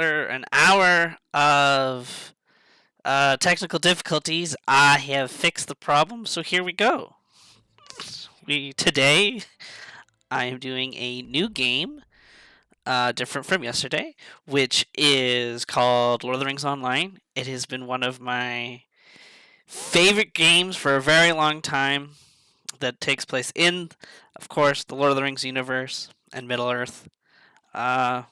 an hour of technical difficulties. I have fixed the problem, so here we go. Today I am doing a new game, different from yesterday, which is called Lord of the Rings Online. It has been one of my favorite games for a very long time. That takes place in, of course, the Lord of the Rings universe and Middle Earth. Uh,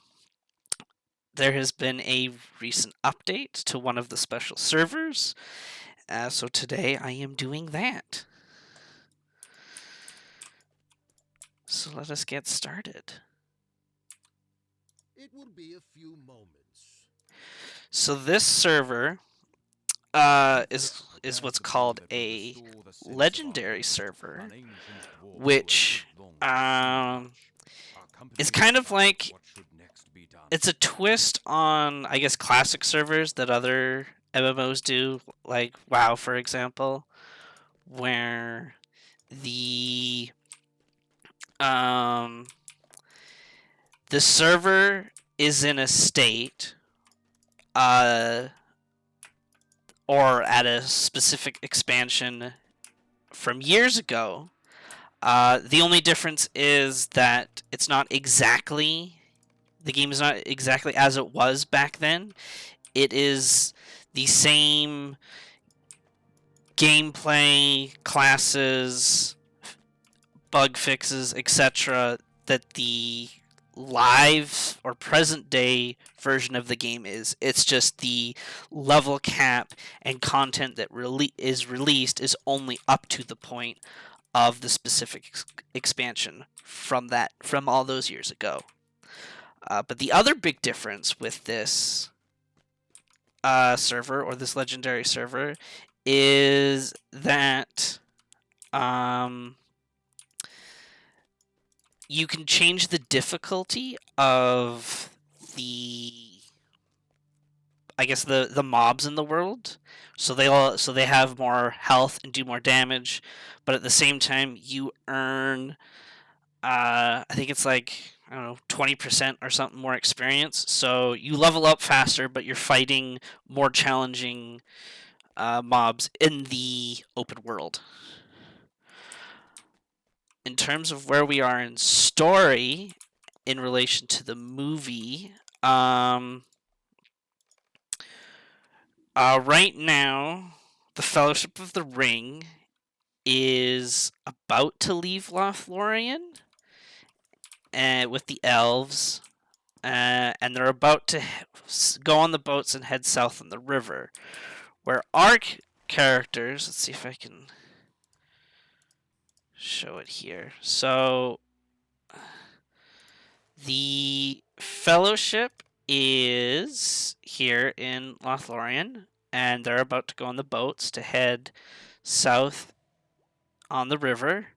there has been a recent update to one of the special servers, so today I am doing that. So let us get started. It will be a few moments. So this server is what's called a legendary server, which is kind of like, it's a twist on, I guess, classic servers that other MMOs do, like WoW, for example, where the um, the server is in a state or at a specific expansion from years ago. The only difference is that it's not exactly, the game is not exactly as it was back then. It is the same gameplay, classes, bug fixes, etc. that the live or present day version of the game is. It's just the level cap and content that is released is only up to the point of the specific expansion from all those years ago. But the other big difference with this server, or this legendary server, is that you can change the difficulty of the mobs in the world, so they have more health and do more damage, but at the same time you earn I think it's like, I don't know, 20% or something more experience. So you level up faster, but you're fighting more challenging mobs in the open world. In terms of where we are in story in relation to the movie, right now, the Fellowship of the Ring is about to leave Lothlorien with the elves, and they're about to go on the boats and head south on the river. Where our characters, let's see if I can show it here. So the Fellowship is here in Lothlorien, and they're about to go on the boats to head south on the river.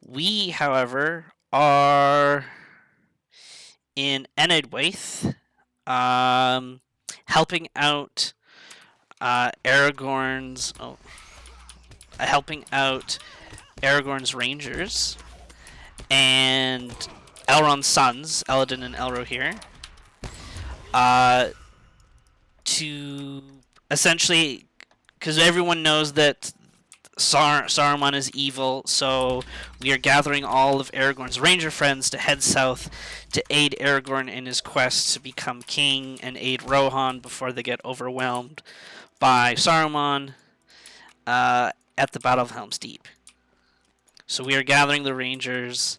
We, however, are in Enedwaith, helping out Aragorn's Rangers and Elrond's sons, Eladin and Elrohir, to essentially, because everyone knows that Saruman is evil, so we are gathering all of Aragorn's ranger friends to head south to aid Aragorn in his quest to become king and aid Rohan before they get overwhelmed by Saruman at the Battle of Helm's Deep. So we are gathering the rangers,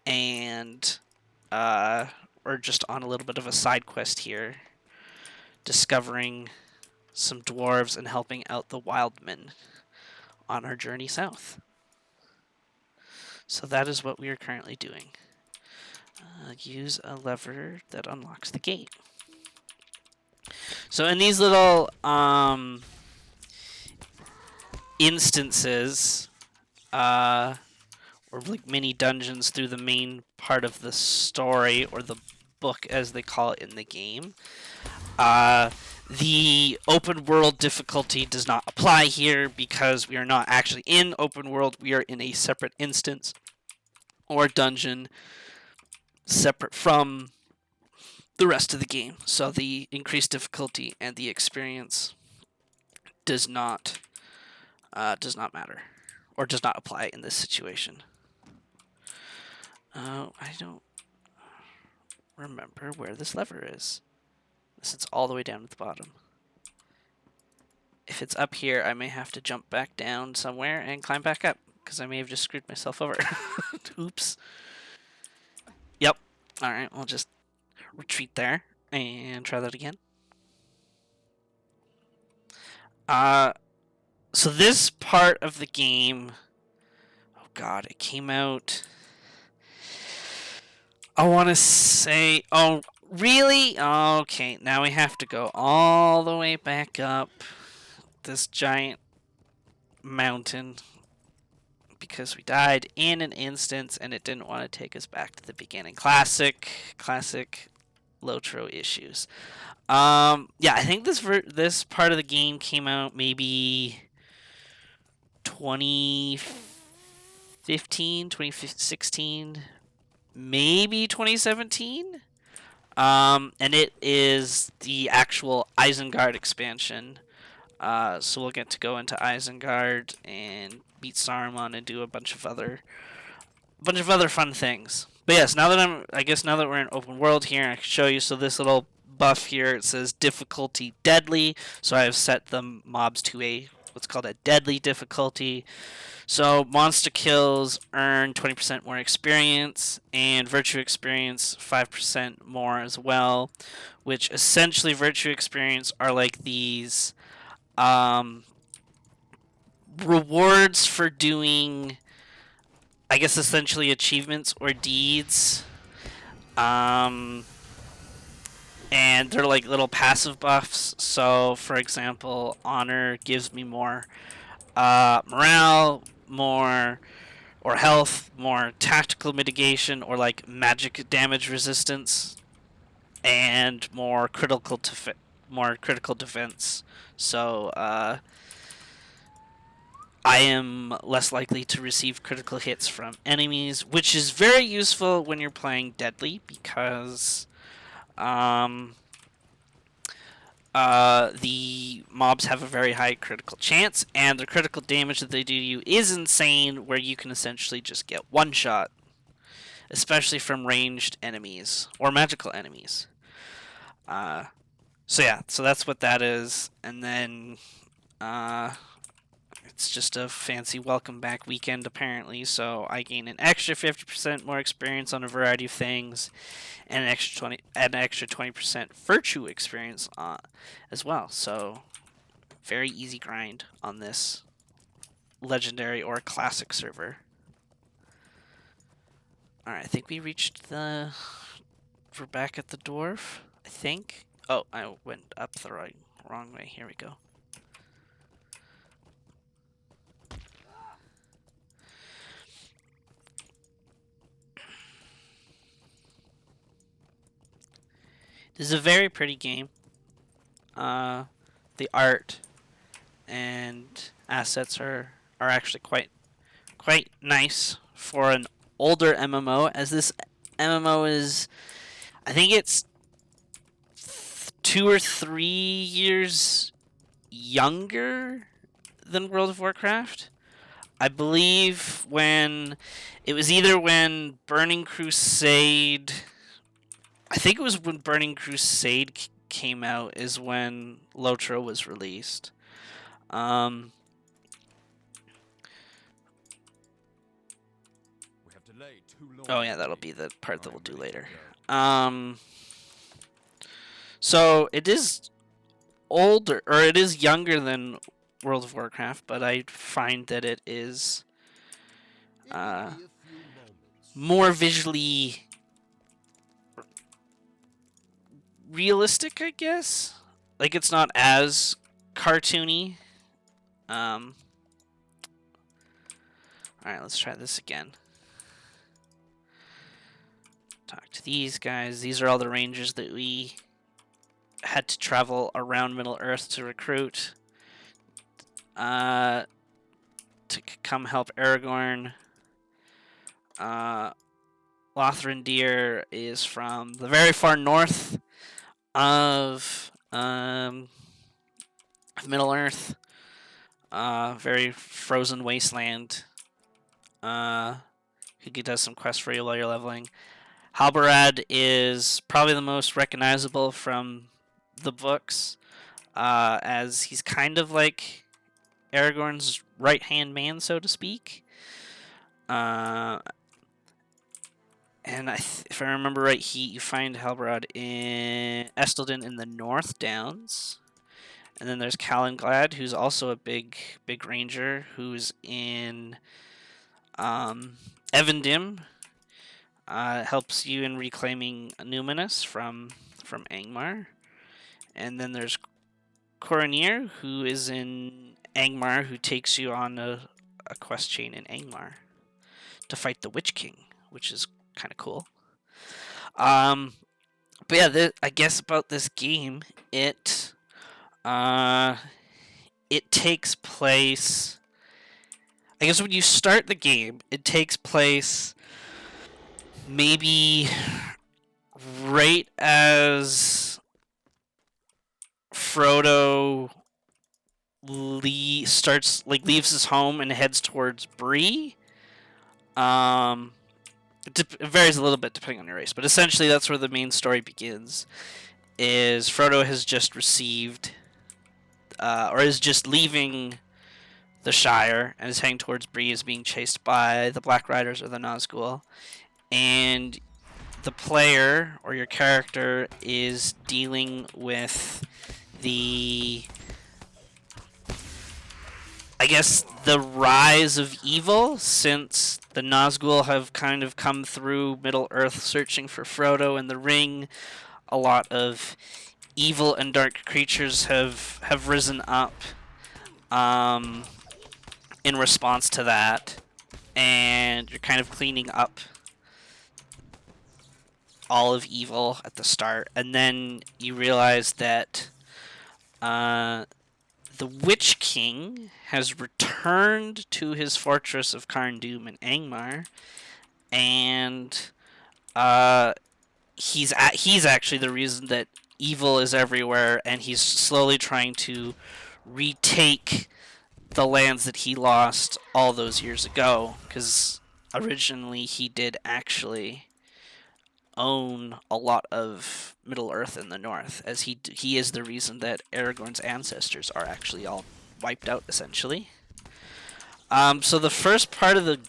and we're just on a little bit of a side quest here, discovering some dwarves and helping out the wildmen on our journey south. So that is what we are currently doing. Use a lever that unlocks the gate. So in these little instances, or like mini dungeons through the main part of the story, or the book as they call it in the game, the open world difficulty does not apply here because we are not actually in open world. We are in a separate instance or dungeon separate from the rest of the game. So the increased difficulty and the experience does not matter, or does not apply in this situation. I don't remember where this lever is. This is all the way down at the bottom. If it's up here, I may have to jump back down somewhere and climb back up, because I may have just screwed myself over. Oops. Yep. Alright, we'll just retreat there and try that again. So this part of the game, oh god, it came out, I want to say, oh really? Okay, now we have to go all the way back up this giant mountain because we died in an instance and it didn't want to take us back to the beginning. Classic LOTRO issues. Yeah, I think this part of the game came out maybe 2015, 2016, maybe 2017. And it is the actual Isengard expansion. So we'll get to go into Isengard and beat Saruman and do a bunch of other fun things. But yes, now that we're in open world here, I can show you. So this little buff here, it says difficulty deadly. So I have set the mobs to what's called a deadly difficulty. So monster kills earn 20% more experience, and virtue experience 5% more as well, which essentially virtue experience are like these rewards for doing, I guess, essentially achievements or deeds. And they're like little passive buffs. So, for example, honor gives me more morale, more or health, more tactical mitigation, or like magic damage resistance, and more critical defense. So I am less likely to receive critical hits from enemies, which is very useful when you're playing deadly because the mobs have a very high critical chance, and the critical damage that they do to you is insane, where you can essentially just get one shot, especially from ranged enemies or magical enemies. So yeah, so that's what that is, and then it's just a fancy welcome back weekend apparently, so I gain an extra 50% more experience on a variety of things, and an extra 20% virtue experience as well. So very easy grind on this legendary or classic server. Alright, I think we reached we're back at the dwarf, I think. Oh, I went up the wrong way. Here we go. This is a very pretty game. The art and assets are actually quite nice for an older MMO, as this MMO is, I think it's 2 or 3 years younger than World of Warcraft. I believe when it was either when Burning Crusade, I think it was when Burning Crusade came out is when LOTRO was released. We have delayed too long. Oh yeah, that'll be the part that we'll do later. So it is older, or it is younger than World of Warcraft, but I find that it is more visually realistic, I guess. Like, it's not as cartoony. Alright, let's try this again. Talk to these guys. These are all the rangers that we had to travel around Middle Earth to recruit. To come help Aragorn. Lothrindir is from the very far north, of Middle Earth. Very frozen wasteland. He does some quests for you while you're leveling. Halbarad is probably the most recognizable from the books, as he's kind of like Aragorn's right-hand man, so to speak. And if I remember right, you find Halbarad in Estelden in the North Downs. And then there's Calenglad, who's also a big ranger, who's in Evendim. Helps you in reclaiming Numinous from Angmar. And then there's Coronir, who is in Angmar, who takes you on a quest chain in Angmar to fight the Witch King, which is kind of cool. But yeah, I guess about this game, it takes place. I guess when you start the game, it takes place maybe right as Frodo leaves his home and heads towards Bree. It varies a little bit depending on your race, but essentially that's where the main story begins. Is Frodo has just received, or is just leaving the Shire and is heading towards Bree, is being chased by the Black Riders or the Nazgul, and the player or your character is dealing with the rise of evil, since the Nazgul have kind of come through Middle-earth searching for Frodo and the ring. A lot of evil and dark creatures have risen up in response to that, and you're kind of cleaning up all of evil at the start, and then you realize that the Witch King has returned to his fortress of Carn Dûm in Angmar, and he's actually the reason that evil is everywhere, and he's slowly trying to retake the lands that he lost all those years ago, because originally he did actually own a lot of Middle Earth in the north, as he is the reason that Aragorn's ancestors are actually all wiped out, essentially. So the first part of the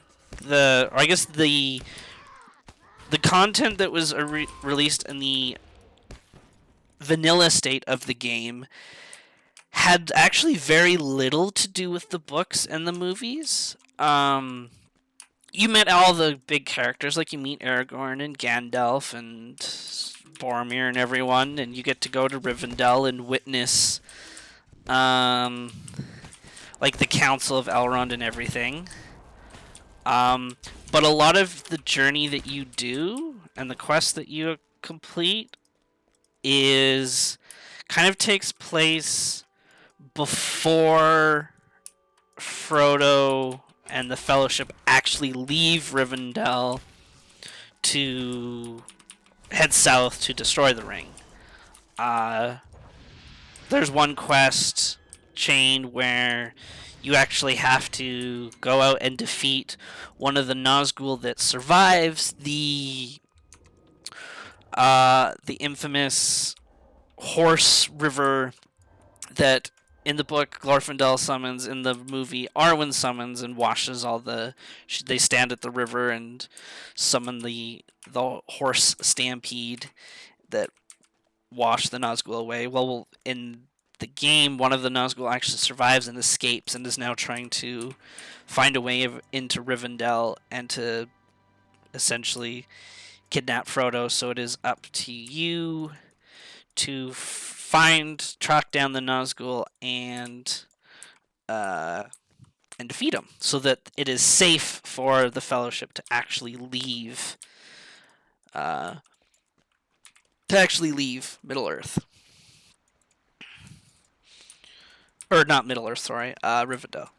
content that was released in the vanilla state of the game had actually very little to do with the books and the movies. You met all the big characters, like you meet Aragorn and Gandalf and Boromir and everyone, and you get to go to Rivendell and witness like the Council of Elrond and everything. But a lot of the journey that you do and the quest that you complete is kind of takes place before Frodo and the Fellowship actually leave Rivendell to head south to destroy the ring. There's one quest chain where you actually have to go out and defeat one of the Nazgul that survives the infamous horse river that in the book Glorfindel summons, in the movie Arwen summons and washes all the... They stand at the river and summon the horse stampede that washed the Nazgul away. Well, in the game, one of the Nazgul actually survives and escapes and is now trying to find a way into Rivendell and to essentially kidnap Frodo. So it is up to you to track down the Nazgul and defeat them, so that it is safe for the Fellowship to actually leave Middle Earth. Or not Middle Earth, sorry, Rivendell.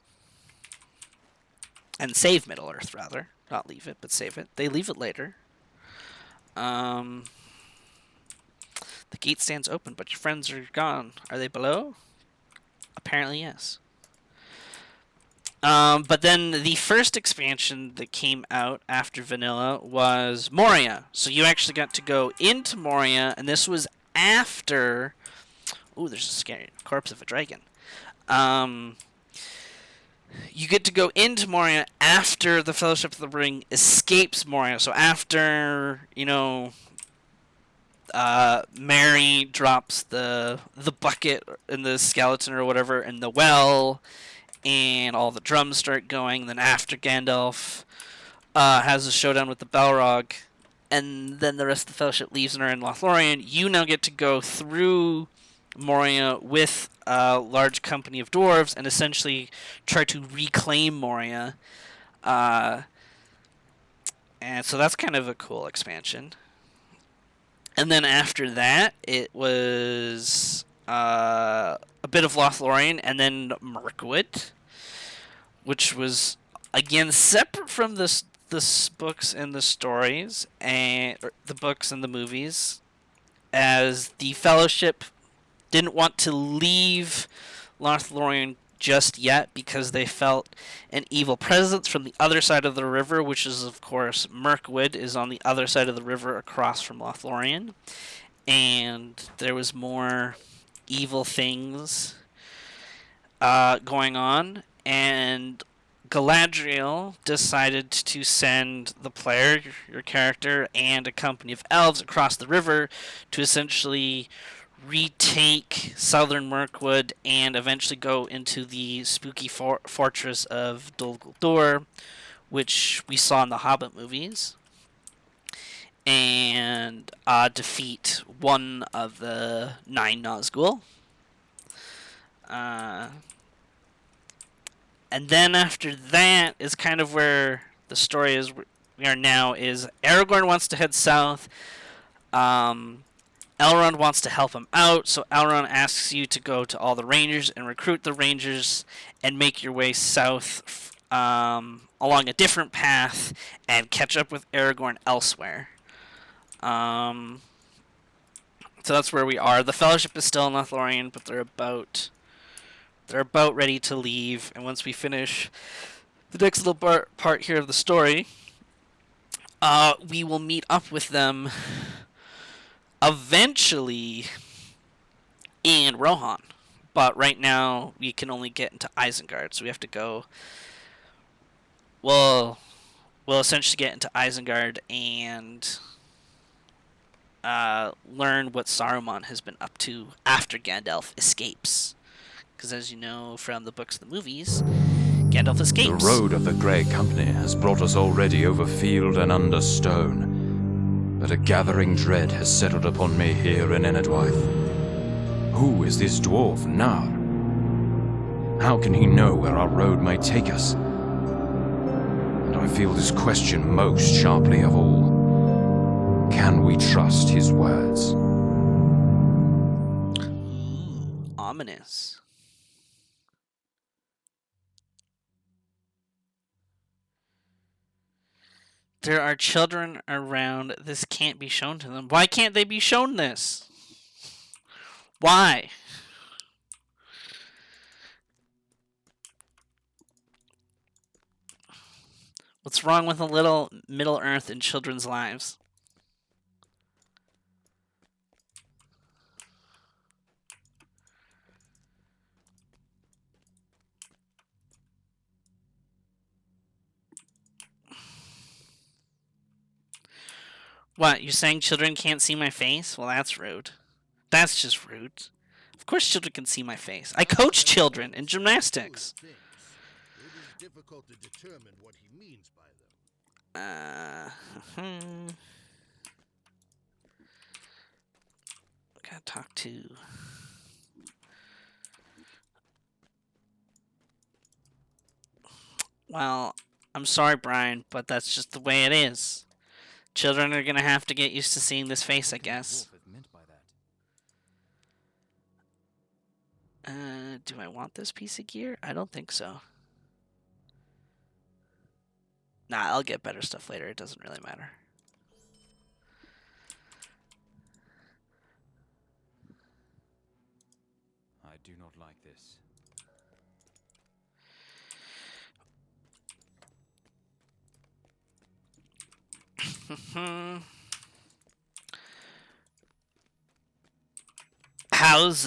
And save Middle Earth, rather. Not leave it, but save it. They leave it later. The gate stands open, but your friends are gone. Are they below? Apparently, yes. But then the first expansion that came out after Vanilla was Moria. So you actually got to go into Moria, and this was after... Ooh, there's a scary corpse of a dragon. You get to go into Moria after the Fellowship of the Ring escapes Moria. So after, Mary drops the bucket and the skeleton or whatever in the well, and all the drums start going. Then after Gandalf has a showdown with the Balrog, and then the rest of the Fellowship leaves and are in Lothlorien, you now get to go through Moria with a large company of dwarves and essentially try to reclaim Moria. And so that's kind of a cool expansion. And then after that, it was a bit of Lothlorien, and then Mirkwood, which was again separate from the books and the stories and the books and the movies, as the Fellowship didn't want to leave Lothlorien just yet because they felt an evil presence from the other side of the river, which is, of course, Mirkwood is on the other side of the river across from Lothlorien. And there was more evil things going on. And Galadriel decided to send the player, your character, and a company of elves across the river to essentially retake southern Mirkwood and eventually go into the spooky fortress of Dol Guldur, which we saw in the Hobbit movies, and defeat one of the 9 Nazgul. And then after that is kind of where the story is. We are now is Aragorn wants to head south. Elrond wants to help him out, so Elrond asks you to go to all the rangers and recruit the rangers and make your way south along a different path and catch up with Aragorn elsewhere. So that's where we are. The Fellowship is still in Lothlorien, but they're about ready to leave. And once we finish the next little part here of the story, we will meet up with them eventually in Rohan. But right now, we can only get into Isengard, so we have to go... We'll essentially get into Isengard and learn what Saruman has been up to after Gandalf escapes. Because as you know from the books and the movies, Gandalf escapes. The road of the Grey Company has brought us already over field and under stone. But a gathering dread has settled upon me here in Enedwaith. Who is this dwarf, Nar? How can he know where our road may take us? And I feel this question most sharply of all. Can we trust his words? Ominous. There are children around. This can't be shown to them. Why can't they be shown this? Why? What's wrong with a little Middle Earth in children's lives? What, you saying children can't see my face? Well, that's rude. That's just rude. Of course children can see my face. I coach children in gymnastics. It is difficult to determine what he means by them. Gotta talk to... Well, I'm sorry, Brian, but that's just the way it is. Children are gonna have to get used to seeing this face, I guess. Do I want this piece of gear? I don't think so. Nah, I'll get better stuff later. It doesn't really matter. I do not like this. How's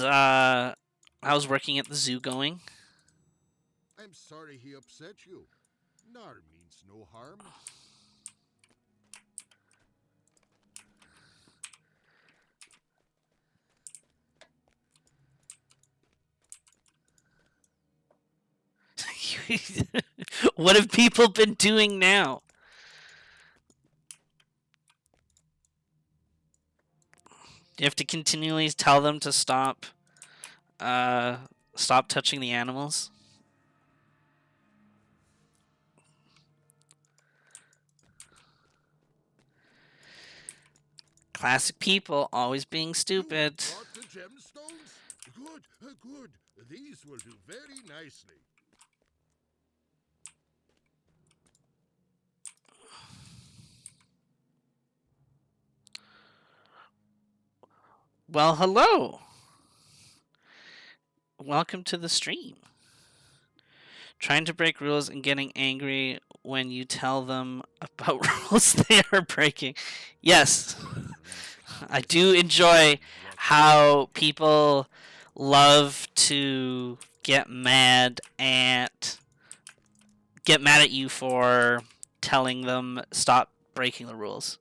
working at the zoo going? I'm sorry he upset you. Nar means no harm. What have people been doing now? You have to continually tell them to stop stop touching the animals. Classic people always being stupid. You brought the gemstones? Good, good. These will do very nicely. Well, hello. Welcome to the stream. Trying to break rules and getting angry when you tell them about rules they are breaking. Yes. I do enjoy how people love to get mad at you for telling them stop breaking the rules.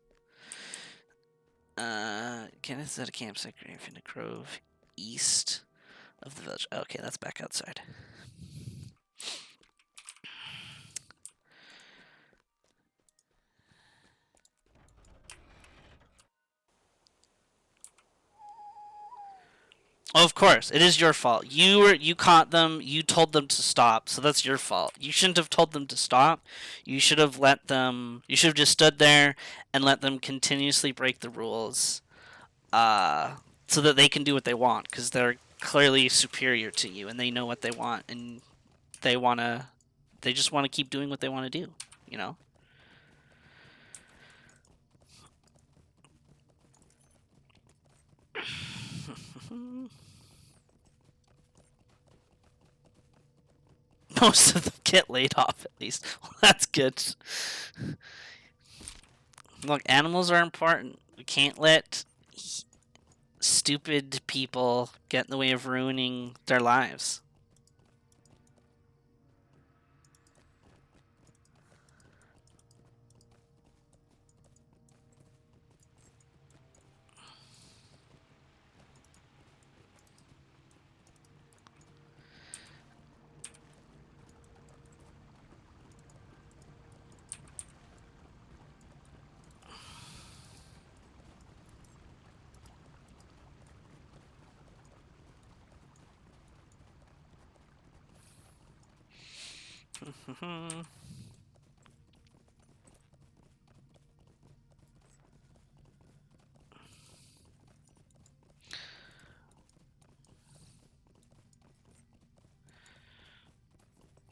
Can I set a campsite grave in a grove east of the village? Okay, that's back outside. Oh, of course, it is your fault. You caught them. You told them to stop, so that's your fault. You shouldn't have told them to stop. You should have let them. You should have just stood there and let them continuously break the rules, so that they can do what they want. Because they're clearly superior to you, and they know what they want, and they wanna. They just want to keep doing what they want to do. You know. Most of them get laid off, at least. Well, that's good. Look, animals are important. We can't let stupid people get in the way of ruining their lives.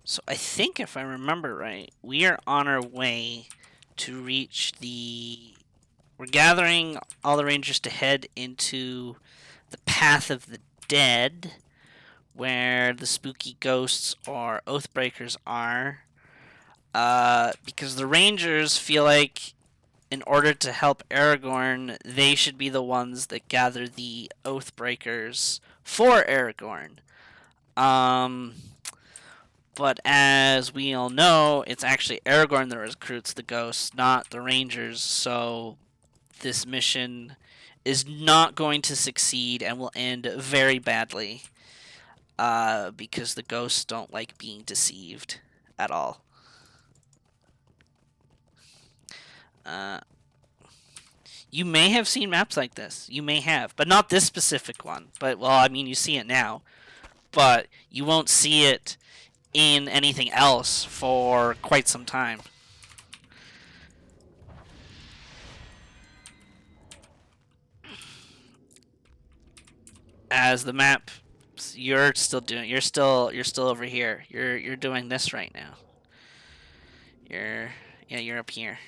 So I think if I remember right, we are on our way to reach the... We're gathering all the rangers to head into the Path of the Dead, where the spooky ghosts or Oathbreakers are. Because the rangers feel like in order to help Aragorn, they should be the ones that gather the Oathbreakers for Aragorn. But as we all know, it's actually Aragorn that recruits the ghosts, not the rangers, so this mission is not going to succeed and will end very badly, because the ghosts don't like being deceived at all. You may have seen maps like this. You may have, but not this specific one. But, well, I mean, you see it now. But you won't see it in anything else for quite some time. As the map, you're still over here. You're doing this right now. You're up here.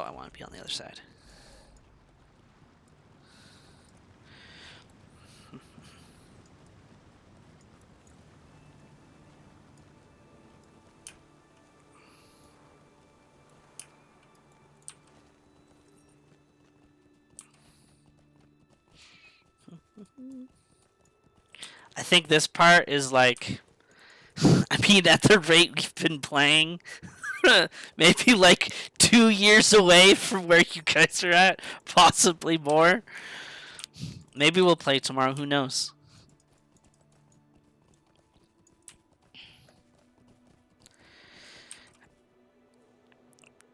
I want to be on the other side. I think this part is like, I mean, at the rate we've been playing, maybe like 2 years away from where you guys are at, possibly more. Maybe we'll play tomorrow, who knows?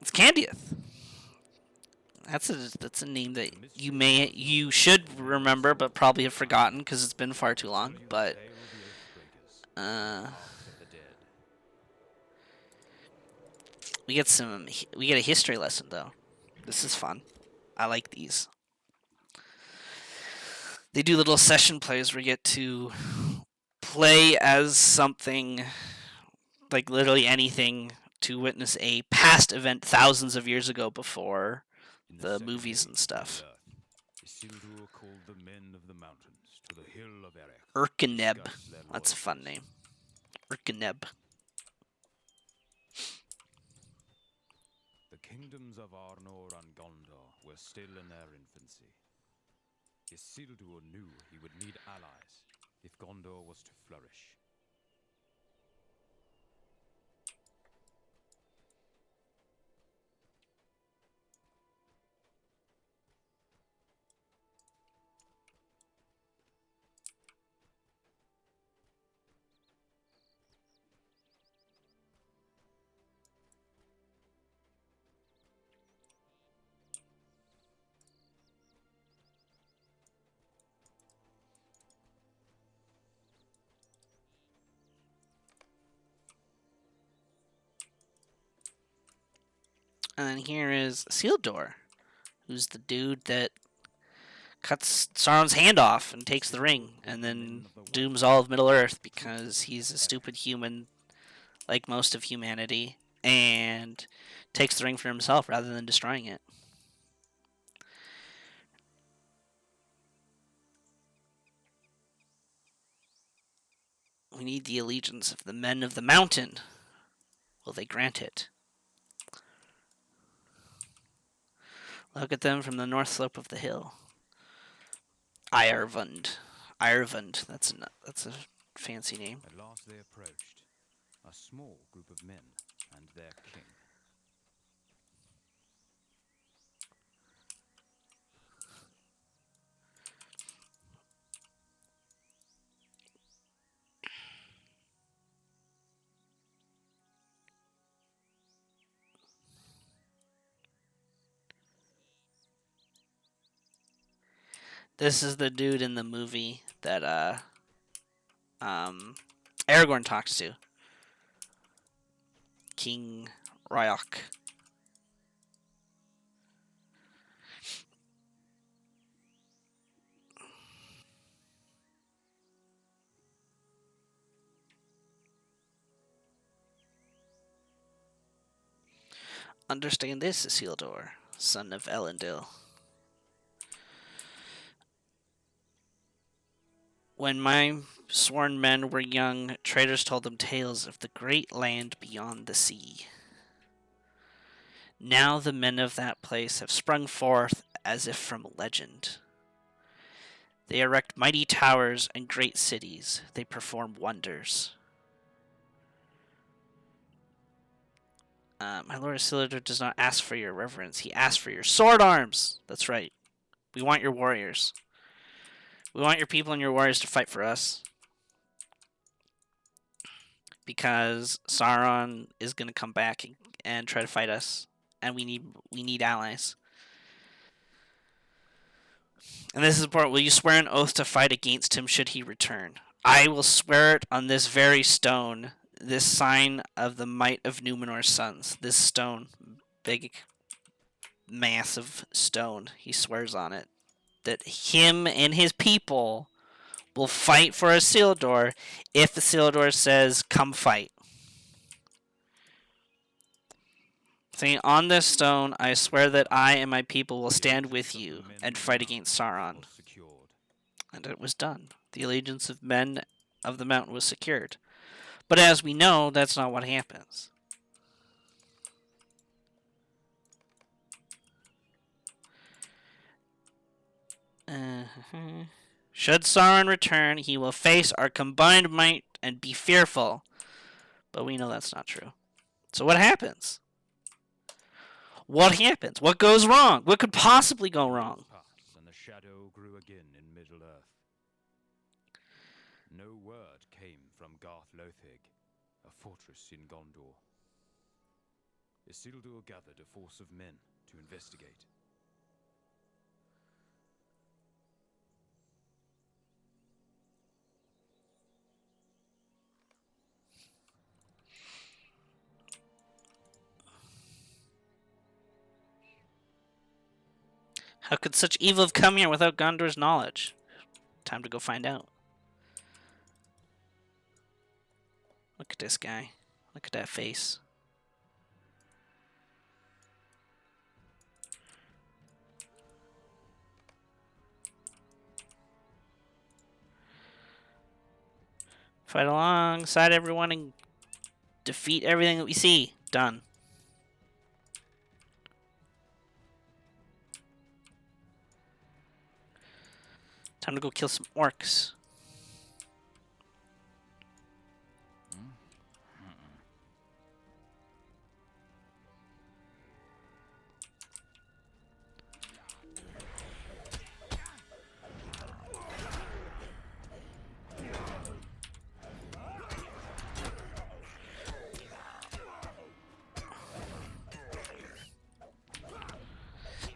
It's Candieth. That's a name that you should remember, but probably have forgotten because it's been far too long. But we get a history lesson though. This is fun. I like these. They do little session plays where you get to play as something, like literally anything, to witness a past event thousands of years ago before the movies and stuff. Isildur called the men of the mountains to the hill of Erech. Urkeneb. That's a fun name. Urkeneb. The kingdoms of Arnor and Gondor were still in their infancy. Isildur knew he would need allies if Gondor was to flourish. And then here is Isildur, who's the dude that cuts Sauron's hand off and takes the ring, and then dooms all of Middle-earth because he's a stupid human, like most of humanity, and takes the ring for himself rather than destroying it. We need the allegiance of the men of the mountain. Will they grant it? Look at them from the north slope of the hill. Ireland. That's a fancy name. At last they approached, a small group of men and their king. This is the dude in the movie that Aragorn talks to. King Ryok. Understand this, Isildur, son of Elendil. When my sworn men were young, traders told them tales of the great land beyond the sea. Now the men of that place have sprung forth as if from legend. They erect mighty towers and great cities. They perform wonders. My lord Isildur does not ask for your reverence. He asks for your sword arms. That's right. We want your warriors. We want your people and your warriors to fight for us. Because Sauron is going to come back and try to fight us. And we need allies. And this is important. Will you swear an oath to fight against him should he return? I will swear it on this very stone, this sign of the might of Numenor's sons. This stone, big, massive stone, he swears on it, that him and his people will fight for Isildur if Isildur says, come fight. Saying, on this stone, I swear that I and my people will stand with you and fight against Sauron. And it was done. The allegiance of men of the mountain was secured. But as we know, that's not what happens. Should Sauron return, he will face our combined might and be fearful. But we know that's not true. So what happens? What happens? What goes wrong? What could possibly go wrong? And the shadow grew again in Middle-earth. No word came from Garth Lothig, a fortress in Gondor. Isildur gathered a force of men to investigate. How could such evil have come here without Gondor's knowledge? Time to go find out. Look at this guy. Look at that face. Fight alongside everyone and defeat everything that we see. Done. Time to go kill some orcs.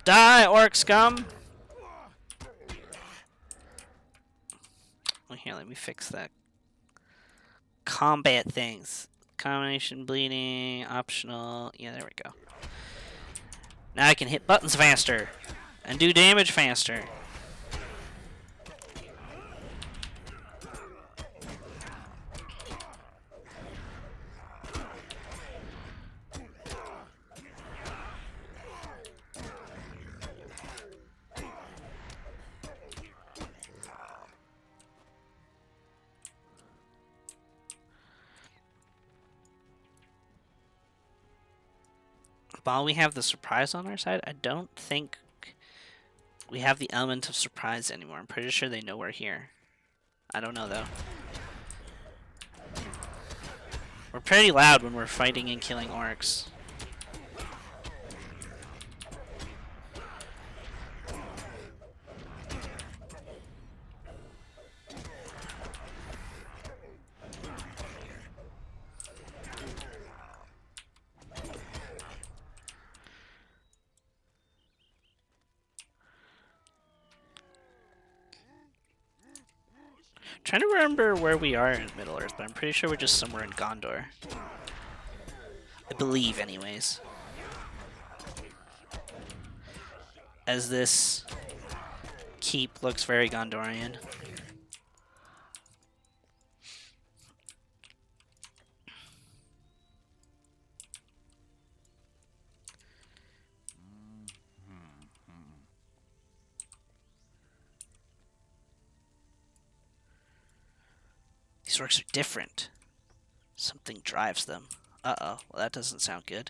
Die, orc scum! Well, here, let me fix that. Combat things. Combination bleeding, optional. Yeah, there we go. Now I can hit buttons faster and do damage faster. While we have the surprise on our side, I don't think we have the element of surprise anymore. I'm pretty sure they know we're here. I don't know, though. We're pretty loud when we're fighting and killing orcs. Trying to remember where we are in Middle-earth, but I'm pretty sure we're just somewhere in Gondor. I believe, anyways. As this keep looks very Gondorian. These orcs are different. Something drives them. Uh-oh. Well, that doesn't sound good.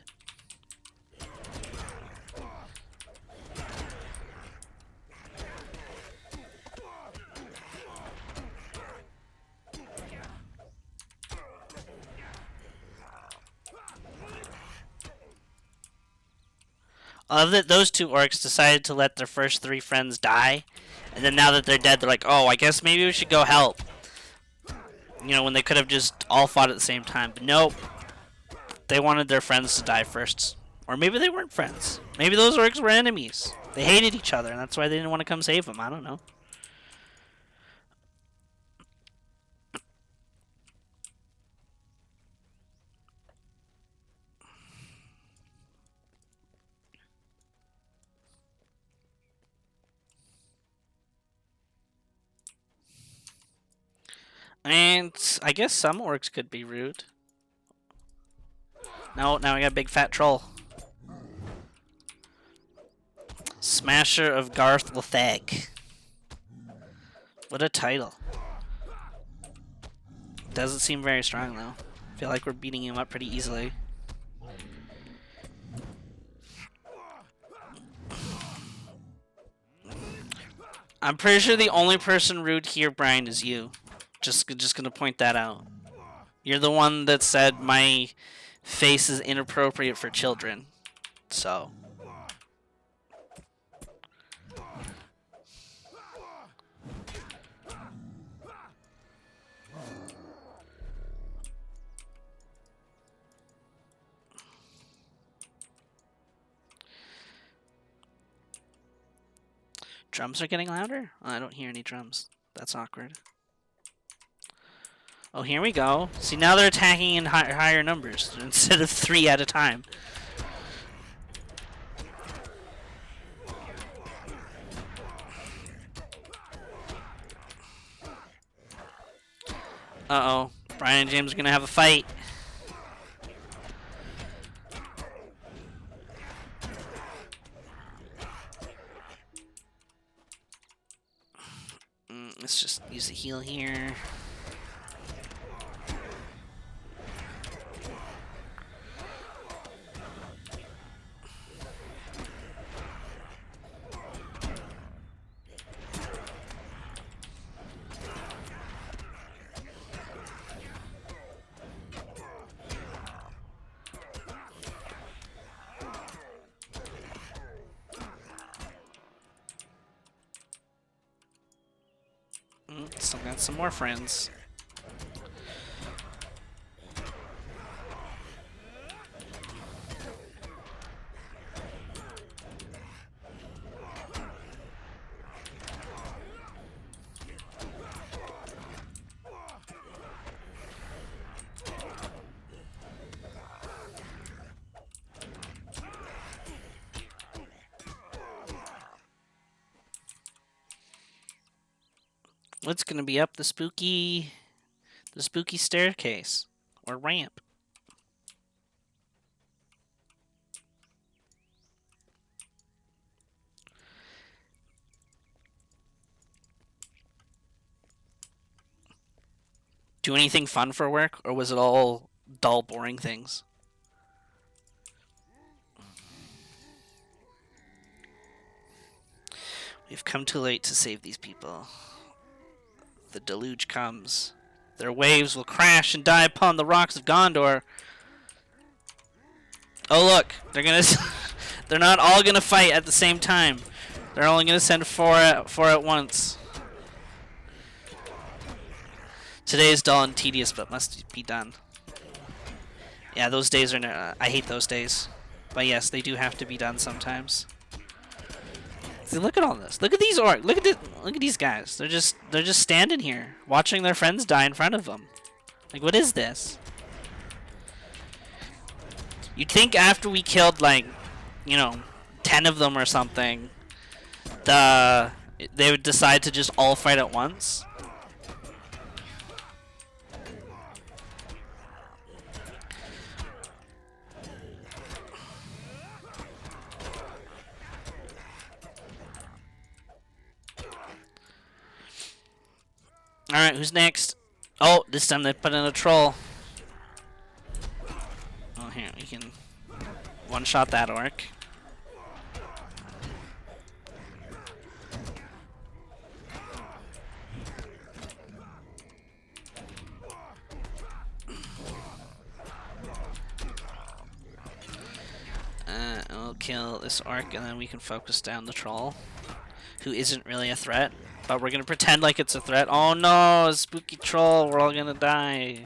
I love that those two orcs decided to let their first three friends die. And then now that they're dead, they're like, oh, I guess maybe we should go help. You know, when they could have just all fought at the same time. But nope. They wanted their friends to die first. Or maybe they weren't friends. Maybe those orcs were enemies. They hated each other, and that's why they didn't want to come save them. I don't know. And I guess some orcs could be rude. No, now I got a big fat troll. Smasher of Garth Lethag. What a title. Doesn't seem very strong though. I feel like we're beating him up pretty easily. I'm pretty sure the only person rude here, Brian, is you. Just gonna point that out. You're the one that said my face is inappropriate for children. So. Drums are getting louder? Oh, I don't hear any drums. That's awkward. Oh, here we go. See, now they're attacking in higher numbers instead of 3 at a time. Uh-oh. Brian and James are going to have a fight. Let's just use the heal here. Still got some more friends. What's gonna be up the spooky staircase or ramp? Do anything fun for work, or was it all dull, boring things? We've come too late to save these people. The deluge comes. Their waves will crash and die upon the rocks of Gondor. Oh look, they're gonna. They're not all gonna fight at the same time. They're only gonna send four at once. Today is dull and tedious, but must be done. Yeah, those days are. I hate those days, but yes, they do have to be done sometimes. See, look at all this. Look at these orcs. Look at these guys. They're just standing here, watching their friends die in front of them. Like, what is this? You'd think after we killed, like, 10 of them or something, they would decide to just all fight at once. Alright, who's next? Oh, this time they put in a troll. Oh, here, we can one-shot that orc. I'll kill this orc and then we can focus down the troll, who isn't really a threat. But we're gonna pretend like it's a threat. Oh no, a spooky troll, we're all gonna die.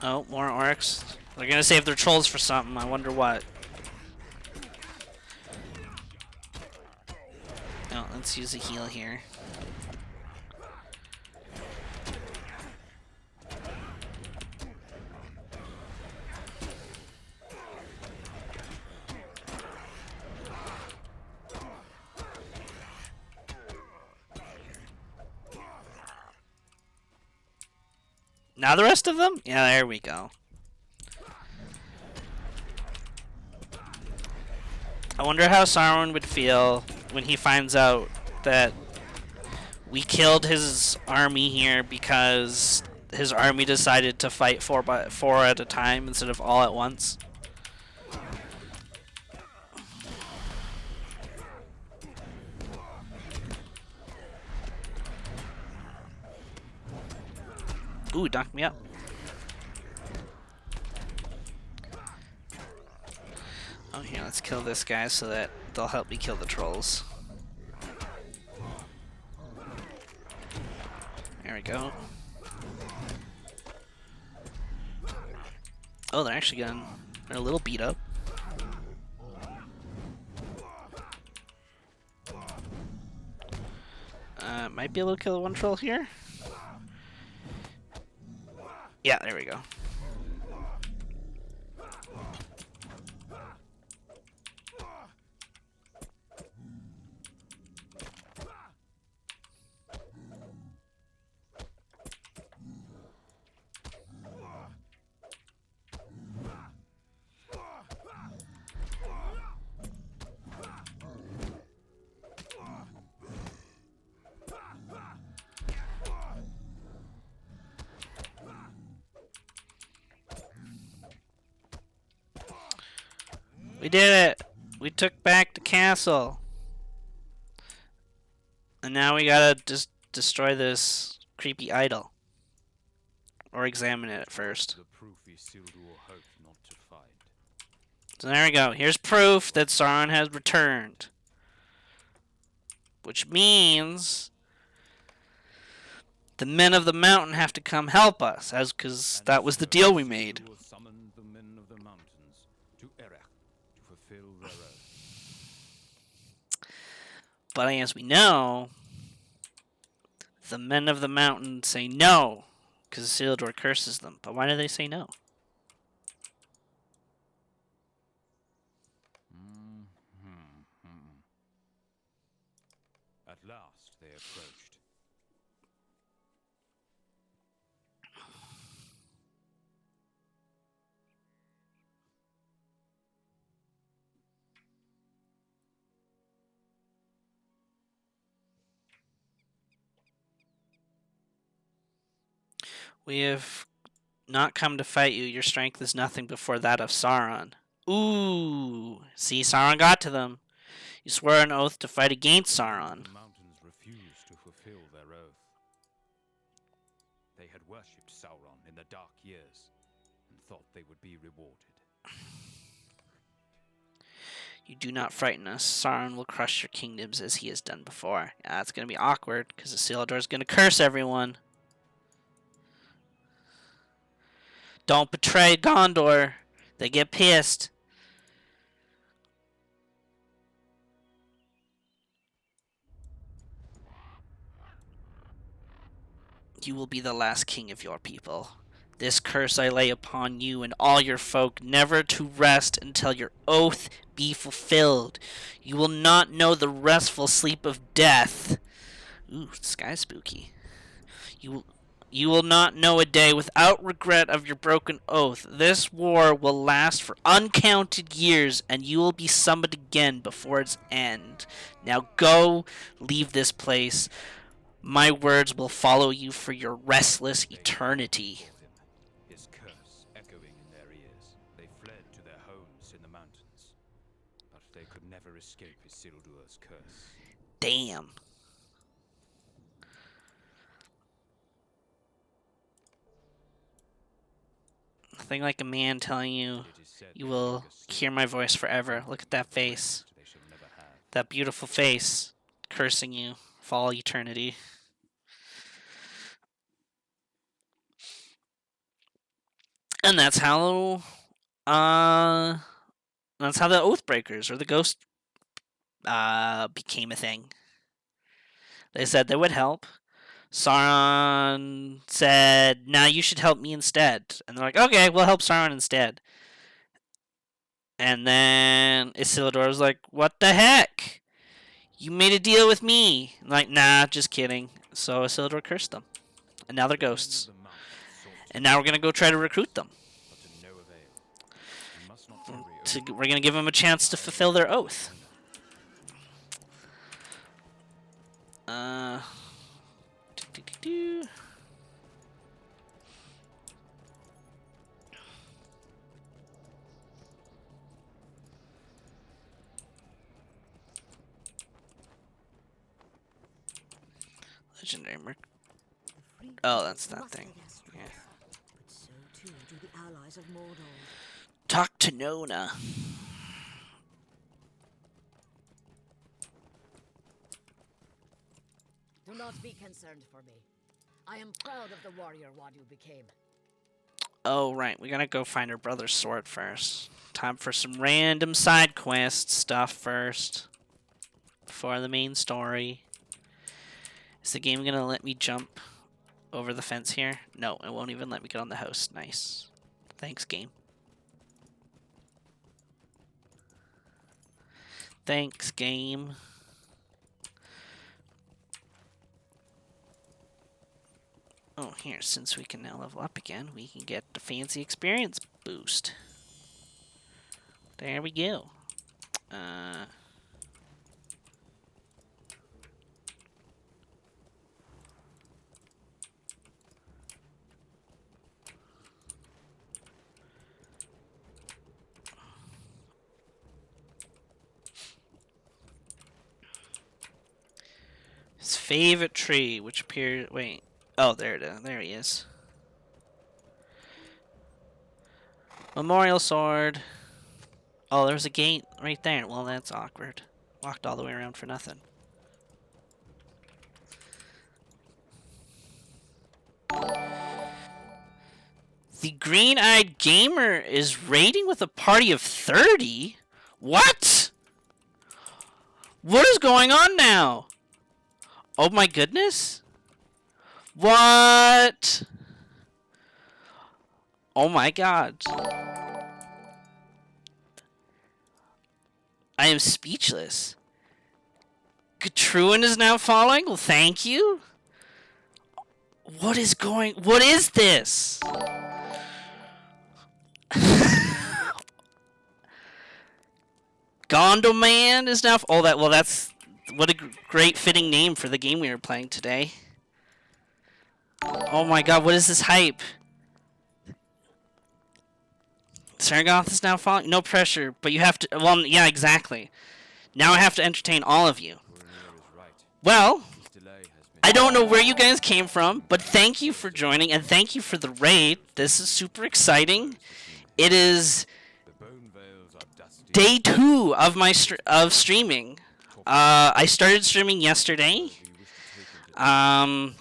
Oh, more orcs. They're gonna save their trolls for something. I wonder what. Let's use a heal here. Now the rest of them? Yeah, there we go. I wonder how Sauron would feel when he finds out that we killed his army here because his army decided to fight four at a time instead of all at once. Ooh, knocked me up. Oh, here, let's kill this guy so that they'll help me kill the trolls. There we go. Oh, they're actually getting... They're a little beat up. Might be able to kill one troll here. Yeah, there we go. We did it! We took back the castle. And now we gotta just destroy this creepy idol. Or examine it at first. The proof Isildur hoped not to find. So there we go. Here's proof that Sauron has returned. Which means the men of the mountain have to come help us, because that was the deal we made. Isildur summoned the men of the mountains to Erech to fulfill their oath. But as we know, the men of the mountain say no, because Isildur curses them. But why do they say no? At last they approached. We have not come to fight you. Your strength is nothing before that of Sauron. Ooh, see, Sauron got to them. You swore an oath to fight against Sauron. The mountains refused to fulfill their oath. They had worshipped Sauron in the dark years and thought they would be rewarded. You do not frighten us. Sauron will crush your kingdoms as he has done before. Yeah, it's going to be awkward, because Isildur is going to curse everyone. Don't betray Gondor. They get pissed. You will be the last king of your people. This curse I lay upon you and all your folk, never to rest until your oath be fulfilled. You will not know the restful sleep of death. Ooh, sky spooky. You will not know a day without regret of your broken oath. This war will last for uncounted years, and you will be summoned again before its end. Now go, leave this place. My words will follow you for your restless eternity. His curse echoing in their ears. They fled to their homes in the mountains, but they could never escape Isildur's curse. Damn. Nothing like a man telling you, you will hear my voice forever. Look at that face. That beautiful face, cursing you for all eternity. And that's how the Oathbreakers or the Ghost became a thing. They said they would help. Sauron said, "Nah, you should help me instead." And they're like, "Okay, we'll help Sauron instead." And then Isildur was like, "What the heck? You made a deal with me." I'm like, "Nah, just kidding." So Isildur cursed them. And now they're ghosts. And now we're going to go try to recruit them. We're going to give them a chance to fulfill their oath. Do. Legendary Merc. Oh, that's that thing. Yeah. But so too do the allies of Mordor. Talk to Nona. Do not be concerned for me. I am proud of the warrior Wadu became. Oh, right. We gotta go find her brother's sword first. Time for some random side quest stuff first. Before the main story. Is the game gonna let me jump over the fence here? No, it won't even let me get on the house. Nice. Thanks, game. Thanks, game. Oh, here, since we can now level up again, we can get the fancy experience boost. There we go. His favorite tree, which appears... Wait. Oh, there it is. There he is. Memorial sword. Oh, there's a gate right there. Well, that's awkward. Walked all the way around for nothing. The green-eyed gamer is raiding with a party of 30? What? What is going on now? Oh my goodness. What? Oh my god. I am speechless. Gatruin is now falling? Well, thank you. What is this? Gondoman is now... Oh, that's... What a great fitting name for the game we were playing today. Oh my god, what is this hype? Sargoth is now falling? No pressure, but you have to... Well, yeah, exactly. Now I have to entertain all of you. Well, I don't know where you guys came from, but thank you for joining, and thank you for the raid. This is super exciting. It is day 2 of my streaming. I started streaming yesterday, and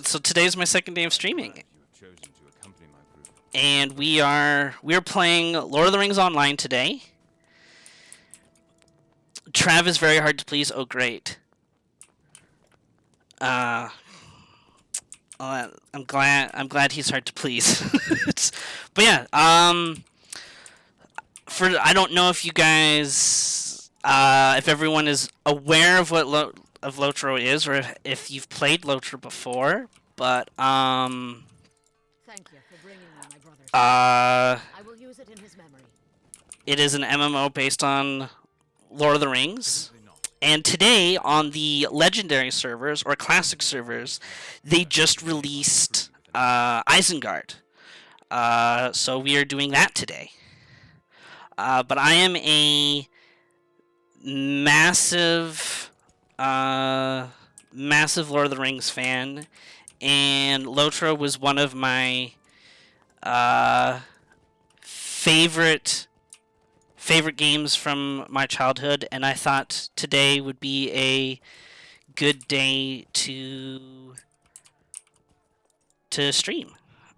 so today's my second day of streaming. And we're playing Lord of the Rings Online today. Trav is very hard to please. Oh, great. I'm glad he's hard to please. But yeah, I don't know if you guys, if everyone is aware of what LOTRO is, or if you've played LOTRO before, but Thank you for bringing me my brother's I will use it in his memory. It is an MMO based on Lord of the Rings. And today, on the Legendary servers, or Classic servers, they just released Isengard. So we are doing that today. But I am a massive Lord of the Rings fan, and LOTRO was one of my favorite games from my childhood, and I thought today would be a good day to stream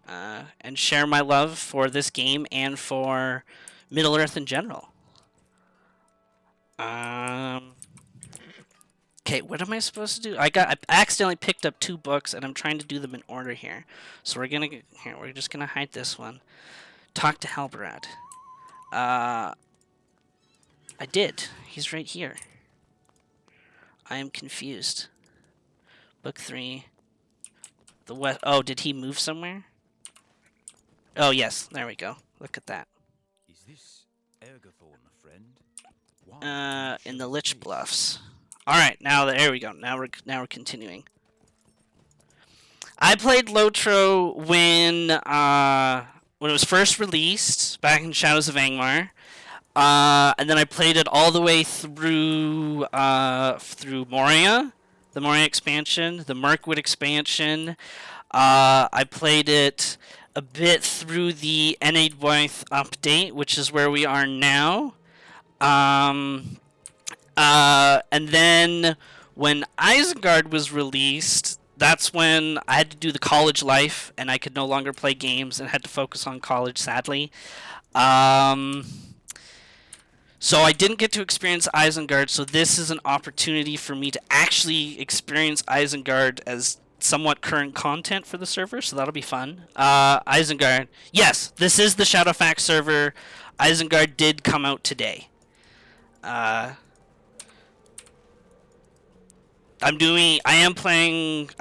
and share my love for this game and for Middle-earth in general. Okay, Okay, what am I supposed to do? I accidentally picked up 2 books, and I'm trying to do them in order here. So we're gonna here. We're just gonna hide this one. Talk to Halbarad. I did. He's right here. I am confused. Book 3. The west. Oh, did he move somewhere? Oh yes, there we go. Look at that. Is this Ergathorn, friend? In the Lich Bluffs. All right, now there we go. Now we're continuing. I played LOTRO when it was first released back in Shadows of Angmar, and then I played it all the way through Moria, the Moria expansion, the Mirkwood expansion. I played it a bit through the Enedwaith update, which is where we are now. And then when Isengard was released, that's when I had to do the college life, and I could no longer play games and had to focus on college, sadly. So I didn't get to experience Isengard, so this is an opportunity for me to actually experience Isengard as somewhat current content for the server, so that'll be fun. Isengard. Yes, this is the Shadowfax server. Isengard did come out today. I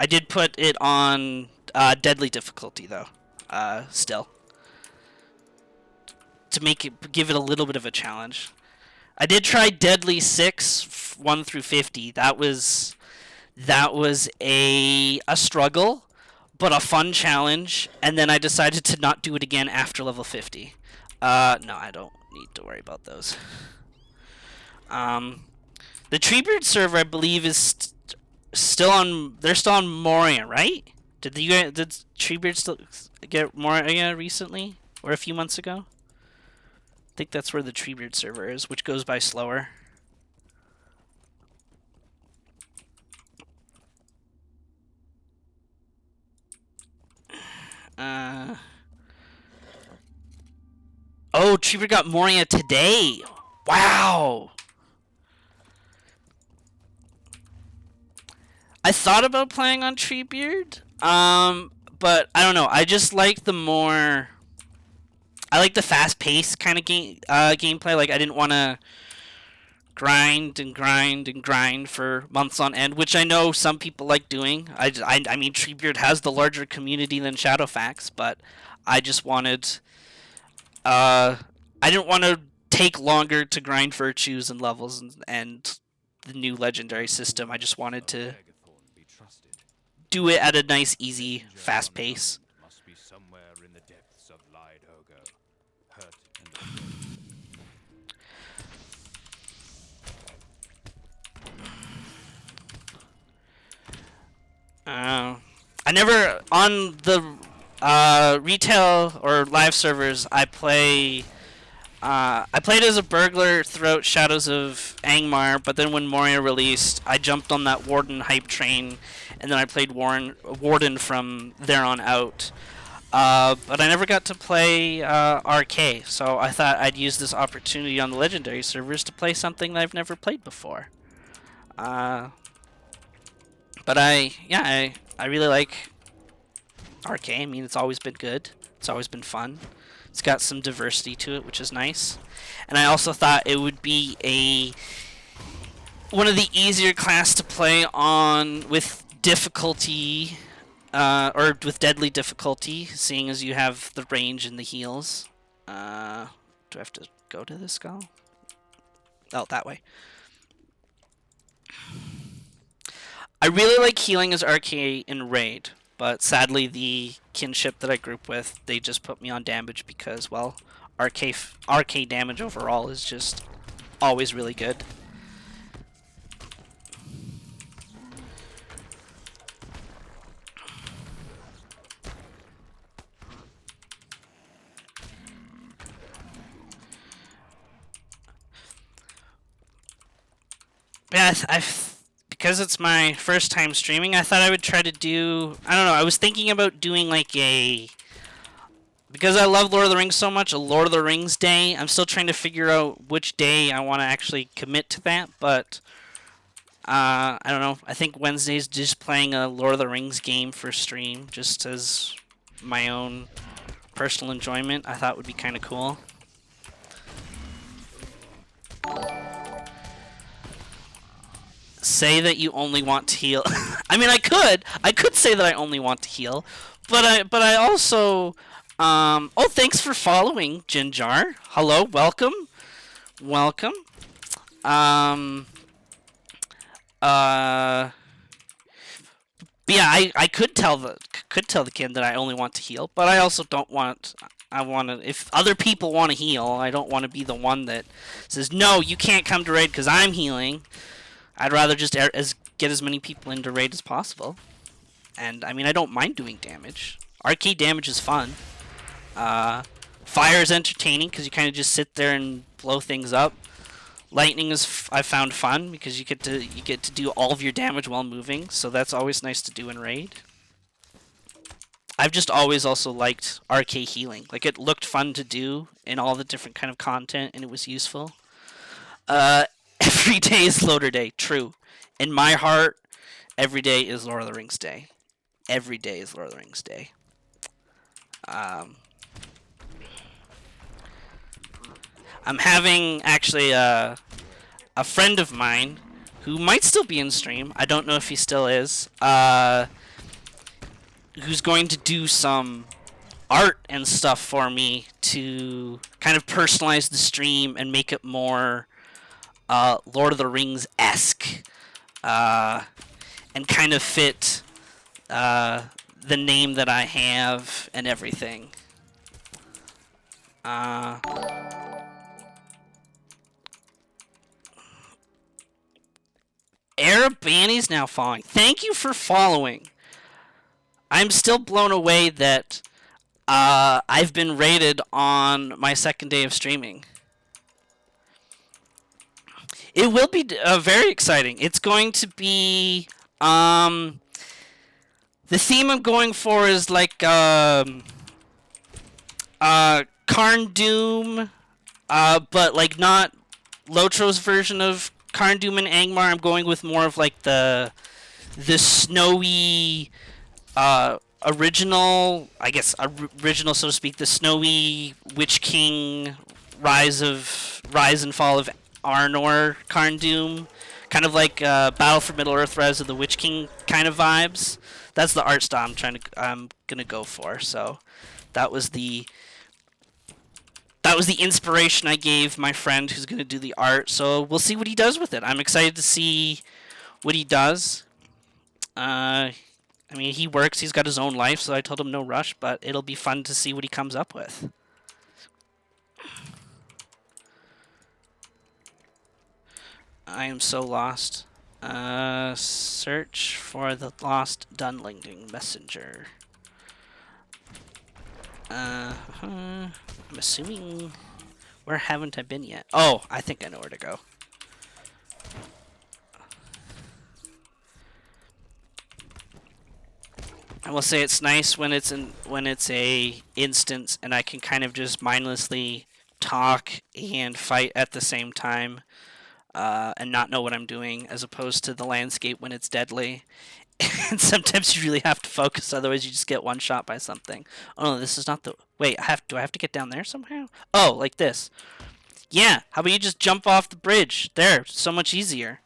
did put it on deadly difficulty though, still, to give it a little bit of a challenge. I did try deadly 6, 1 through 50. That was a struggle, but a fun challenge. And then I decided to not do it again after level 50. No, I don't need to worry about those. The Treebeard server, I believe, is still on. They're still on Moria, right? Did Treebeard still get Moria recently, or a few months ago? I think that's where the Treebeard server is, which goes by slower. Oh, Treebeard got Moria today. Wow. I thought about playing on Treebeard, but I don't know. I just like the fast-paced kind of gameplay. Like, I didn't want to grind and grind and grind for months on end, which I know some people like doing. I mean, Treebeard has the larger community than Shadowfax, but I just wanted... I didn't want to take longer to grind virtues and levels and the new legendary system. I just wanted to do it at a nice, easy, fast pace. Must be somewhere in the depths of Lidogo, hurt and I never on the retail or live servers. I played as a burglar throughout Shadows of Angmar, but then when Moria released, I jumped on that Warden hype train, and then I played Warden from there on out. But I never got to play RK, so I thought I'd use this opportunity on the Legendary servers to play something that I've never played before. But I really like RK. I mean, it's always been good. It's always been fun. It's got some diversity to it, which is nice. And I also thought it would be one of the easier class to play on with difficulty, or with deadly difficulty, seeing as you have the range and the heals. Do I have to go to this skull? Oh, that way. I really like healing as RK in Raid, but sadly the kinship that I group with, they just put me on damage because, well, RK damage overall is just always really good. Yeah, because it's my first time streaming, I thought I would try to do... I don't know, I was thinking about doing like because I love Lord of the Rings so much, a Lord of the Rings day. I'm still trying to figure out which day I want to actually commit to that, but I don't know. I think Wednesday's just playing a Lord of the Rings game for stream, just as my own personal enjoyment. I thought would be kind of cool. Say that you only want to heal. I mean, I could say that I only want to heal, but I also, oh, thanks for following, Jinjar. Hello, welcome, welcome. But yeah, I could tell the kid that I only want to heal, but I also don't want. I want to. If other people want to heal, I don't want to be the one that says no. You can't come to raid because I'm healing. I'd rather just get as many people into raid as possible. And I mean, I don't mind doing damage. Arcade damage is fun. Fire is entertaining because you kind of just sit there and blow things up. Lightning is I found fun because you get to do all of your damage while moving, so that's always nice to do in raid. I've just always also liked RK healing. Like, it looked fun to do in all the different kind of content, and it was useful. Every day is Loader Day. True. In my heart, every day is Lord of the Rings Day. Every day is Lord of the Rings Day. I'm having, actually, a friend of mine who might still be in stream. I don't know if he still is. Who's going to do some art and stuff for me to kind of personalize the stream and make it more Lord of the Rings-esque. And kind of fit the name that I have and everything. Arab Banny's now following. Thank you for following. I'm still blown away that I've been rated on my second day of streaming. It will be very exciting. It's going to be... the theme I'm going for is like... Karn Doom, but like not Lotro's version of Karn Doom and Angmar. I'm going with more of like the snowy original, I guess original so to speak, the snowy Witch King rise and fall of Arnor Karn Doom, kind of like Battle for Middle Earth Rise of the Witch King kind of vibes. That's the art style I'm gonna go for. So that was the inspiration I gave my friend who's going to do the art, so we'll see what he does with it. I'm excited to see what he does. I mean, he works, he's got his own life, so I told him no rush, but it'll be fun to see what he comes up with. I am so lost. Search for the lost Dunlinging messenger. I'm assuming... Where haven't I been yet? Oh, I think I know where to go. I will say it's nice when it's a instance and I can kind of just mindlessly talk and fight at the same time, and not know what I'm doing, as opposed to the landscape when it's deadly. And sometimes you really have to focus, otherwise you just get one shot by something. Oh, this is not the... Wait, do I have to get down there somehow? Oh, like this. Yeah, how about you just jump off the bridge? There, so much easier.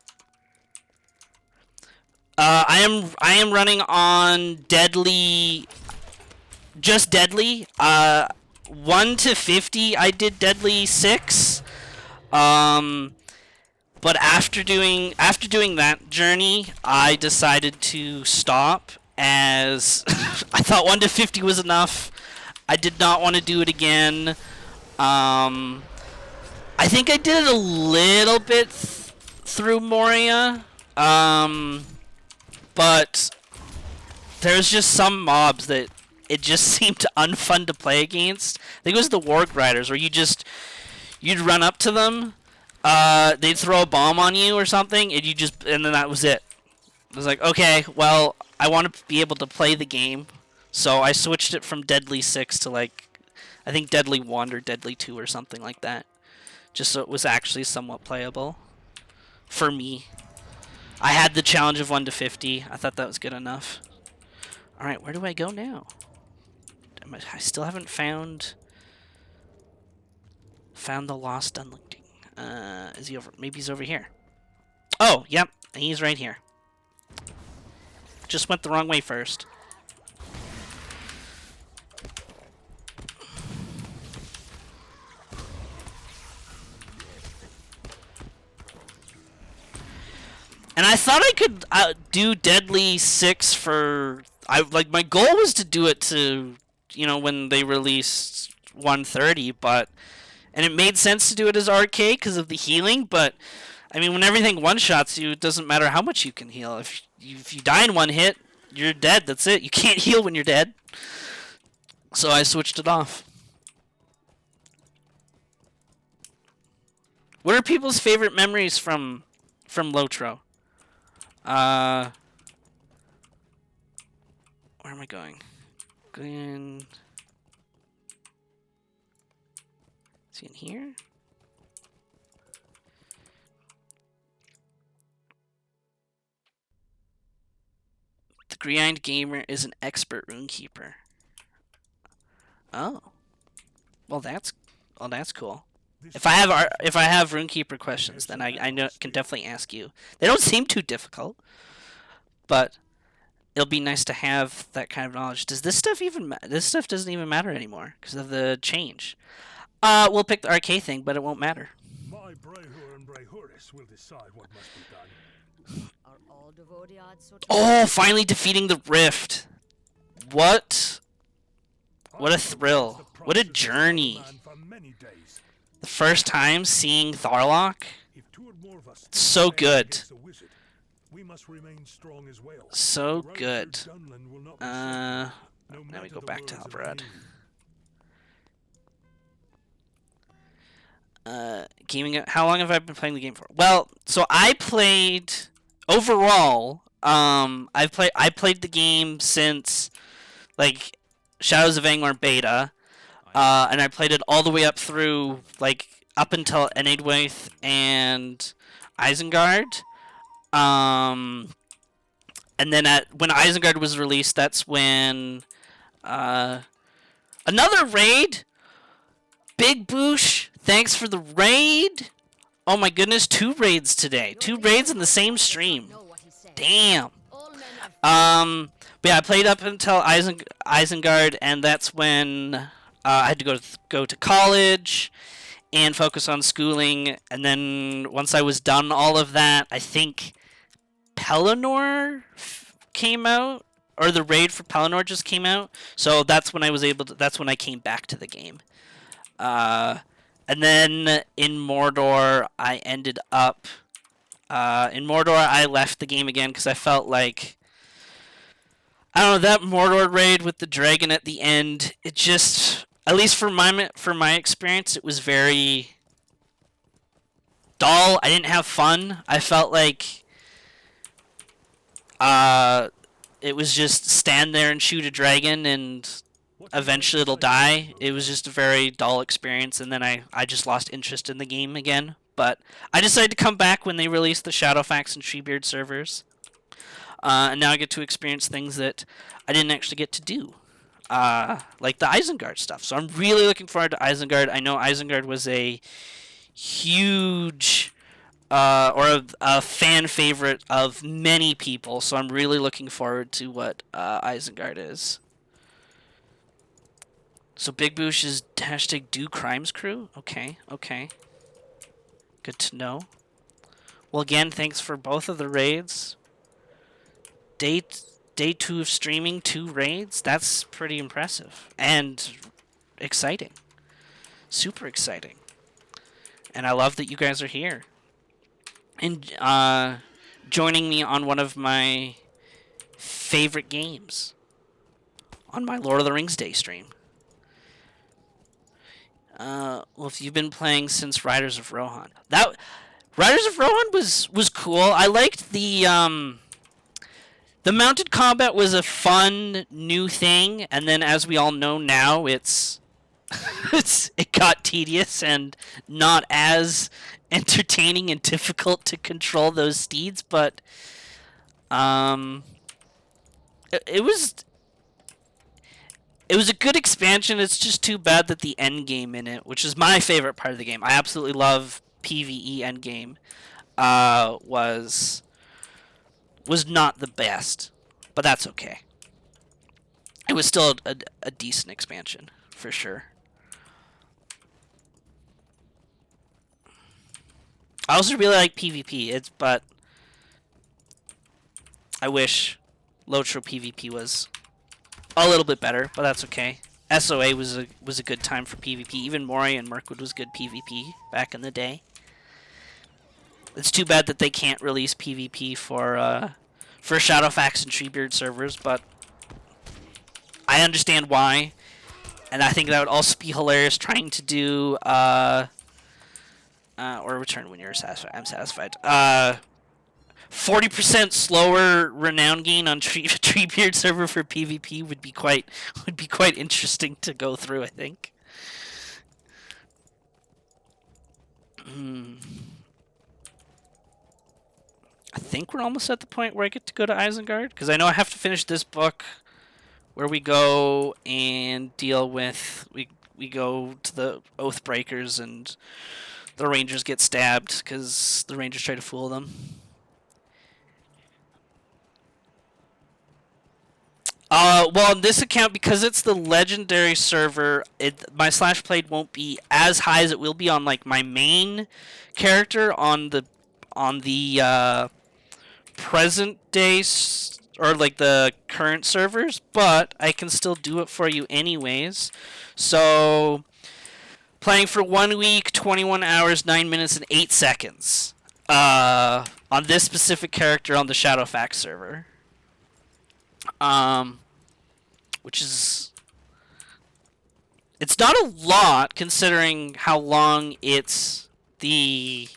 I am running on deadly... Just deadly. 1 to 50, I did deadly 6. But after doing that journey, I decided to stop, as I thought 1 to 50 was enough. I did not want to do it again. I think I did it a little bit through Moria, but there's just some mobs that it just seemed unfun to play against. I think it was the Warg Riders, where you'd run up to them. They'd throw a bomb on you or something, and then that was it. I was like, okay, well, I want to be able to play the game, so I switched it from Deadly 6 to, like, I think Deadly 1 or Deadly 2 or something like that, just so it was actually somewhat playable for me. I had the challenge of 1 to 50. I thought that was good enough. All right, where do I go now? I still haven't found the lost Dunlington. Is he over? Maybe he's over here. Oh, yep, he's right here. Just went the wrong way first. And I thought I could do Deadly 6 for... my goal was to do it to, when they released 130, but... And it made sense to do it as RK because of the healing, but... I mean, when everything one-shots you, it doesn't matter how much you can heal. If you die in one hit, you're dead, that's it. You can't heal when you're dead. So I switched it off. What are people's favorite memories from LOTRO? Where am I going? Going... Is he in here? The Grind Gamer is an expert Runekeeper. Oh. Well, that's cool. If I have Runekeeper questions, then I know can definitely ask you. They don't seem too difficult, but it'll be nice to have that kind of knowledge. Does this stuff even this stuff doesn't even matter anymore because of the change? We'll pick the RK thing, but it won't matter. My Brehur and Brehuris will decide what must be done. Are all Devodiads so Oh, finally defeating the Rift. What a thrill. What a journey. The first time seeing Tharlock. So good. So good. Now we go back to Albrad. Gaming. How long have I been playing the game for? Well, so I played overall. I played the game since like Shadows of Angmar beta, and I played it all the way up through up until Enedwaith and Isengard. And then when Isengard was released, that's when another raid. Big Boosh, thanks for the raid. Oh my goodness, 2 raids today. 2 raids in the same stream. Damn. But yeah, I played up until Isengard, and that's when I had to go to college and focus on schooling. And then once I was done all of that, I think Pelennor came out, or the raid for Pelennor just came out. So that's when I was able to. That's when I came back to the game. And then in Mordor, I ended up... in Mordor, I left the game again because I felt like... I don't know, that Mordor raid with the dragon at the end, it just... At least for my experience, it was very... dull. I didn't have fun. I felt like... it was just stand there and shoot a dragon and... eventually it'll die. It was just a very dull experience, and then I just lost interest in the game again. But I decided to come back when they released the Shadowfax and Treebeard servers. And now I get to experience things that I didn't actually get to do. Like the Isengard stuff. So I'm really looking forward to Isengard. I know Isengard was a huge... or a fan favorite of many people, so I'm really looking forward to what Isengard is. So Big Boosh is hashtag Do Crimes Crew? Okay, okay. Good to know. Well, again, thanks for both of the raids. Day 2 of streaming, 2 raids? That's pretty impressive. And exciting. Super exciting. And I love that you guys are here. And joining me on one of my favorite games. On my Lord of the Rings Day stream. Well, if you've been playing since Riders of Rohan, Riders of Rohan was cool. I liked the mounted combat was a fun new thing, and then as we all know now, it got tedious and not as entertaining and difficult to control those steeds. But It was a good expansion. It's just too bad that the end game in it, which is my favorite part of the game, I absolutely love PvE end game, was not the best, but that's okay. It was still a decent expansion for sure. I also really like PvP. But I wish LOTRO PvP was a little bit better, but that's okay. SOA was a good time for PvP. Even Mori and Mirkwood was good PvP back in the day. It's too bad that they can't release PvP for Shadowfax and Treebeard servers, but I understand why, and I think that would also be hilarious trying to do or return when you're satisfied. I'm satisfied. 40% slower renown gain on Treebeard server for PvP would be quite interesting to go through, I think. I think we're almost at the point where I get to go to Isengard, because I know I have to finish this book where we go and deal with we go to the Oathbreakers and the Rangers get stabbed because the Rangers try to fool them. Well, on this account, because it's the legendary server, my slash played won't be as high as it will be on like my main character on the present day or like the current servers, but I can still do it for you anyways. So playing for 1 week, 21 hours, 9 minutes, and 8 seconds on this specific character on the Shadowfax server. Which is... It's not a lot, considering how long the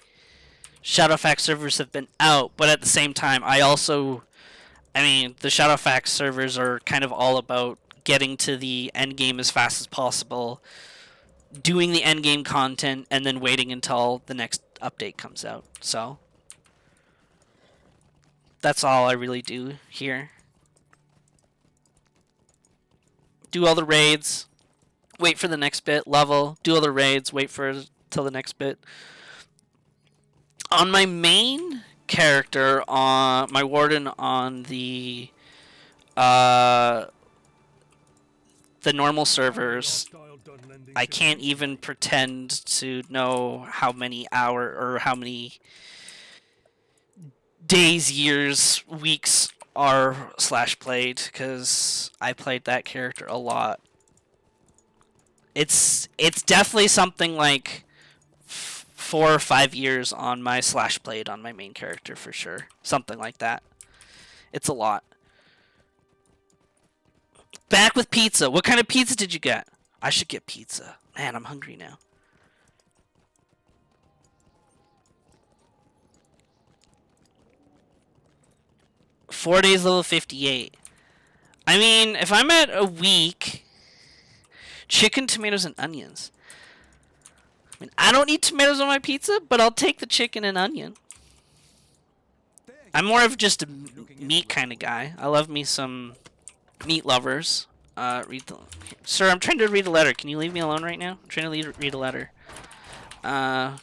Shadowfax servers have been out, but at the same time, the Shadowfax servers are kind of all about getting to the end game as fast as possible, doing the end game content, and then waiting until the next update comes out. So that's all I really do here. Do all the raids, wait for the next bit, level, do all the raids, wait for till the next bit. On my main character, on my warden on the normal servers, I can't even pretend to know how many hours or how many days, years, weeks are slash played, because I played that character a lot. It's definitely something like 4 or 5 years on my slash played on my main character for sure. Something like that. It's a lot. Back with pizza. What kind of pizza did you get? I should get pizza. Man, I'm hungry now. Four days level 58. I mean, if I'm at a week, chicken, tomatoes, and onions. I mean, I don't need tomatoes on my pizza, but I'll take the chicken and onion. I'm more of just a meat kind of guy. I love me some meat lovers. Sir, I'm trying to read a letter. Can you leave me alone right now? I'm trying to read a letter. 4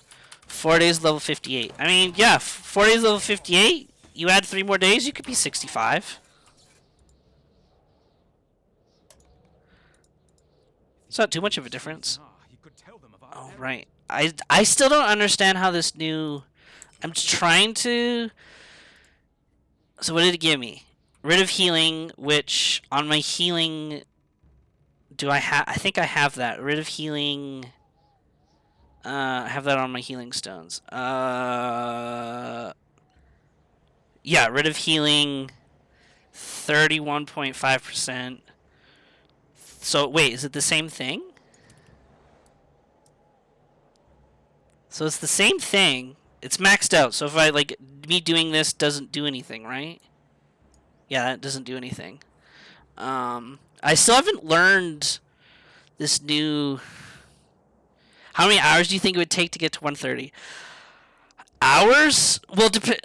days level 58. I mean, yeah, 4 days level 58. You add 3 more days, you could be 65. It's not too much of a difference. Oh, right. I still don't understand how this new... I'm trying to... So what did it give me? Rid of healing, which on my healing... Do I have... I think I have that. Rid of healing... I have that on my healing stones. Yeah, rid of healing, 31.5%. So, wait, is it the same thing? So it's the same thing. It's maxed out. So if I, like, me doing this doesn't do anything, right? Yeah, that doesn't do anything. I still haven't learned this new... How many hours do you think it would take to get to 130? Hours? Well, depend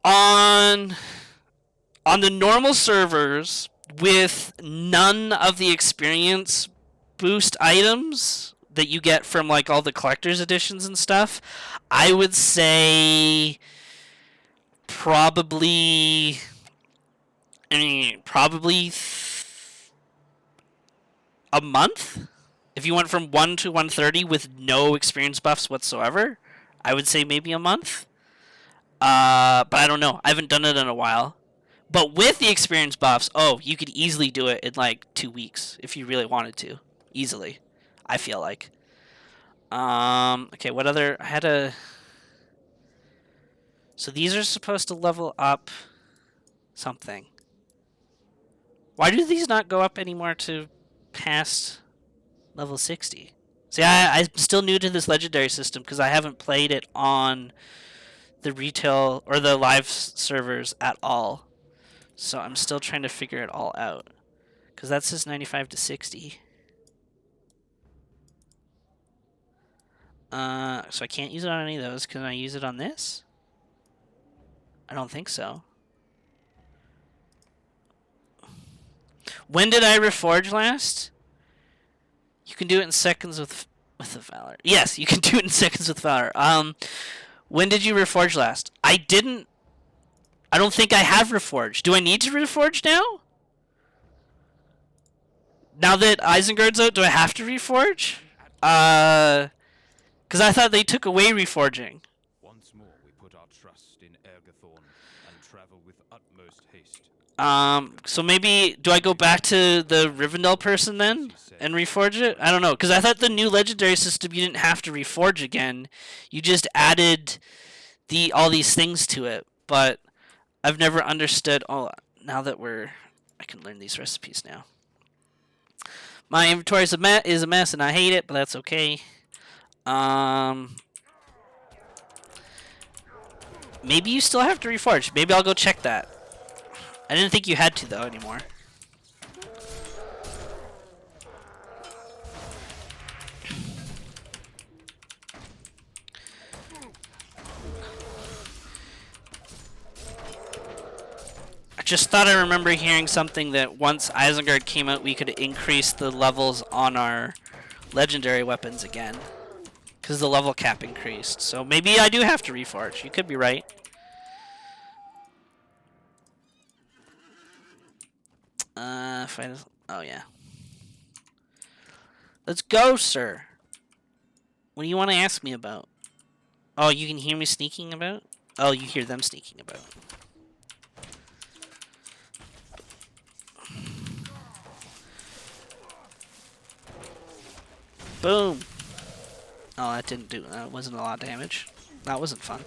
on... On the normal servers, with none of the experience boost items that you get from like all the collector's editions and stuff, I would say probably a month. If you went from 1 to 130 with no experience buffs whatsoever, I would say maybe a month. But I don't know. I haven't done it in a while. But with the experience buffs, oh, you could easily do it in like 2 weeks if you really wanted to. Easily, I feel like. Okay, what other... I had a... So these are supposed to level up something. Why do these not go up anymore to past level 60? See, I'm still new to this legendary system because I haven't played it on the retail or the live servers at all. So I'm still trying to figure it all out. Because that says 95 to 60. So I can't use it on any of those. Can I use it on this? I don't think so. When did I reforge last? You can do it in seconds with the Valor. Yes, you can do it in seconds with Valor. When did you reforge last? I didn't. I don't think I have reforged. Do I need to reforge now? Now that Isengard's out, do I have to reforge? Because I thought they took away reforging. Once more we put our trust in Ergathorn and travel with utmost haste. So maybe, do I go back to the Rivendell person then and reforge it? I don't know, because I thought the new legendary system you didn't have to reforge again. You just added all these things to it, but I've never understood. Oh, now that I can learn these recipes now. My inventory is a mess, and I hate it, but that's okay. Maybe you still have to reforge. Maybe I'll go check that. I didn't think you had to, though, anymore. I just thought I remember hearing something that once Isengard came out, we could increase the levels on our legendary weapons again. Because the level cap increased. So maybe I do have to reforge. You could be right. Oh, yeah. Let's go, sir. What do you want to ask me about? Oh, you can hear me sneaking about? Oh, you hear them sneaking about. Boom. Oh, that wasn't a lot of damage. That wasn't fun.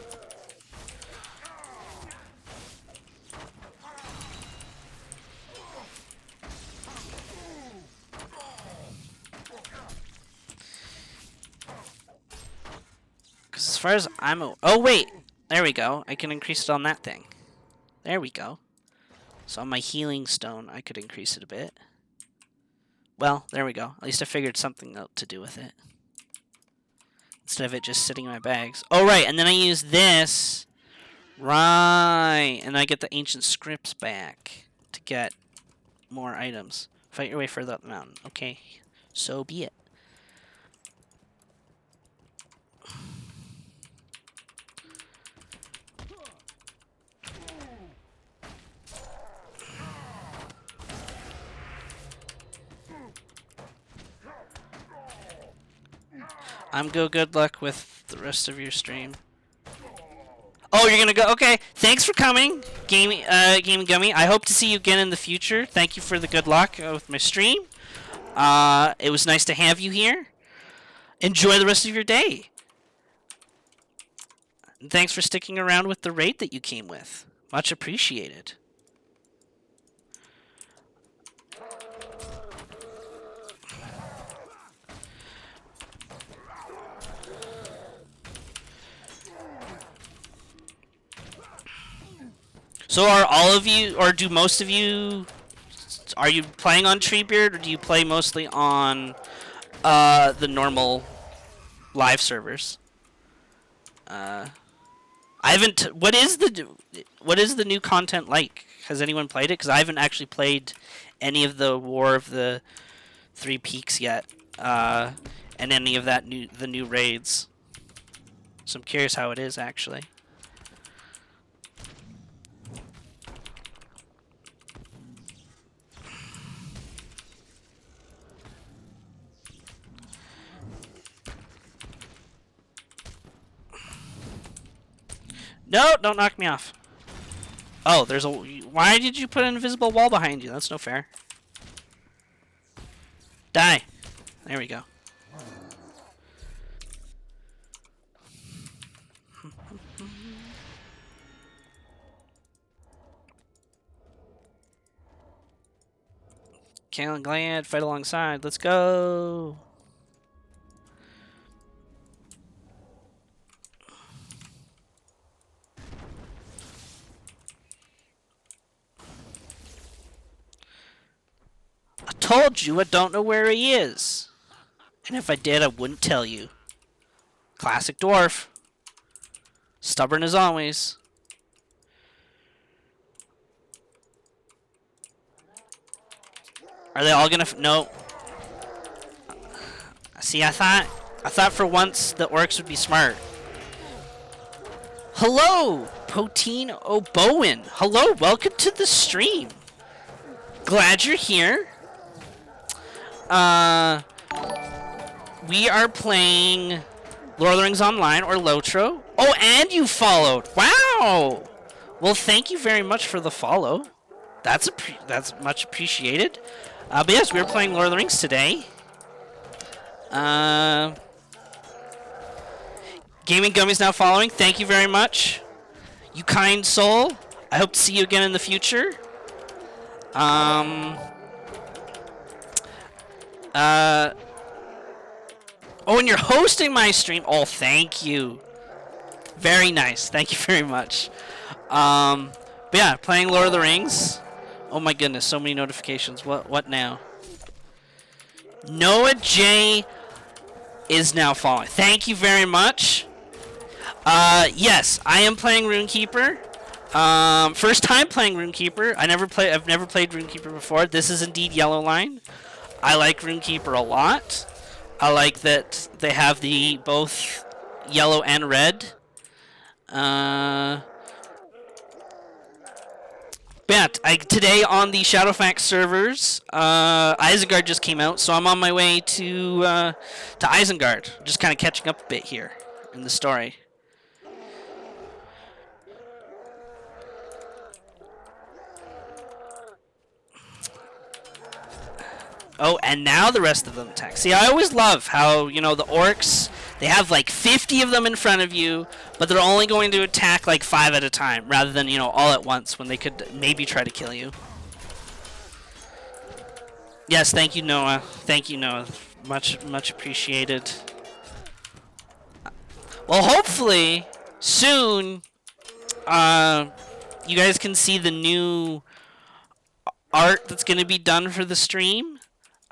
Because as far as I'm... Oh, wait! There we go. I can increase it on that thing. There we go. So on my healing stone, I could increase it a bit. Well, there we go. At least I figured something out to do with it. Instead of it just sitting in my bags. Oh, right. And then I use this. Right. And I get the ancient scripts back to get more items. Fight your way further up the mountain. Okay. So be it. I'm good luck with the rest of your stream. Oh, you're gonna go? Okay. Thanks for coming, Gaming Gummy. I hope to see you again in the future. Thank you for the good luck with my stream. It was nice to have you here. Enjoy the rest of your day. And thanks for sticking around with the raid that you came with. Much appreciated. So are all of you, or do most of you, are you playing on Treebeard, or do you play mostly on the normal live servers? I haven't. What is the new content like? Has anyone played it? Because I haven't actually played any of the War of the Three Peaks yet, and any of the new raids. So I'm curious how it is actually. No, don't knock me off. Oh, there's a... Why did you put an invisible wall behind you? That's no fair. Die. There we go. Kale and Glad, fight alongside. Let's go. I told you I don't know where he is. And if I did, I wouldn't tell you. Classic dwarf. Stubborn as always. Are they all gonna... No. See, I thought for once the orcs would be smart. Hello, Poteen O'Bowen. Hello, welcome to the stream. Glad you're here. We are playing Lord of the Rings Online, or LOTRO. Oh, and you followed. Wow. Well, thank you very much for the follow. That's much appreciated. But yes, we were playing Lord of the Rings today. Gaming Gummy's now following. Thank you very much. You kind soul. I hope to see you again in the future. Oh, and you're hosting my stream. Oh, thank you. Very nice. Thank you very much. But yeah, playing Lord of the Rings. Oh my goodness, so many notifications. What now? Noah J is now following. Thank you very much. Yes, I am playing Runekeeper. First time playing Runekeeper. I've never played Runekeeper before. This is indeed Yellowline. I like Runekeeper a lot. I like that they have the both yellow and red. But today on the Shadowfax servers, Isengard just came out, so I'm on my way to Isengard. Just kind of catching up a bit here in the story. Oh, and now the rest of them attack. See, I always love how, you know, the orcs, they have like 50 of them in front of you, but they're only going to attack like 5 at a time, rather than, you know, all at once when they could maybe try to kill you. Yes, thank you, Noah. Thank you, Noah. Much appreciated. Well, hopefully, soon, you guys can see the new art that's going to be done for the stream.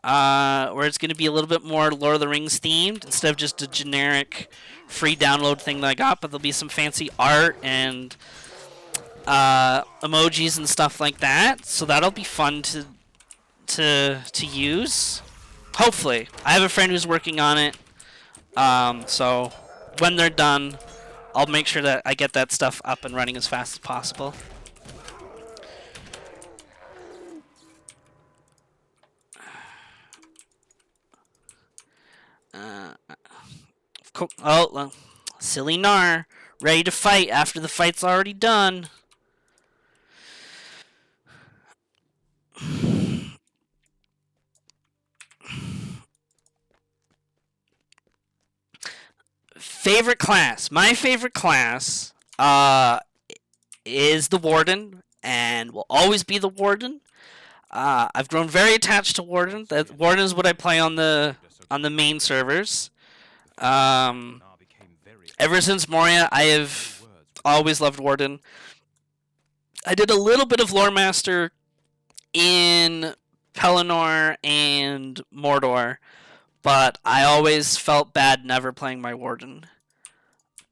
Where it's going to be a little bit more Lord of the Rings themed instead of just a generic free download thing that I got, but there'll be some fancy art and emojis and stuff like that. So that'll be fun to use. Hopefully, I have a friend who's working on it. So when they're done, I'll make sure that I get that stuff up and running as fast as possible. Oh, silly Gnar, ready to fight after the fight's already done. Favorite class? My favorite class is the Warden, and will always be the Warden. I've grown very attached to Warden. The Warden is what I play on the main servers. Ever since Moria, I have always loved Warden. I did a little bit of Lore Master in Pelennor and Mordor, but I always felt bad never playing my Warden.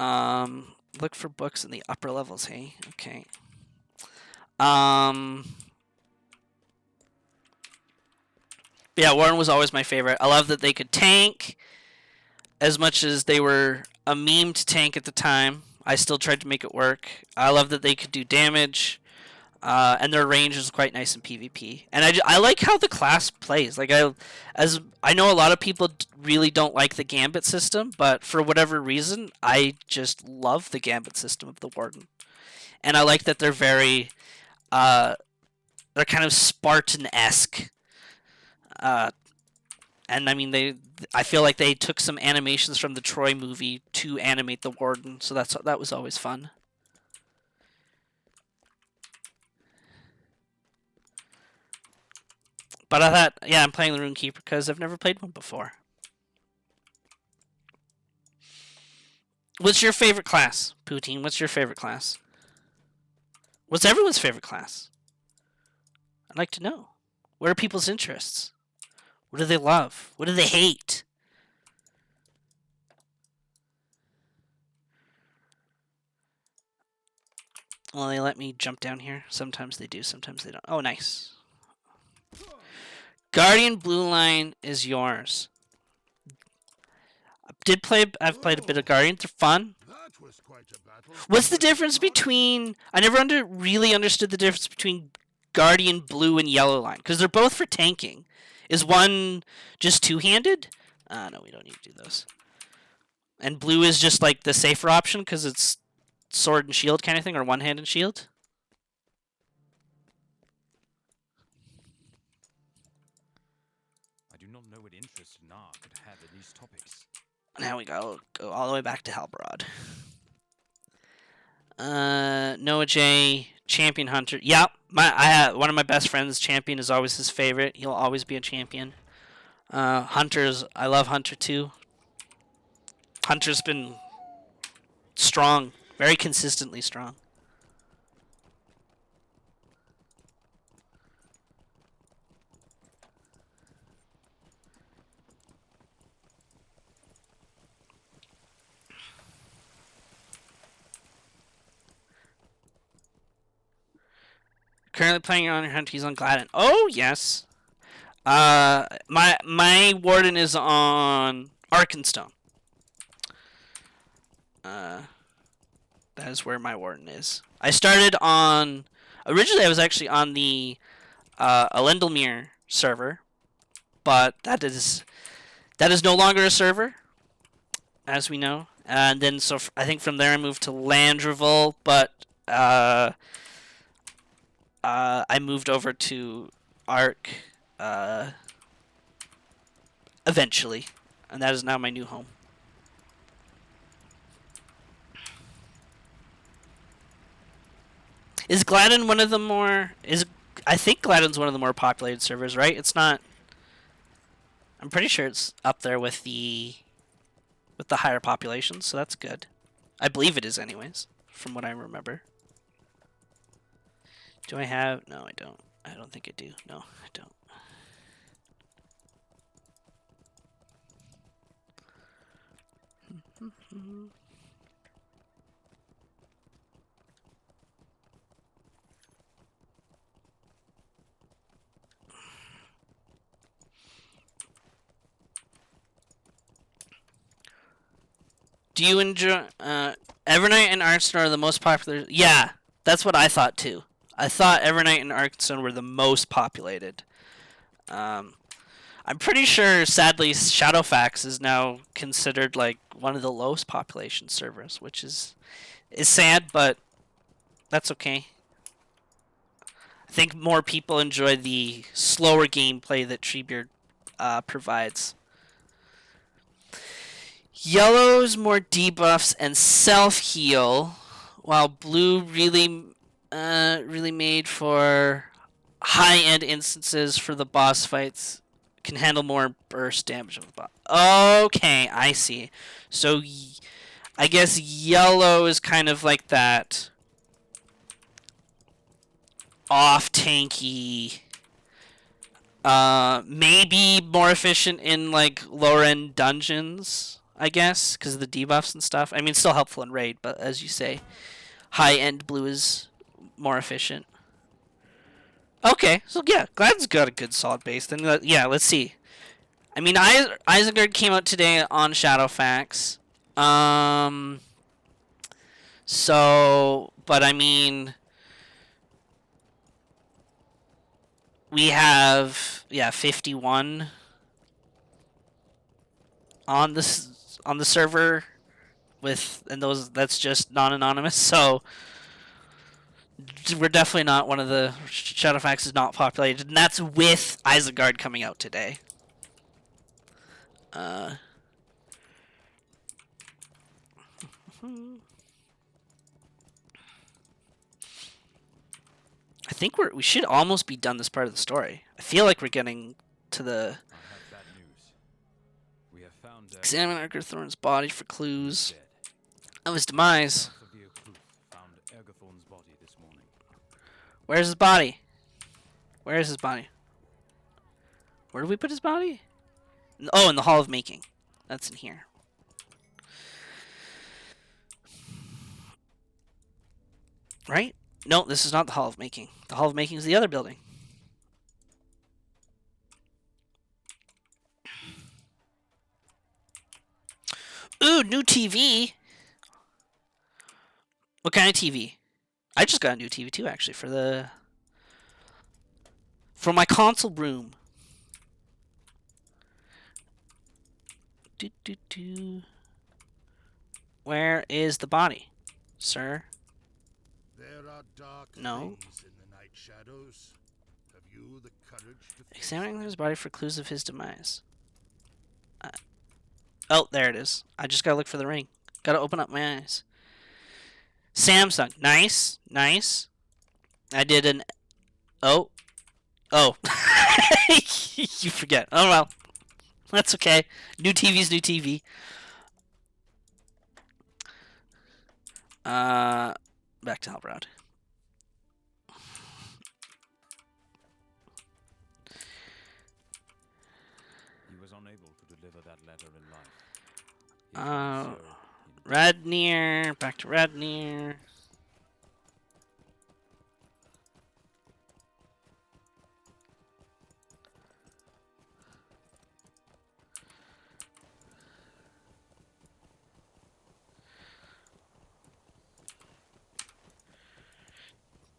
Look for books in the upper levels, hey? Okay. Yeah, Warden was always my favorite. I love that they could tank as much as they were a meme to tank at the time. I still tried to make it work. I love that they could do damage, and their range is quite nice in PvP. And I like how the class plays. Like I know a lot of people really don't like the Gambit system, but for whatever reason, I just love the Gambit system of the Warden. And I like that they're very, they're kind of Spartan-esque. And I mean, I feel like they took some animations from the Troy movie to animate the Warden, so that was always fun. But I thought, yeah, I'm playing the Runekeeper because I've never played one before. What's your favorite class, Poutine? What's your favorite class? What's everyone's favorite class? I'd like to know. What are people's interests? What do they love? What do they hate? Well, they let me jump down here. Sometimes they do, sometimes they don't. Oh, nice. Guardian Blue Line is yours. I've played a bit of Guardian. They're fun. That was quite a battle. What's the difference between... I never really understood the difference between Guardian Blue and Yellow Line, because they're both for tanking. Is one just two-handed? No, we don't need to do those. And blue is just like the safer option because it's sword and shield kind of thing, or one-hand and shield? I do not know what interest Nar could have in these topics. Now we go all the way back to Halbarad. Noah J, Champion Hunter. Yep, one of my best friends, Champion is always his favorite. He'll always be a champion. Hunters, I love Hunter too. Hunter's been strong, very consistently strong. Currently playing on your hunt, he's on Gladden. Oh yes. My Warden is on Arkenstone. That is where my Warden is. I started on... Originally I was actually on the Alendelmere server, but that is no longer a server, as we know. And then I think from there I moved to Landreval, but I moved over to Ark eventually, and that is now my new home. Is Gladden one of the more... I think Gladden's one of the more populated servers, right? It's not... I'm pretty sure it's up there with the higher populations, so that's good. I believe it is anyways, from what I remember. Do I have... No, I don't. I don't think I do. No, I don't. Do you enjoy... Evernight and Arkenstone are the most popular... Yeah, that's what I thought too. I thought Evernight and Arkenstone were the most populated. I'm pretty sure, sadly, Shadowfax is now considered like one of the lowest population servers, which is sad, but that's okay. I think more people enjoy the slower gameplay that Treebeard provides. Yellow's more debuffs and self-heal, while blue really made for high-end instances for the boss fights. Can handle more burst damage of the boss. Okay, I see. So, I guess yellow is kind of like that off-tanky, maybe more efficient in like lower-end dungeons, I guess, because of the debuffs and stuff. I mean, still helpful in raid, but as you say, high-end blue is more efficient. Okay, so yeah, Glad's got a good solid base. Then yeah, let's see. I mean, Isengard came out today on Shadowfax. So, but I mean, we have 51 on the server with, and that's just non-anonymous. So we're definitely not one of the Shadowfax is not populated, and that's with Isengard coming out today. I think we should almost be done this part of the story. I feel like we're getting to the. I have bad news. We have found Examine Ergothorn's body for clues dead. of his demise. Severe proof found Ergothorn's body this morning. Where's his body? Where is his body? Where did we put his body? Oh, in the Hall of Making. That's in here. Right? No, this is not the Hall of Making. The Hall of Making is the other building. Ooh, new TV. What kind of TV? I just got a new TV too, actually, for my console room. Where is the body, sir? There are dark No. things in the night shadows. Have you the courage to face Examining them? his body for clues of his demise. Oh, there it is. I just gotta look for the ring. Gotta open up my eyes. Samsung. Nice. Nice. I did an... Oh. Oh. You forget. Oh, well. That's okay. New TV's new TV. Back to Halbrand. He was unable to deliver that letter in life. Radnir. Back to Radnir.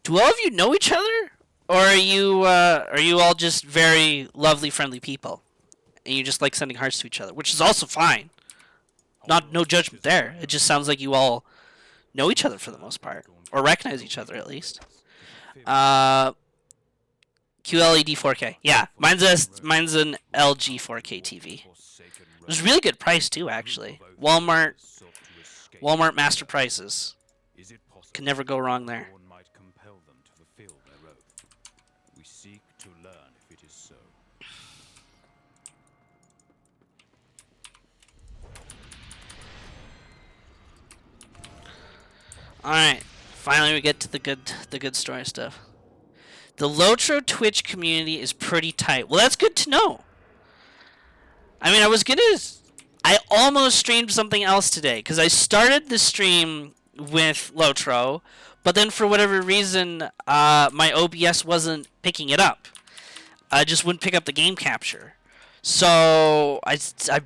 Do all of you know each other, or are you all just very lovely, friendly people, and you just like sending hearts to each other, which is also fine. No judgment there. It just sounds like you all know each other for the most part, or recognize each other at least. QLED 4K. Yeah, mine's an LG 4K TV. It was a really good price too, actually. Walmart master prices. Can never go wrong there. Might compel them to fulfill their oath. We seek to learn if it is so. Alright, finally we get to the good story stuff. The LOTRO Twitch community is pretty tight. Well, that's good to know. I mean, I almost streamed something else today, because I started the stream with LOTRO, but then for whatever reason, my OBS wasn't picking it up. I just wouldn't pick up the game capture. So I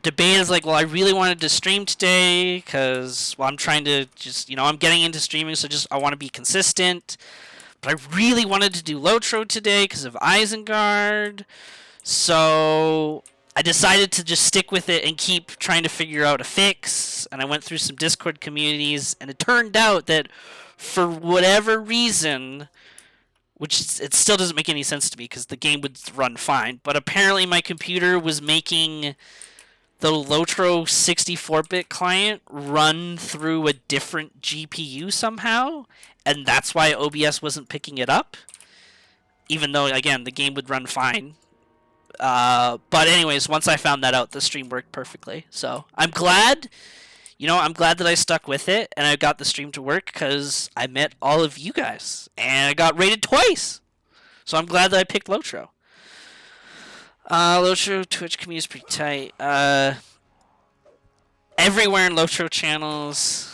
debated, like, well, I really wanted to stream today because, well, I'm trying to just, I'm getting into streaming, so I want to be consistent. But I really wanted to do LOTRO today because of Isengard. So I decided to just stick with it and keep trying to figure out a fix. And I went through some Discord communities, and it turned out that for whatever reason, which it still doesn't make any sense to me because the game would run fine, but apparently my computer was making the LOTRO 64-bit client run through a different GPU somehow, and that's why OBS wasn't picking it up, even though, again, the game would run fine. But anyways, once I found that out, the stream worked perfectly. So I'm glad, I'm glad that I stuck with it, and I got the stream to work because I met all of you guys, and I got rated twice. So I'm glad that I picked LOTRO. LOTRO Twitch community is pretty tight. Everywhere in LOTRO channels.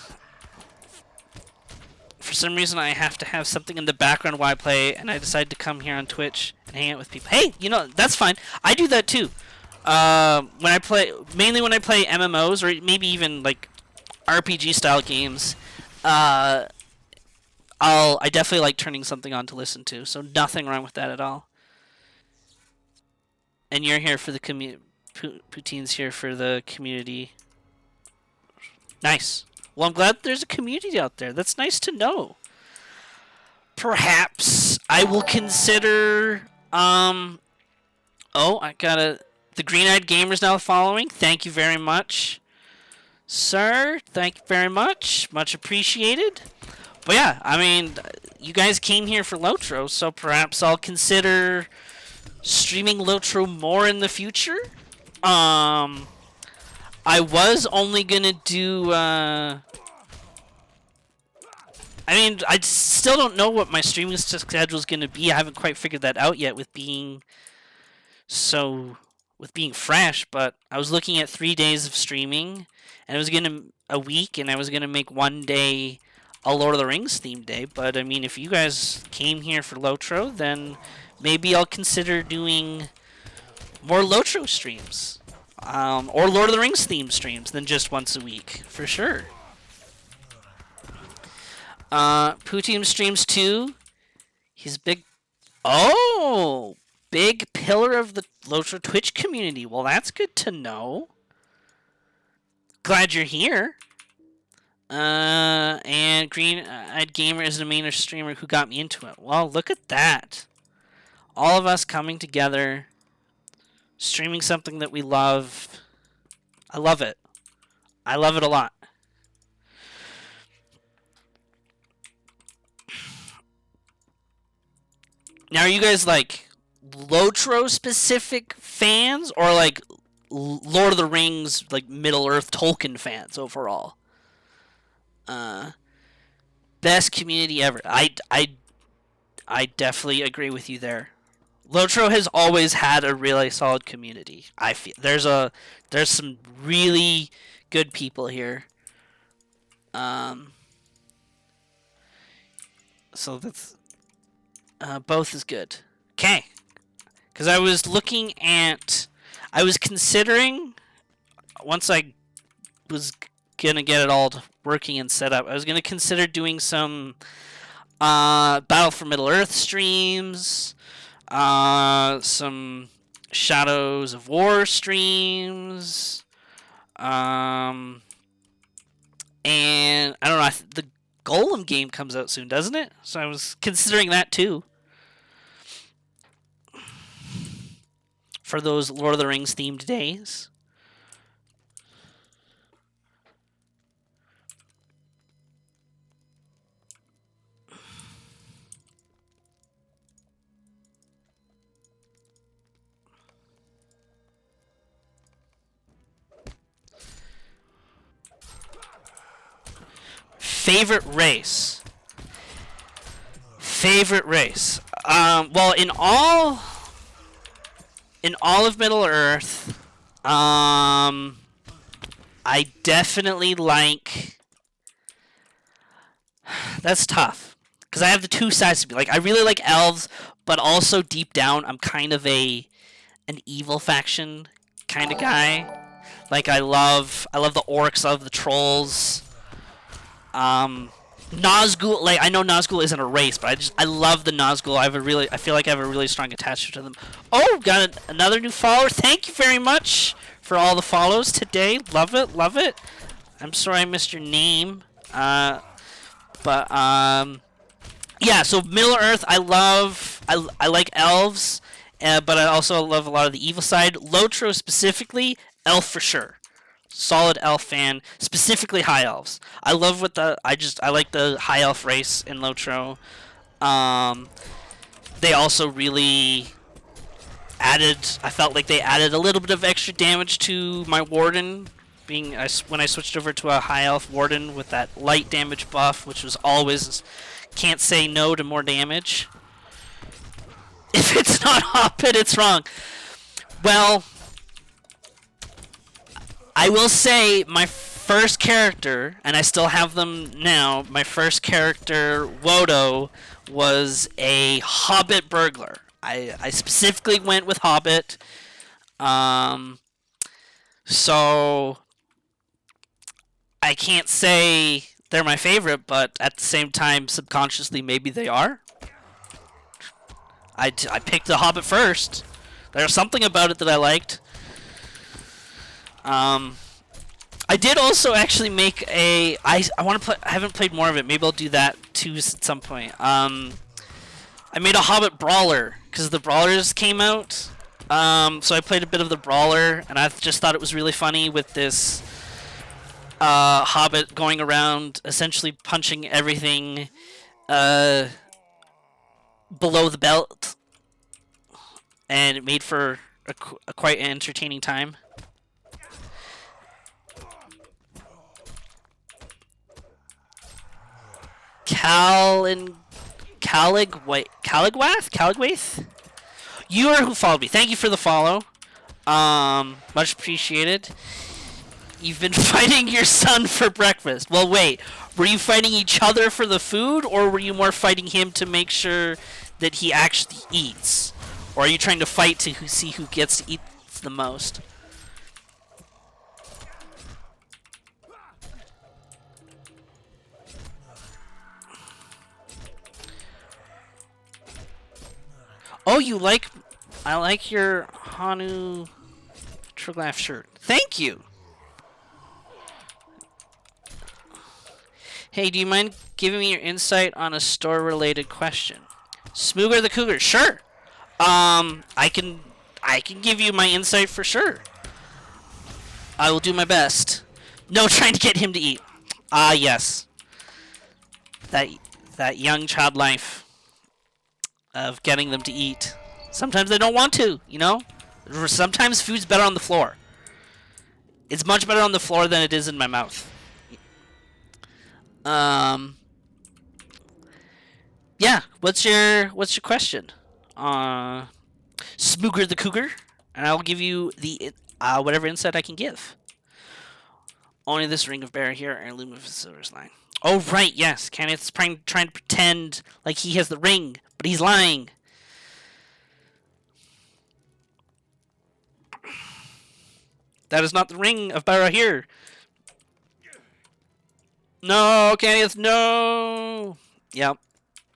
For for some reason I have to have something in the background while I play, and I decide to come here on Twitch and hang out with people. Hey, you know, that's fine. I do that too. When I play, mainly when I play MMOs or maybe even like RPG style games, I definitely like turning something on to listen to. So nothing wrong with that at all. And you're here for the Poutine's here for the community. Nice. Well, I'm glad there's a community out there. That's nice to know. Perhaps I will consider. Oh, I got the green-eyed gamer's now following. Thank you very much, sir. Thank you very much. Much appreciated. But yeah, I mean, you guys came here for LOTRO, so perhaps I'll consider streaming LOTRO more in the future. I was only gonna do, I mean, I still don't know what my streaming schedule is gonna be. I haven't quite figured that out yet with being fresh, but I was looking at 3 days of streaming, and it was a week, and I was gonna make one day a Lord of the Rings themed day. But I mean, if you guys came here for LOTRO, then maybe I'll consider doing more LOTRO streams. Or Lord of the Rings themed streams than just once a week, for sure. Poutine streams too. He's big. Oh, big pillar of the LOTRO Twitch community. Well, that's good to know. Glad you're here. And Green-Eyed Gamer is the main streamer who got me into it. Well, look at that. All of us coming together. Streaming something that we love. I love it. I love it a lot. Now, are you guys like LOTRO specific fans or like Lord of the Rings, like Middle Earth Tolkien fans overall? Best community ever. I definitely agree with you there. LOTRO has always had a really solid community. I feel there's some really good people here. So that's both is good. Okay, because I was considering once I was gonna get it all working and set up, I was gonna consider doing some Battle for Middle Earth streams. Some Shadows of War streams, and I don't know, the Golem game comes out soon, doesn't it? So I was considering that too. For those Lord of the Rings themed days. Favorite race. Well, in all of Middle Earth, I definitely like. That's tough because I have the two sides to be like. I really like elves, but also deep down, I'm kind of an evil faction kind of guy. Like I love the orcs, I love the trolls. Nazgul, like I know Nazgul isn't a race, but I love the Nazgul. I feel like I have a really strong attachment to them. Oh, got another new follower. Thank you very much for all the follows today. Love it, love it. I'm sorry I missed your name. Yeah, so Middle Earth, I like elves, but I also love a lot of the evil side. LOTRO specifically, elf for sure. Solid elf fan, specifically high elves. I love I like the high elf race in LOTRO. They also really I felt like they added a little bit of extra damage to my warden. When I switched over to a high elf warden with that light damage buff, which was always can't say no to more damage. If it's not Hoppit, it's wrong. Well, I will say my first character, and I still have them now, my first character, Wodo, was a Hobbit burglar. I specifically went with Hobbit. So I can't say they're my favorite, but at the same time, subconsciously, maybe they are. I picked the Hobbit first. There's something about it that I liked. I did also actually make a. I want to play. I haven't played more of it. Maybe I'll do that too at some point. I made a Hobbit brawler because the brawlers came out. So I played a bit of the brawler, and I just thought it was really funny with this Hobbit going around essentially punching everything below the belt, and it made for a quite entertaining time. Caligwath? You are who followed me. Thank you for the follow. Much appreciated. You've been fighting your son for breakfast. Well, wait. Were you fighting each other for the food, or were you more fighting him to make sure that he actually eats? Or are you trying to fight to see who gets to eat the most? Oh, I like your Hanu Triglav shirt. Thank you! Hey, do you mind giving me your insight on a store-related question? Smooger the Cougar, sure! I can give you my insight for sure. I will do my best. No, trying to get him to eat. Ah, yes. That young child life of getting them to eat. Sometimes they don't want to, you know? Sometimes food's better on the floor. It's much better on the floor than it is in my mouth. Yeah, what's your question? Smooger the Cougar, and I'll give you the whatever insight I can give. Only this ring of bear here and loom of silver's line. Oh right, yes. Kenneth's trying to pretend like he has the ring, but he's lying. That is not the ring of Barahir. No, Kenneth, no. Yep.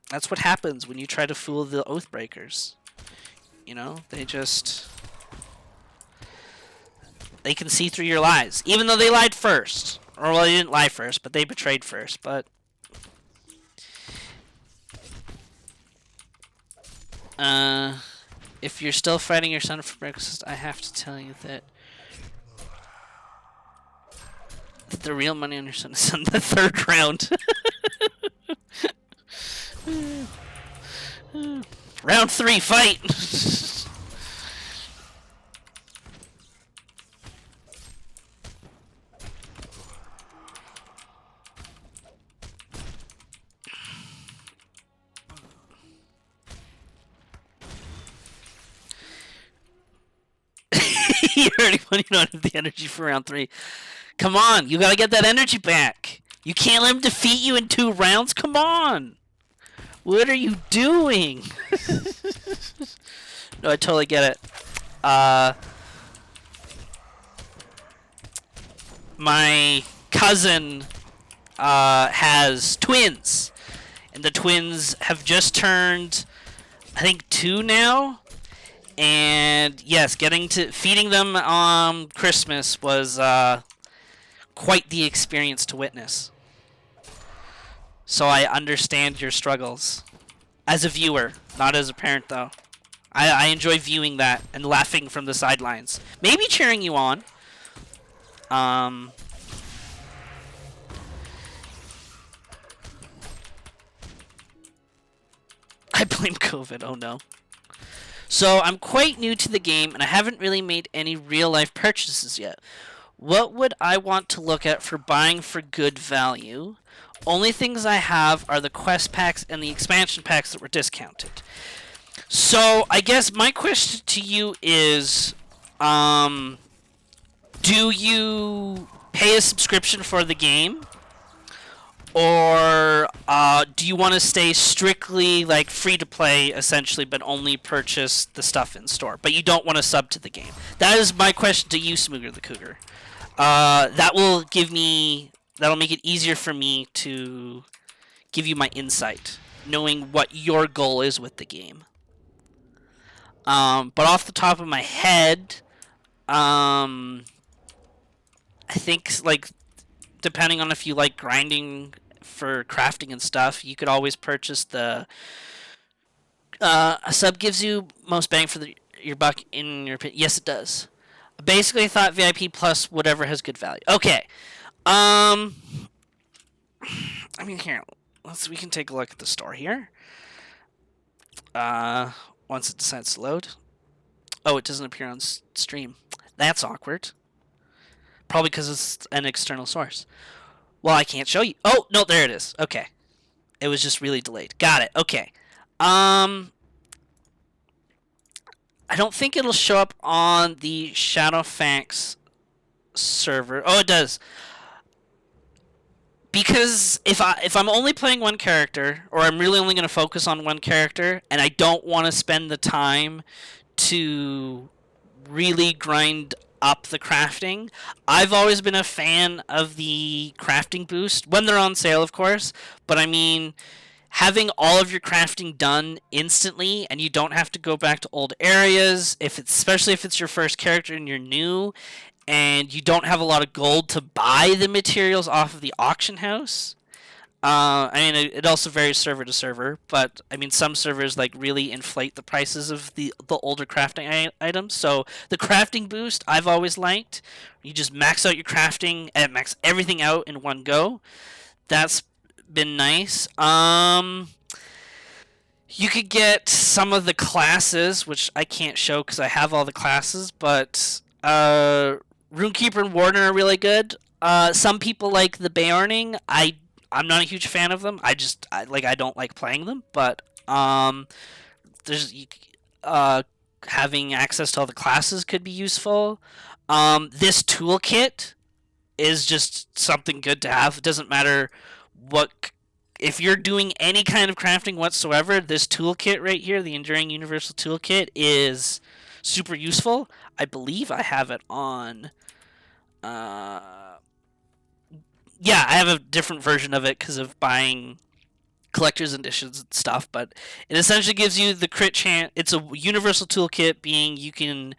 That's what happens when you try to fool the Oathbreakers. You know, they can see through your lies, even though they lied first. Or, well, they didn't lie first, but they betrayed first, but... if you're still fighting your son for breakfast, I have to tell you that the real money on your son is in the third round. Round 3, fight! You already don't have the energy for round 3. Come on, you gotta get that energy back. You can't let him defeat you in 2 rounds. Come on. What are you doing? No, I totally get it. My cousin has twins, and the twins have just turned, I think, 2 now. And yes, feeding them on Christmas was quite the experience to witness. So I understand your struggles. As a viewer, not as a parent though. I enjoy viewing that and laughing from the sidelines. Maybe cheering you on. I blame COVID, oh no. So I'm quite new to the game and I haven't really made any real life purchases yet. What would I want to look at for buying for good value? Only things I have are the quest packs and the expansion packs that were discounted. So I guess my question to you is, do you pay a subscription for the game, or do you want to stay strictly like free to play essentially, but only purchase the stuff in store, but you don't want to sub to the game? That is my question to you, Smooger the Cougar. That'll make it easier for me to give you my insight, knowing what your goal is with the game. But off the top of my head, I think like depending on if you like grinding for crafting and stuff, you could always purchase the a sub gives you most bang for your buck in your opinion. Yes, it does. Basically, I thought VIP plus whatever has good value. Okay. I mean, here, we can take a look at the store here. Once it decides to load. Oh, it doesn't appear on stream. That's awkward. Probably because it's an external source. Well, I can't show you. Oh, no, there it is. Okay. It was just really delayed. Got it. Okay. I don't think it'll show up on the Shadowfax server. Oh, it does. Because if I'm only playing one character, or I'm really only going to focus on one character, and I don't want to spend the time to really grind up the crafting, I've always been a fan of the crafting boost, when they're on sale, of course, but I mean, having all of your crafting done instantly, and you don't have to go back to old areas, especially if it's your first character and you're new, and you don't have a lot of gold to buy the materials off of the auction house. I mean, it also varies server to server, but I mean, some servers like really inflate the prices of the older crafting items. So the crafting boost I've always liked. You just max out your crafting and max everything out in one go. That's been nice. You could get some of the classes, which I can't show because I have all the classes, but Runekeeper and Warden are really good. Some people like the Beorning. I'm not a huge fan of them. I don't like playing them, but there's having access to all the classes could be useful. This toolkit is just something good to have. It doesn't matter if you're doing any kind of crafting whatsoever, this toolkit right here, the Enduring Universal Toolkit, is super useful. I believe I have it on... yeah, I have a different version of it because of buying collector's editions and stuff, but it essentially gives you the crit chance. It's a universal toolkit, being you can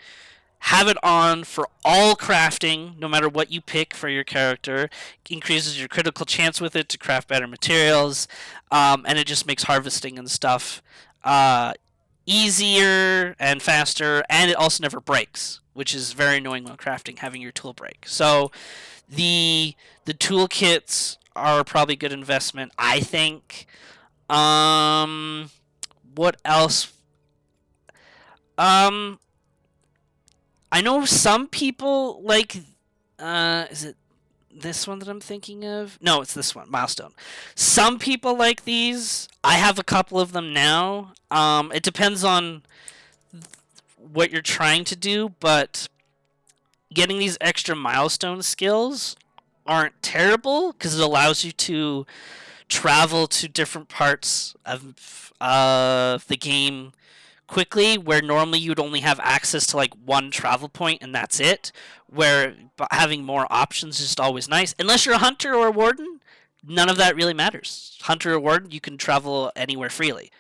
have it on for all crafting, no matter what you pick for your character. Increases your critical chance with it to craft better materials, and it just makes harvesting and stuff easier and faster, and it also never breaks, which is very annoying when crafting, having your tool break. So the toolkits are probably a good investment, I think. What else? I know some people like, is it this one that I'm thinking of? No, it's this one, Milestone. Some people like these. I have a couple of them now. It depends on what you're trying to do, but getting these extra milestone skills aren't terrible because it allows you to travel to different parts of the game quickly, where normally you'd only have access to like one travel point and that's it, where having more options is just always nice. Unless you're a hunter or a warden, none of that really matters. Hunter or warden, you can travel anywhere freely.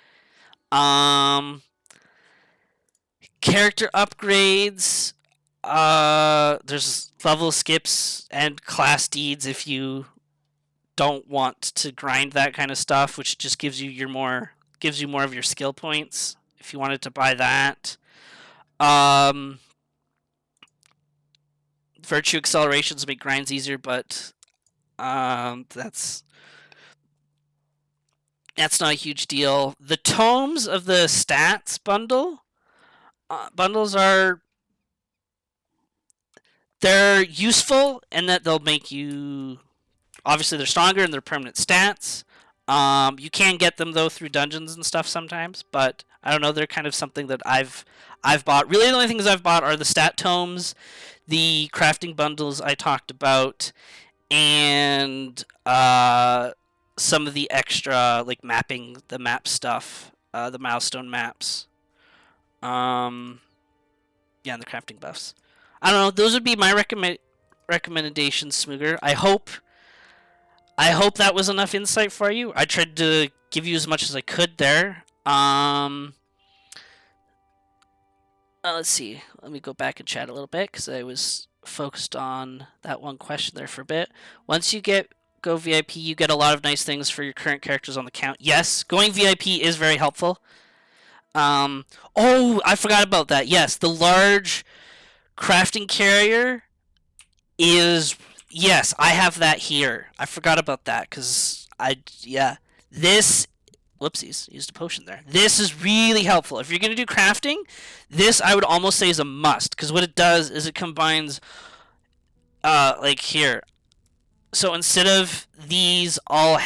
Character upgrades, there's level skips and class deeds if you don't want to grind that kind of stuff, which just gives you more of your skill points if you wanted to buy that. Virtue accelerations make grinds easier, but that's not a huge deal. The tomes of the stats bundles they're useful in that they'll make you, obviously they're stronger and they're permanent stats. You can get them though through dungeons and stuff sometimes, but I don't know, they're kind of something that I've I've bought. Really, the only things I've bought are the stat tomes, the crafting bundles I talked about, and some of the extra like mapping, the map stuff, the milestone maps. Yeah, and the crafting buffs. I don't know. Those would be my recommendations, Smooger. I hope that was enough insight for you. I tried to give you as much as I could there. Let's see. Let me go back and chat a little bit because I was focused on that one question there for a bit. Once you go VIP, you get a lot of nice things for your current characters on the count. Yes, going VIP is very helpful. Oh, I forgot about that. Yes, the large crafting carrier is... Yes, I have that here. I forgot about that because this... Whoopsies, used a potion there. This is really helpful. If you're going to do crafting, this I would almost say is a must, because what it does is it combines, like here. So instead of these all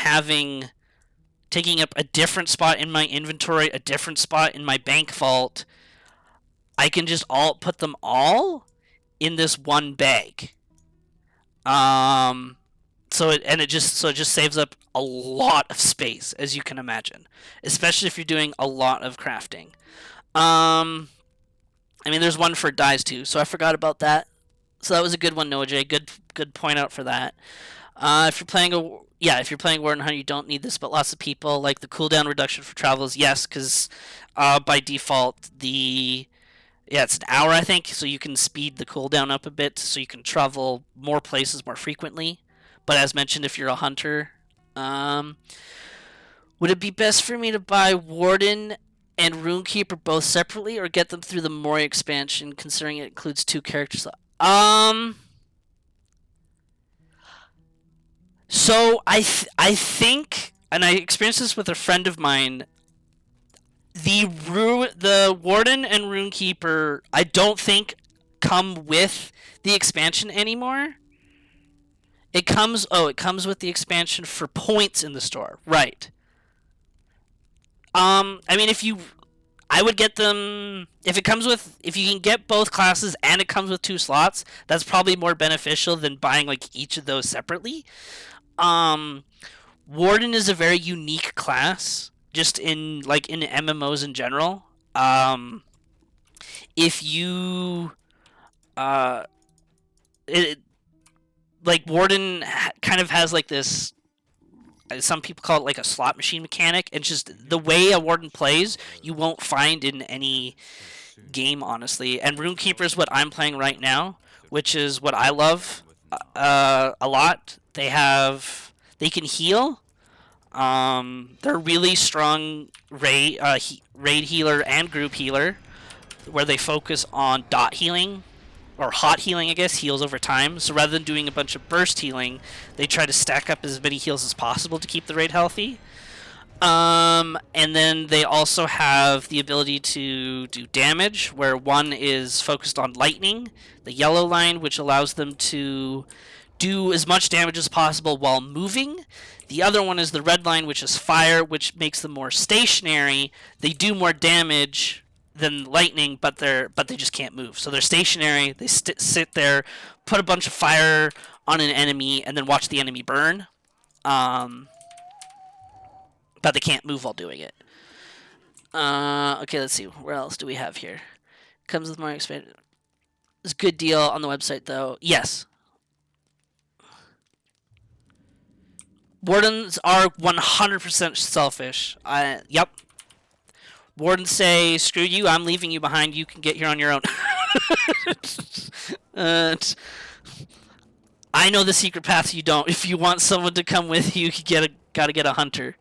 taking up a different spot in my inventory, a different spot in my bank vault, I can just put them all in this one bag. So it just saves up a lot of space, as you can imagine, especially if you're doing a lot of crafting. I mean, there's one for dyes too, so I forgot about that. So that was a good one, Noah J. Good point out for that. If you're playing Warden Hunter, you don't need this, but lots of people like the cooldown reduction for travels. Yes, because by default it's an hour, I think, so you can speed the cooldown up a bit, so you can travel more places more frequently. But as mentioned, if you're a hunter, would it be best for me to buy Warden and Runekeeper both separately, or get them through the Moria expansion, considering it includes 2 characters? So I think, and I experienced this with a friend of mine, the Warden and Runekeeper, I don't think come with the expansion anymore. It comes with the expansion for points in the store, right? I mean, I would get them if you can get both classes and it comes with 2 slots. That's probably more beneficial than buying like each of those separately. Warden is a very unique class, just in MMOs in general. If you Warden kind of has like this, some people call it like a slot machine mechanic, and just the way a Warden plays you won't find in any game, honestly. And Runekeeper is what I'm playing right now, which is what I love a lot. They can heal. They're really strong raid healer and group healer, where they focus on dot healing, or hot healing, I guess, heals over time. So rather than doing a bunch of burst healing, they try to stack up as many heals as possible to keep the raid healthy. And then they also have the ability to do damage, where one is focused on lightning, the yellow line, which allows them to do as much damage as possible while moving. The other one is the red line, which is fire, which makes them more stationary. They do more damage than lightning, but they just can't move. So they're stationary. They sit there, put a bunch of fire on an enemy, and then watch the enemy burn. But they can't move while doing it. Okay, let's see. What else do we have here? Comes with more expanded. It's a good deal on the website, though. Yes. Wardens are 100% selfish. Yep. Wardens say, screw you, I'm leaving you behind, you can get here on your own. I know the secret path, you don't. If you want someone to come with you, gotta get a hunter.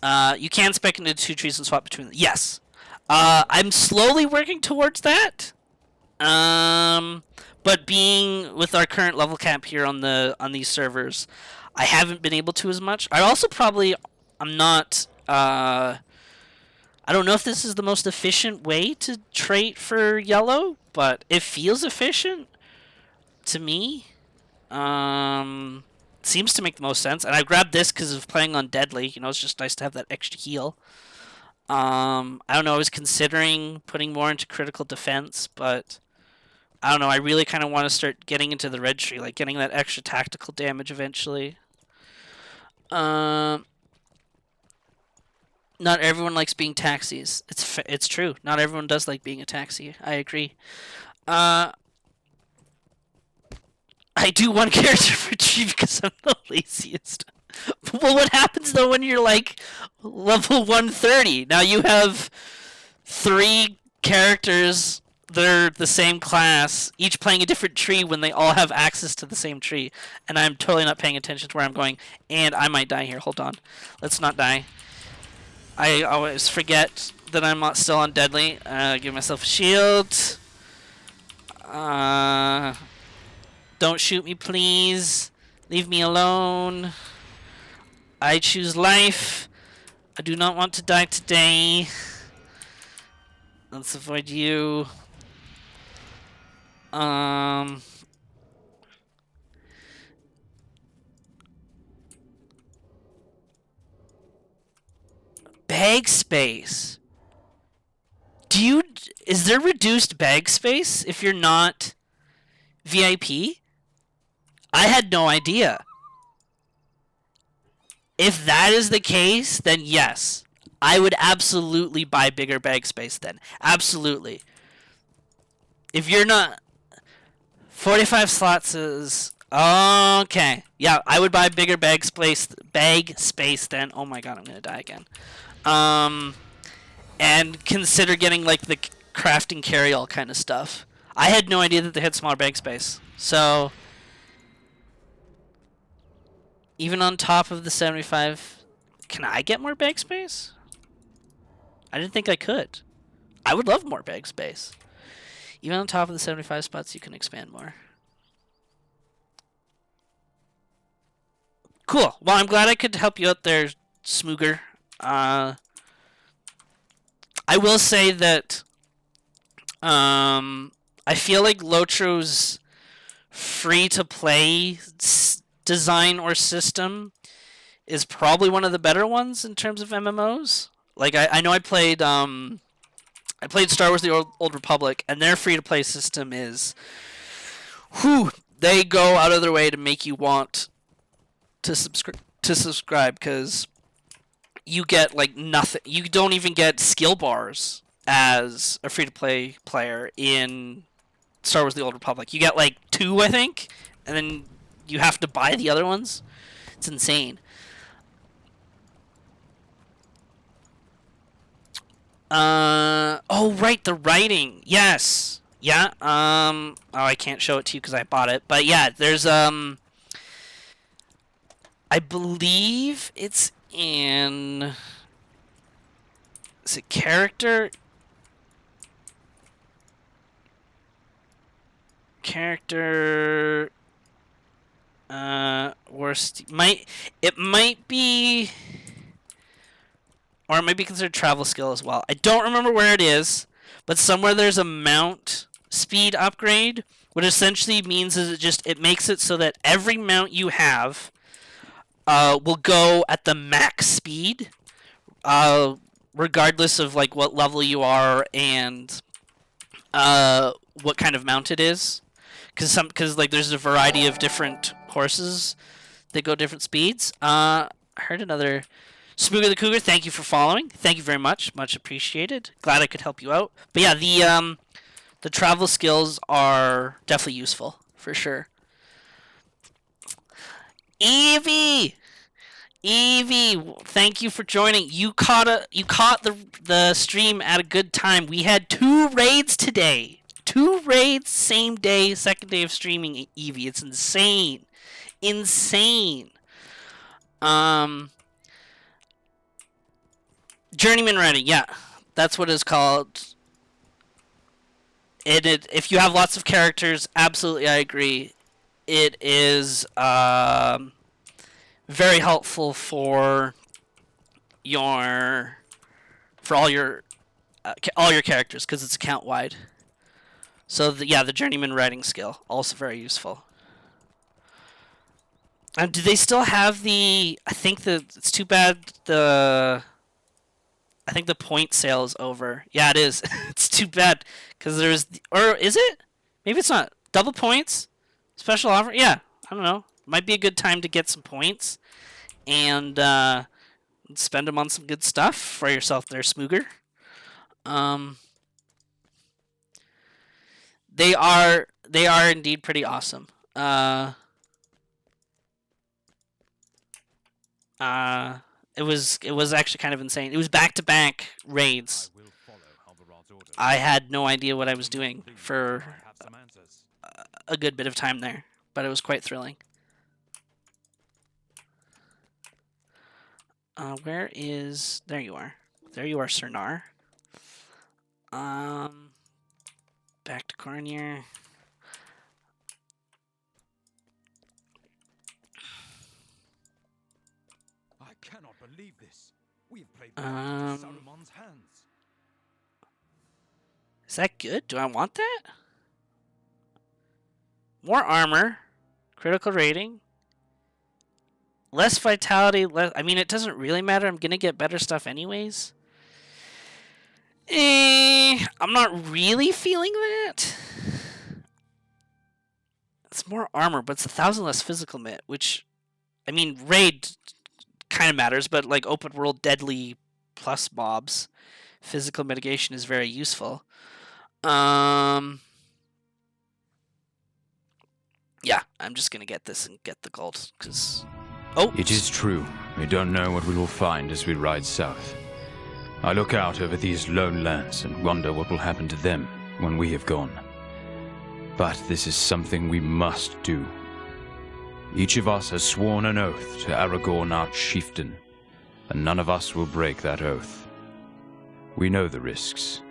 You can spec into 2 trees and swap between them. Yes. I'm slowly working towards that. But being with our current level cap here on these servers, I haven't been able to as much. I'm not. I don't know if this is the most efficient way to trait for yellow, but it feels efficient to me. Seems to make the most sense. And I grabbed this because of playing on Deadly. It's just nice to have that extra heal. I don't know. I was considering putting more into critical defense, but I don't know. I really kind of want to start getting into the red tree, like getting that extra tactical damage eventually. Not everyone likes being taxis. It's true. Not everyone does like being a taxi. I agree. I do one character for tree because I'm the laziest. Well, what happens though when you're like level 130? Now you have 3 characters that are the same class, each playing a different tree when they all have access to the same tree. And I'm totally not paying attention to where I'm going. And I might die here. Hold on. Let's not die. I always forget that I'm not still on deadly. Give myself a shield. Don't shoot me, please. Leave me alone. I choose life. I do not want to die today. Let's avoid you. Bag space. Is there reduced bag space if you're not VIP? I had no idea. If that is the case, then yes. I would absolutely buy bigger bag space then. Absolutely. If you're not... 45 slots is... Okay. Yeah, I would buy bigger bag space then. Oh my god, I'm going to die again. And consider getting like the crafting carry-all kind of stuff. I had no idea that they had smaller bag space. So... even on top of the 75, can I get more bag space? I didn't think I could. I would love more bag space. Even on top of the 75 spots, you can expand more. Cool. Well, I'm glad I could help you out there, Smooger. I will say that I feel like LOTRO's free-to-play design or system is probably one of the better ones in terms of MMOs. Like I know I played Star Wars: The Old Republic, and their free-to-play system is, they go out of their way to make you want to subscribe because you get like nothing. You don't even get skill bars as a free-to-play player in Star Wars: The Old Republic. You get like 2, I think, and then you have to buy the other ones. It's insane. Oh right, the writing. Yes. Yeah. Oh, I can't show it to you because I bought it. But yeah, there's I believe it's in. Is it character? Character. Worst it might be, or it might be considered travel skill as well. I don't remember where it is, but somewhere there's a mount speed upgrade. What essentially means is it makes it so that every mount you have will go at the max speed, regardless of like what level you are and what kind of mount it is. Because like there's a variety of different horses that go different speeds. I heard another Smooger the Cougar. Thank you for following. Thank you very much. Much appreciated. Glad I could help you out. But yeah, the travel skills are definitely useful for sure. Evie, thank you for joining. You caught the stream at a good time. We had 2 raids today. 2 raids, same day, second day of streaming, Evie. It's insane. Insane. Journeyman Ready, yeah. That's what it's called. If you have lots of characters, absolutely I agree. It is very helpful for all your characters because it's account wide. So the journeyman writing skill also very useful. Do they still have the? I think it's too bad the I think the point sale is over. Yeah, it is. It's too bad because there's, or is it? Maybe it's not. Double points, special offer. Yeah, I don't know. Might be a good time to get some points and spend them on some good stuff for yourself there, Smooger. Um, they are indeed pretty awesome. It was actually kind of insane. It was back to back raids. I had no idea what I was doing for a good bit of time there, but it was quite thrilling. Where is... There you are. There you are, Cernar. Back to Cornier. I cannot believe this. We have played Um, Saruman's hands. Is that good? Do I want that? More armor. Critical rating. Less vitality. Less... I mean, it doesn't really matter. I'm going to get better stuff anyways. I'm not really feeling that. It's more armor, but it's 1,000 less physical mit, which, I mean, raid kind of matters, but like open world deadly plus mobs, physical mitigation is very useful. Yeah, I'm just gonna get this and get the gold, because... Oh! It is true. We don't know what we will find as we ride south. I look out over these lone lands and wonder what will happen to them when we have gone. But this is something we must do. Each of us has sworn an oath to Aragorn our chieftain, and none of us will break that oath. We know the risks.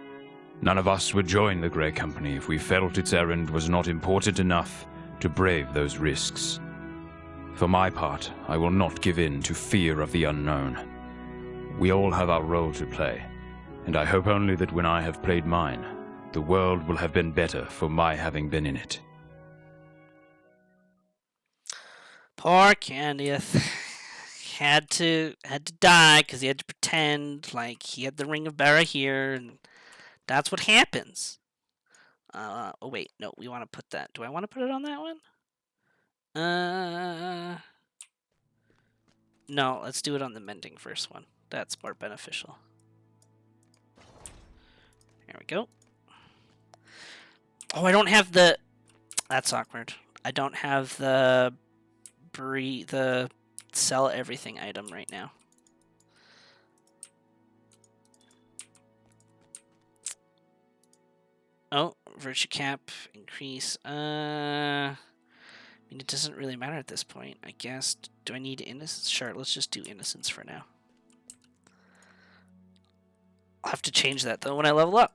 None of us would join the Grey Company if we felt its errand was not important enough to brave those risks. For my part, I will not give in to fear of the unknown. We all have our role to play, and I hope only that when I have played mine, the world will have been better for my having been in it. Poor Candiath. Had to die because he had to pretend like he had the Ring of Barahir, and that's what happens. Oh wait, no, we want to put that. Do I want to put it on that one? No, let's do it on the mending first one. That's more beneficial. There we go. Oh, I don't have the... That's awkward. I don't have the sell everything item right now. Oh, virtue cap increase. I mean, it doesn't really matter at this point, I guess. Do I need innocence? Sure, let's just do innocence for now. I'll have to change that, though, when I level up.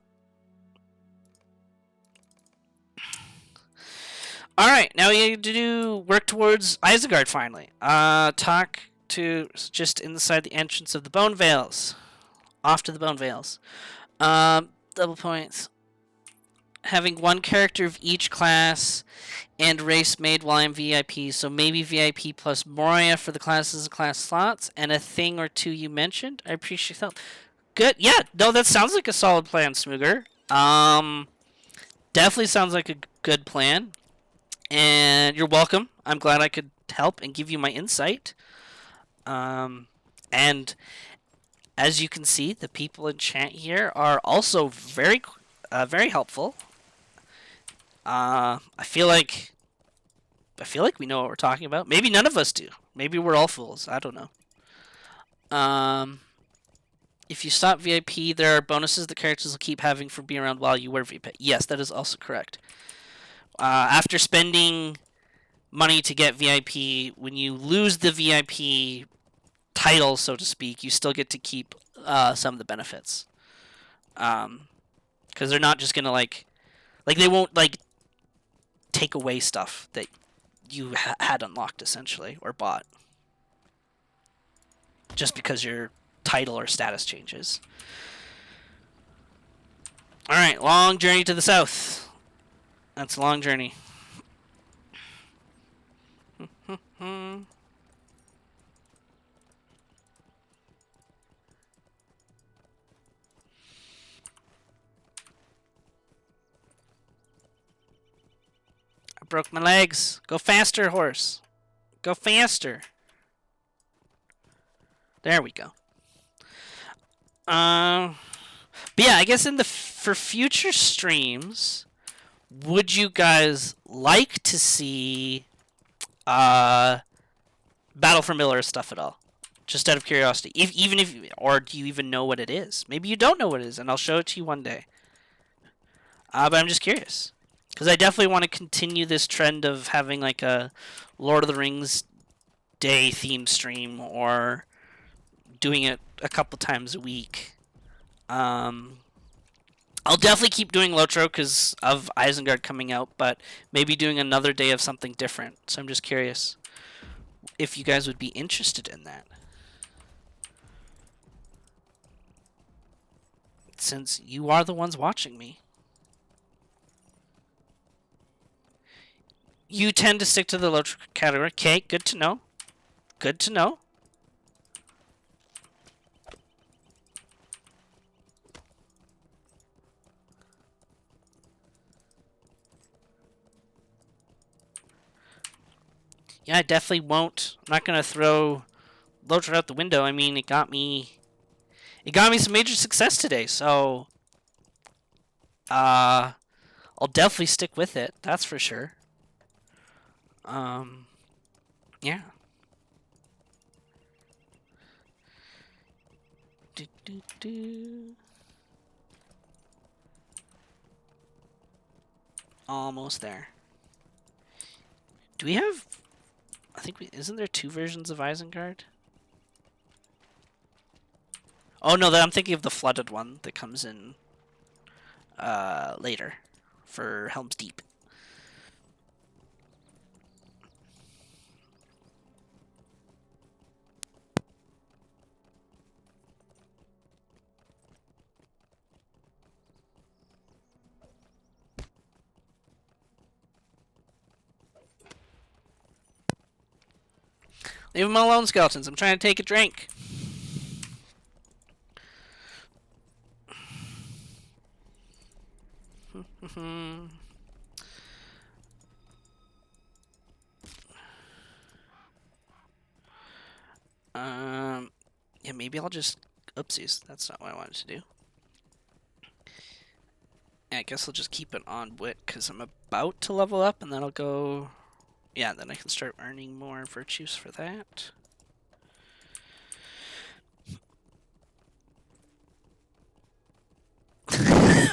Alright, now we have to work towards Isengard, finally. Talk to just inside the entrance of the Bone Vales. Off to the Bone Vales. Double points. Having one character of each class and race made while I'm VIP. So maybe VIP plus Moria for the classes and class slots. And a thing or two you mentioned. I appreciate that. Good. Yeah, no, that sounds like a solid plan, Smooger. Definitely sounds like a good plan. And you're welcome. I'm glad I could help and give you my insight. And as you can see, the people in chat here are also very helpful. I feel like we know what we're talking about. Maybe none of us do. Maybe we're all fools. I don't know. If you stop VIP, there are bonuses the characters will keep having for being around while you were VIP. Yes, that is also correct. After spending money to get VIP, when you lose the VIP title, so to speak, you still get to keep some of the benefits. Because they're not just gonna like they won't like take away stuff that you had unlocked essentially or bought just because your title or status changes. All right, long journey to the south. That's a long journey. broke my legs. Go faster, horse. Go faster. There we go. But yeah, I guess for future streams, would you guys like to see Battle for Miller stuff at all? Just out of curiosity, or do you even know what it is? Maybe you don't know what it is, and I'll show it to you one day. But I'm just curious, because I definitely want to continue this trend of having like a Lord of the Rings day themed stream, or doing it a couple times a week. I'll definitely keep doing LOTRO because of Isengard coming out, but maybe doing another day of something different. So I'm just curious if you guys would be interested in that, since you are the ones watching me. You tend to stick to the LOTRO category. Okay, good to know. Good to know. Yeah, I definitely won't. I'm not gonna throw LOTRO out the window. I mean, it got me some major success today, so I'll definitely stick with it. That's for sure. Yeah. Almost there. Do we have? I think isn't there 2 versions of Isengard? Oh no, I'm thinking of the flooded one that comes in later for Helm's Deep. Leave them alone, skeletons. I'm trying to take a drink. Yeah, maybe I'll just... Oopsies, that's not what I wanted to do. Yeah, I guess I'll just keep it on wit, because I'm about to level up, and then I'll go... Yeah, then I can start earning more virtues for that.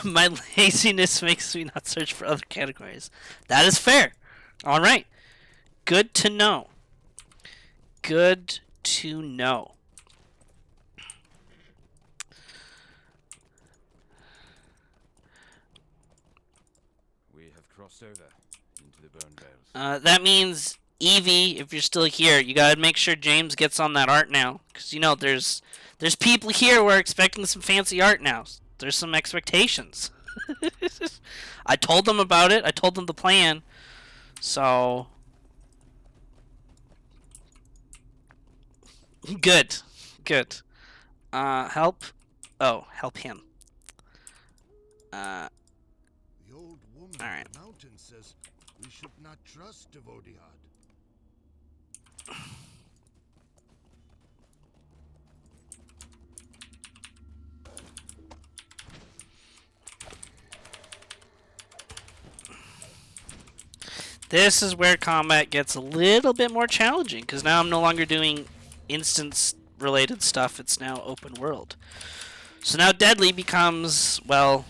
My laziness makes me not search for other categories. That is fair. Alright. Good to know. Good to know. We have crossed over into the Bone Vales. That means, Evie, if you're still here, you gotta make sure James gets on that art now. Because, you know, there's people here who are expecting some fancy art now. There's some expectations. I told them about it. I told them the plan. So... Good. Good. Help? Oh, help him. The old woman All right. in the mountain says we should not trust Devodiad. This is where combat gets a little bit more challenging, because now I'm no longer doing instance-related stuff. It's now open world. So now deadly becomes, well,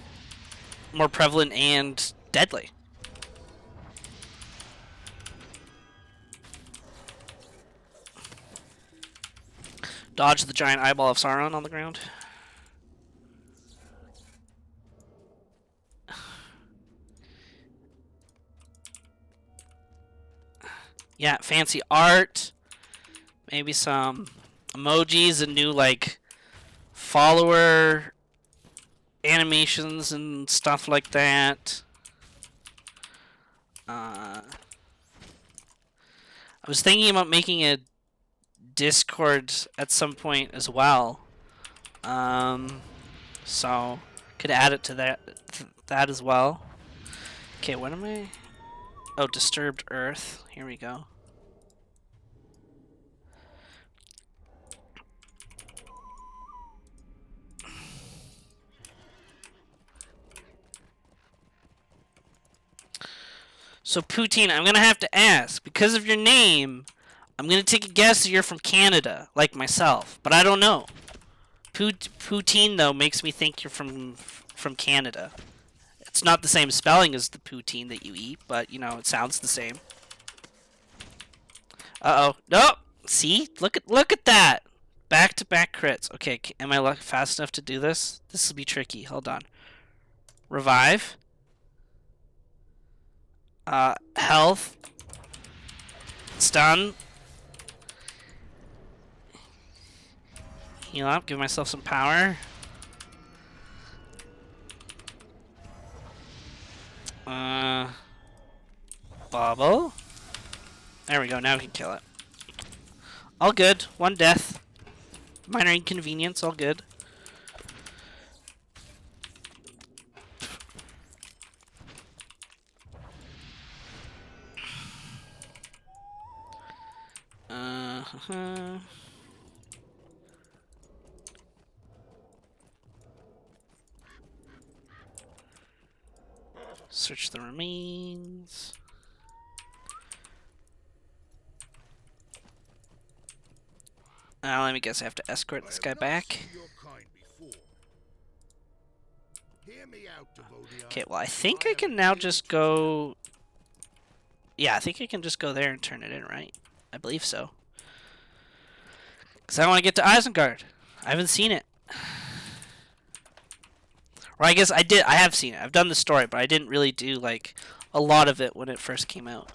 more prevalent and deadly. Dodge the giant eyeball of Sauron on the ground. Yeah, fancy art. Maybe some emojis and new, like, follower animations and stuff like that. I was thinking about making a Discord at some point as well. So could add it to that as well. Okay, what am I? Oh, disturbed earth. Here we go. So, Poutine, I'm gonna have to ask, because of your name, I'm gonna take a guess that you're from Canada, like myself, but I don't know. Poutine, though, makes me think you're from Canada. It's not the same spelling as the poutine that you eat, but, you know, it sounds the same. Uh-oh. Nope! See? Look at that! Back-to-back crits. Okay, am I fast enough to do this? This will be tricky. Hold on. Revive. Health. Stun. Heal up. Give myself some power. Bobble. There we go. Now we can kill it. All good. One death. Minor inconvenience. All good. Search the remains. Let me guess. I have to escort this guy back. Okay, well, I think I can now just go... Yeah, I think I can just go there and turn it in, right? I believe so. Because I want to get to Isengard. I haven't seen it. Or I guess I did. I have seen it. I've done the story, but I didn't really do, like, a lot of it when it first came out.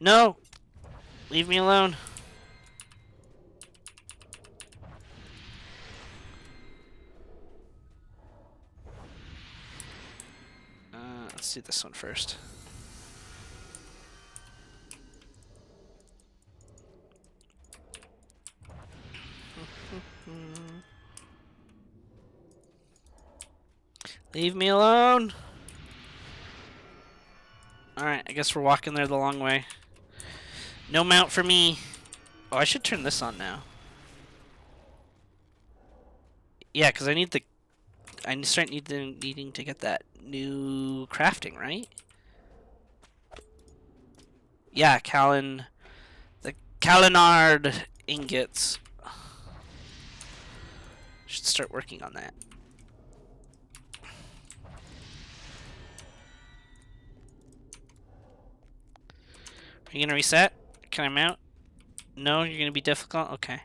No! Leave me alone. Let's do this one first. Leave me alone. Alright, I guess we're walking there the long way. No mount for me. Oh, I should turn this on now. Yeah, because I need the... I start needing to get that new crafting, right? Yeah, the Kalinard ingots. Should start working on that. Are you gonna reset? Can I mount? No, you're gonna be difficult? Okay.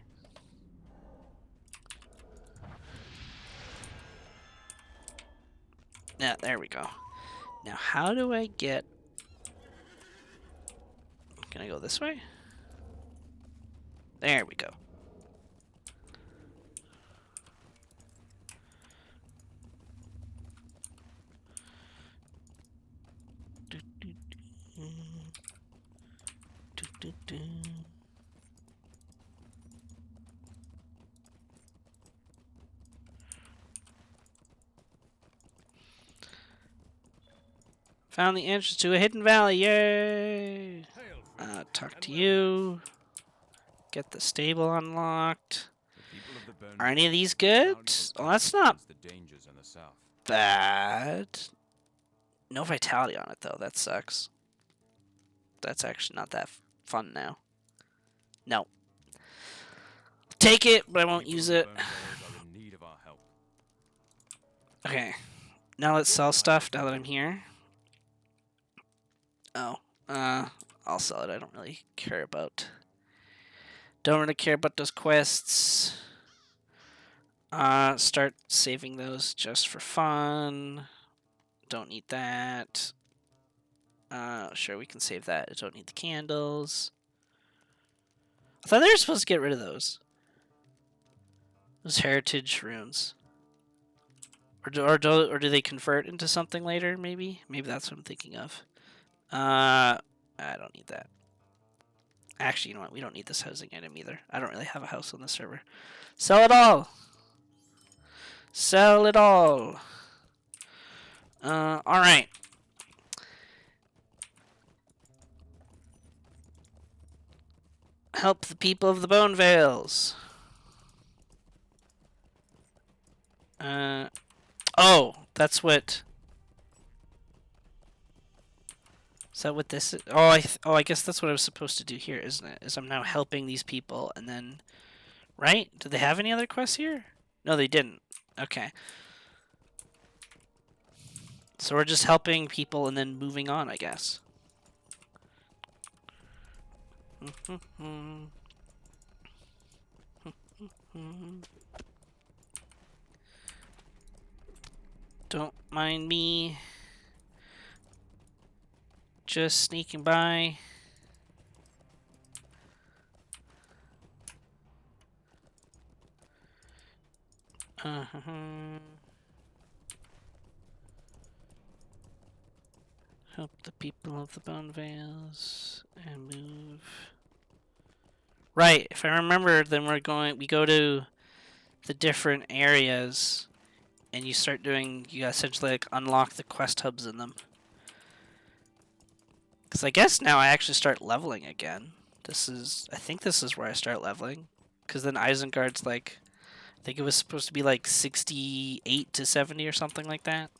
Yeah, there we go. Now, how do I get... Can I go this way? There we go. Found the entrance to a hidden valley, yay! Talk to you. Get the stable unlocked. Are any of these good? Well, that's not bad. No vitality on it, though. That sucks. That's actually not that fun now. No. Take it, but I won't use it. Okay. Now let's sell stuff now that I'm here. Oh. I'll sell it. I don't really care about... Don't really care about those quests. Start saving those just for fun. Don't need that. Sure, we can save that. I don't need the candles. I thought they were supposed to get rid of those. Those heritage runes. Or do they convert into something later, maybe? Maybe that's what I'm thinking of. I don't need that. Actually, you know what? We don't need this housing item either. I don't really have a house on the server. Sell it all! Sell it all! Alright. Help the people of the Bone Vales. Oh, that's what. Is that what this is? Oh, I guess that's what I was supposed to do here, isn't it? Is I'm now helping these people, and then, right? Do they have any other quests here? No, they didn't. Okay. So we're just helping people and then moving on, I guess. Don't mind me. Just sneaking by. Help the people of the Bone Vales and move. Right, if I remember, then we go to the different areas, and you start doing, you essentially like unlock the quest hubs in them. Because I guess now I actually start leveling again. I think this is where I start leveling. Because then Isengard's like, I think it was supposed to be like 68 to 70 or something like that.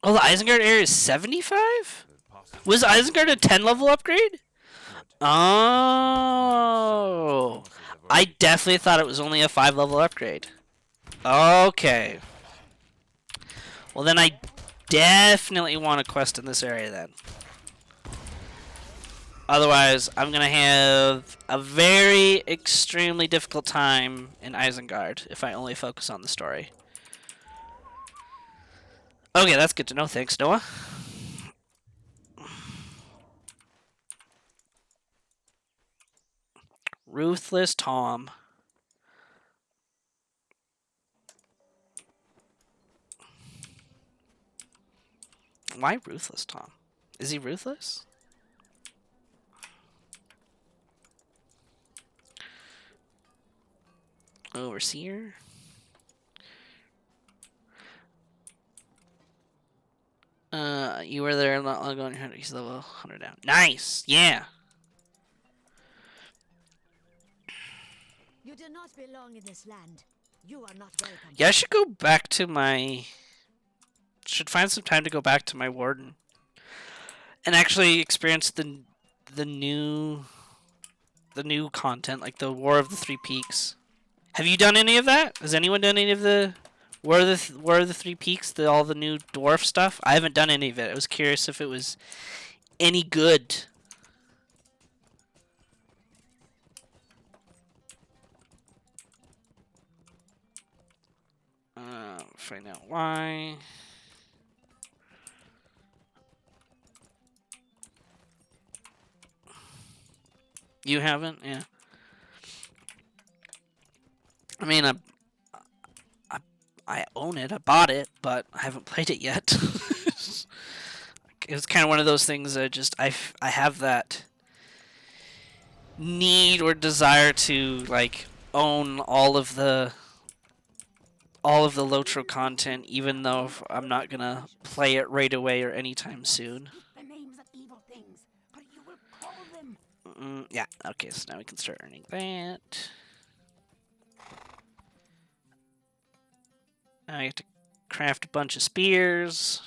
Oh, the Isengard area is 75? Was Isengard a 10 level upgrade? Oh. I definitely thought it was only a 5 level upgrade. Okay. Well, then I definitely want a quest in this area then. Otherwise, I'm going to have a very extremely difficult time in Isengard if I only focus on the story. Okay, that's good to know. Thanks, Noah. Ruthless Tom. Why Ruthless Tom? Is he ruthless? Overseer? You were there not long ago and he's level 100 down. Nice! Yeah! You do not belong in this land. You are not welcome. Yeah, I should go back to my... Should find some time to go back to my warden. And actually experience the new content, like the War of the Three Peaks. Have you done any of that? Has anyone done any of the War of the Three Peaks? All the new dwarf stuff? I haven't done any of it. I was curious if it was any good. Find out why. You haven't? Yeah. I mean, I own it. I bought it, but I haven't played it yet. It's kind of one of those things that I have that need or desire to like own all of the LOTRO content, even though I'm not gonna play it right away or anytime soon. The names of evil things, but you will call them. Yeah. Okay. So now we can start earning that. Now I have to craft a bunch of spears.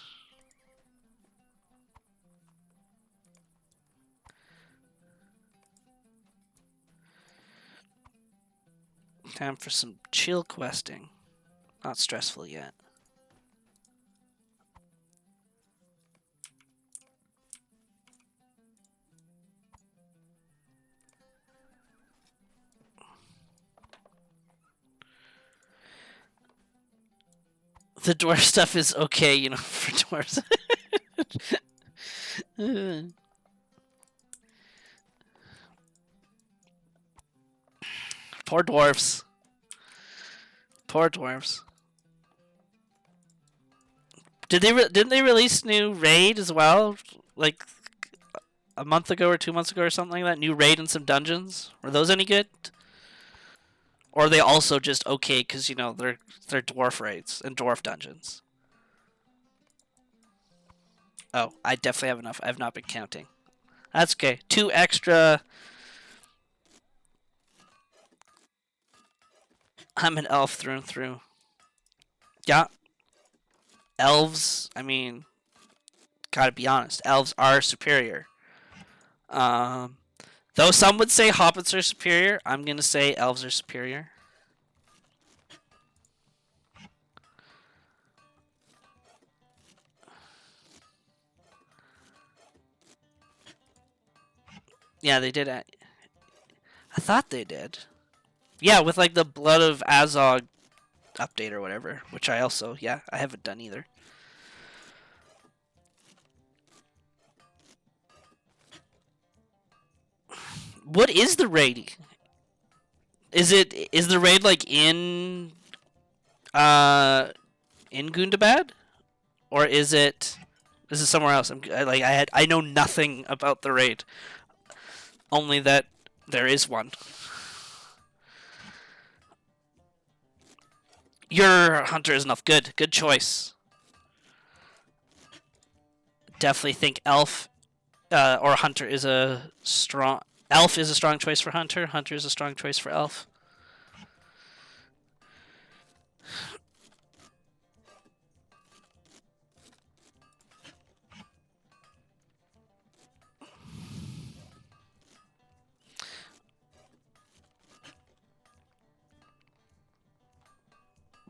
Time for some chill questing. Not stressful yet. The dwarf stuff is okay, you know, for dwarves. Poor dwarves. Poor dwarves. Didn't they release new raid as well? Like a month ago or 2 months ago or something like that? New raid and some dungeons? Were those any good? Or are they also just okay because, you know, they're dwarf raids and dwarf dungeons? Oh, I definitely have enough. I've not been counting. That's okay. 2 extra. I'm an elf through and through. Yeah. Elves, I mean, gotta be honest, elves are superior. Though some would say hobbits are superior, I'm gonna say elves are superior. Yeah, they did. I thought they did. Yeah, with like the Blood of Azog update or whatever, which I also, yeah, I haven't done either. What is the raid? Is the raid like in Gundabad, or is it somewhere else? I know nothing about the raid, only that there is one. Your hunter is enough. Good choice. Definitely think elf or hunter is a strong. Elf is a strong choice for hunter. Hunter is a strong choice for elf.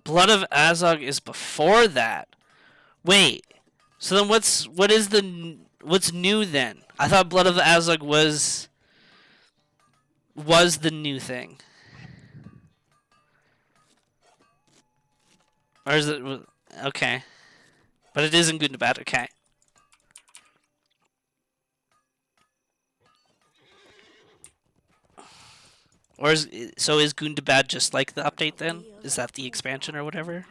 Blood of Azog is before that. Wait. So then what's new then? I thought Blood of Azog was the new thing. Or is it okay? But it isn't good and bad. Okay. Or is Gundabad just like the update then? Is that the expansion or whatever?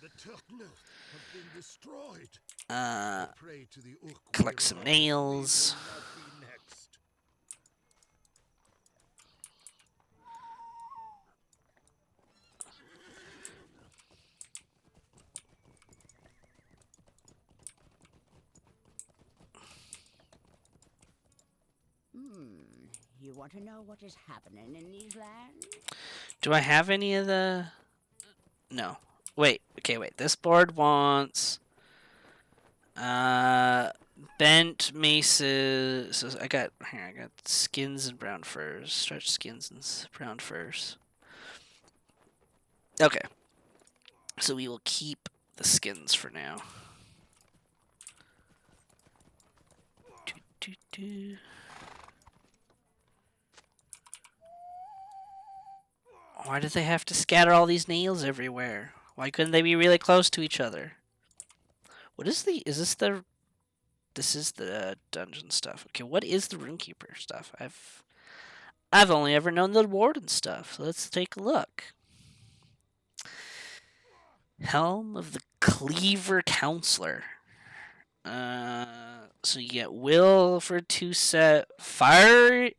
The Turkna have been destroyed. Uh, Pray to the Uruk collect some nails. will not be next. You want to know what is happening in these lands? Do I have any of the? No. Wait. Okay. Wait. This board wants. Bent maces. So I got here. I got skins and brown furs. Stretch skins and brown furs. Okay. So we will keep the skins for now. Why do they have to scatter all these nails everywhere? Why couldn't they be really close to each other? What is the? Is this the? This is the dungeon stuff. Okay, what is the Runekeeper stuff? I've only ever known the warden stuff. So let's take a look. Helm of the Cleaver Counselor. So you get Will for 2 set. Fiery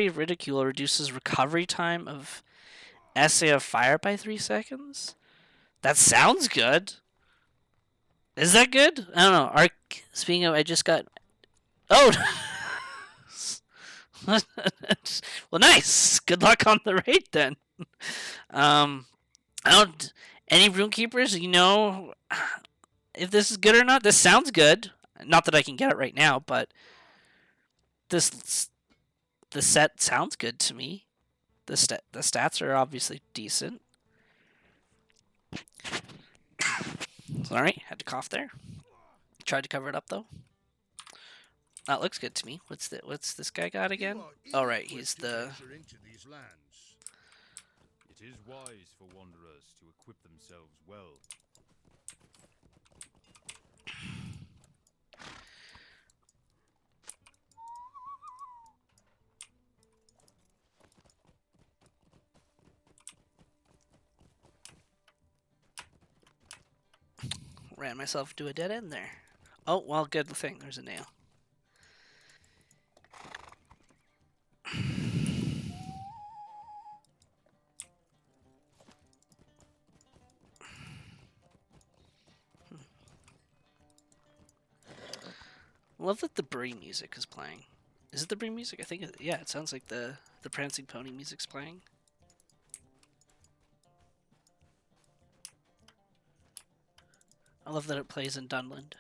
Ridicule reduces recovery time of Essay of Fire by 3 seconds. That sounds good. Is that good? I don't know. Speaking of, I just got. Oh. Well, nice. Good luck on the raid then. I don't. Any Runekeepers, you know, if this is good or not. This sounds good. Not that I can get it right now, but the set sounds good to me. The stats are obviously decent. Sorry, had to cough there. Tried to cover it up though. That looks good to me. What's this guy got again? Oh right, he's the. Into these lands. It 'Tis wise for wanderers to equip themselves well. Ran myself into a dead end there. Oh, well, good thing. There's a nail. Love that the Brie music is playing. Is it the Brie music? I think yeah, it sounds like the Prancing Pony music's playing. I love that it plays in Dunland.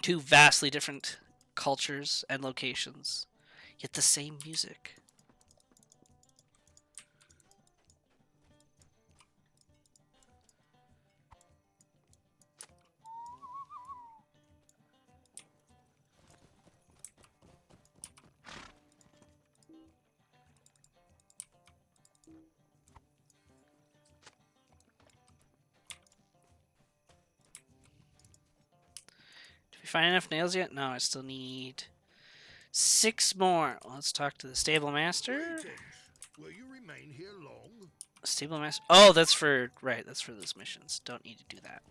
Two vastly different cultures and locations, yet the same music. Did we find enough nails yet? No, I still need 6 more. Let's talk to the stable master. Greetings. Will you remain here long? Stable master. Oh, that's for right. That's for those missions. Don't need to do that.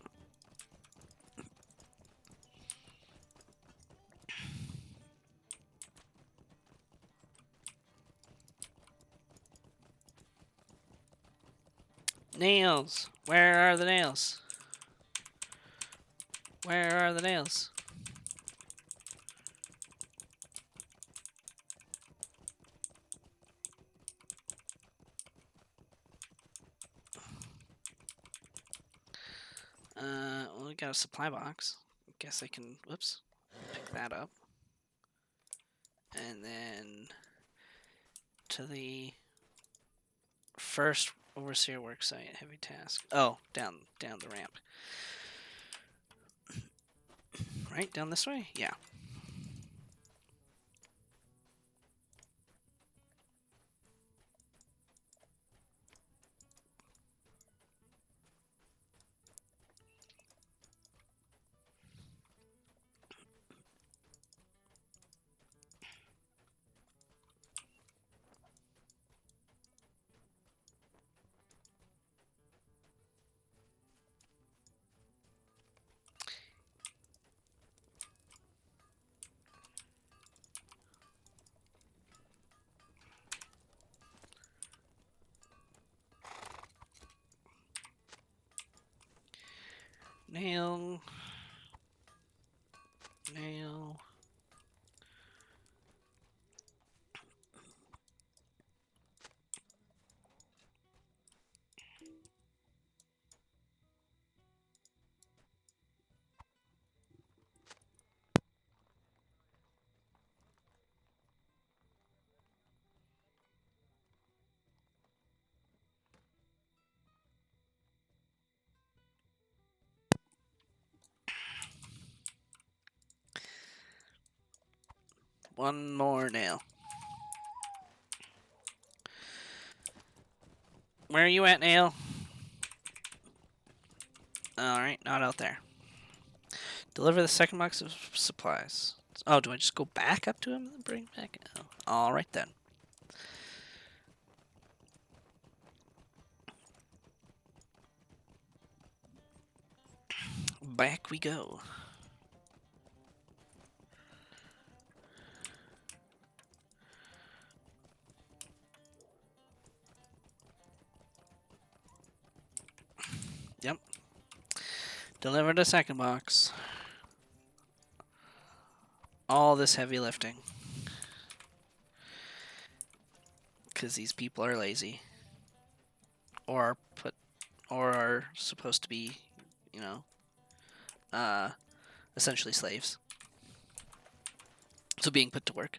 Nails. Where are the nails? Where are the nails? Well, we got a supply box. Guess I can, whoops, pick that up. And then to the first overseer worksite, heavy task. Oh, down the ramp. Right, down this way? Yeah. Nail. Nail. One more nail. Where are you at, Nail? Alright, not out there. Deliver the second box of supplies. Oh, do I just go back up to him and bring it back? Oh. Alright then. Back we go. Yep. Deliver the second box. All this heavy lifting. Because these people are lazy. Or are supposed to be, you know, essentially slaves. So being put to work.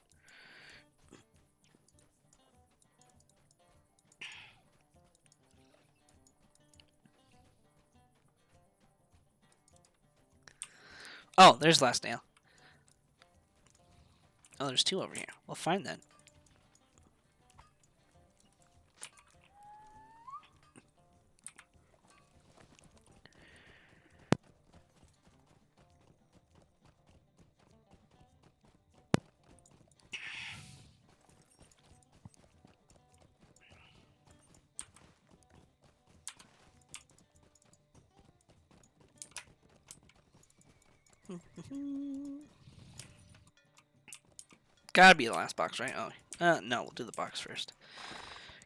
Oh, there's last nail. Oh, there's 2 over here. Well, fine then. Gotta be the last box, right? Oh, no, we'll do the box first.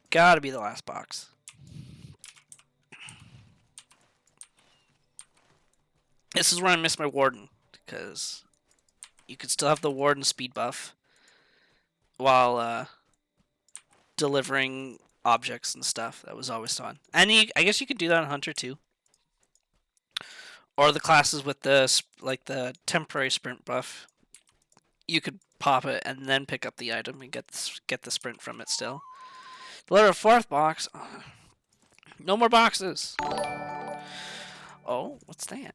Gotta be the last box. This is where I miss my Warden, because you could still have the Warden speed buff while delivering objects and stuff. That was always fun. And I guess you could do that on Hunter too. Or the classes with the temporary sprint buff. You could pop it and then pick up the item and get the sprint from it still. Deliver a fourth box. Oh, no more boxes. Oh, what's that?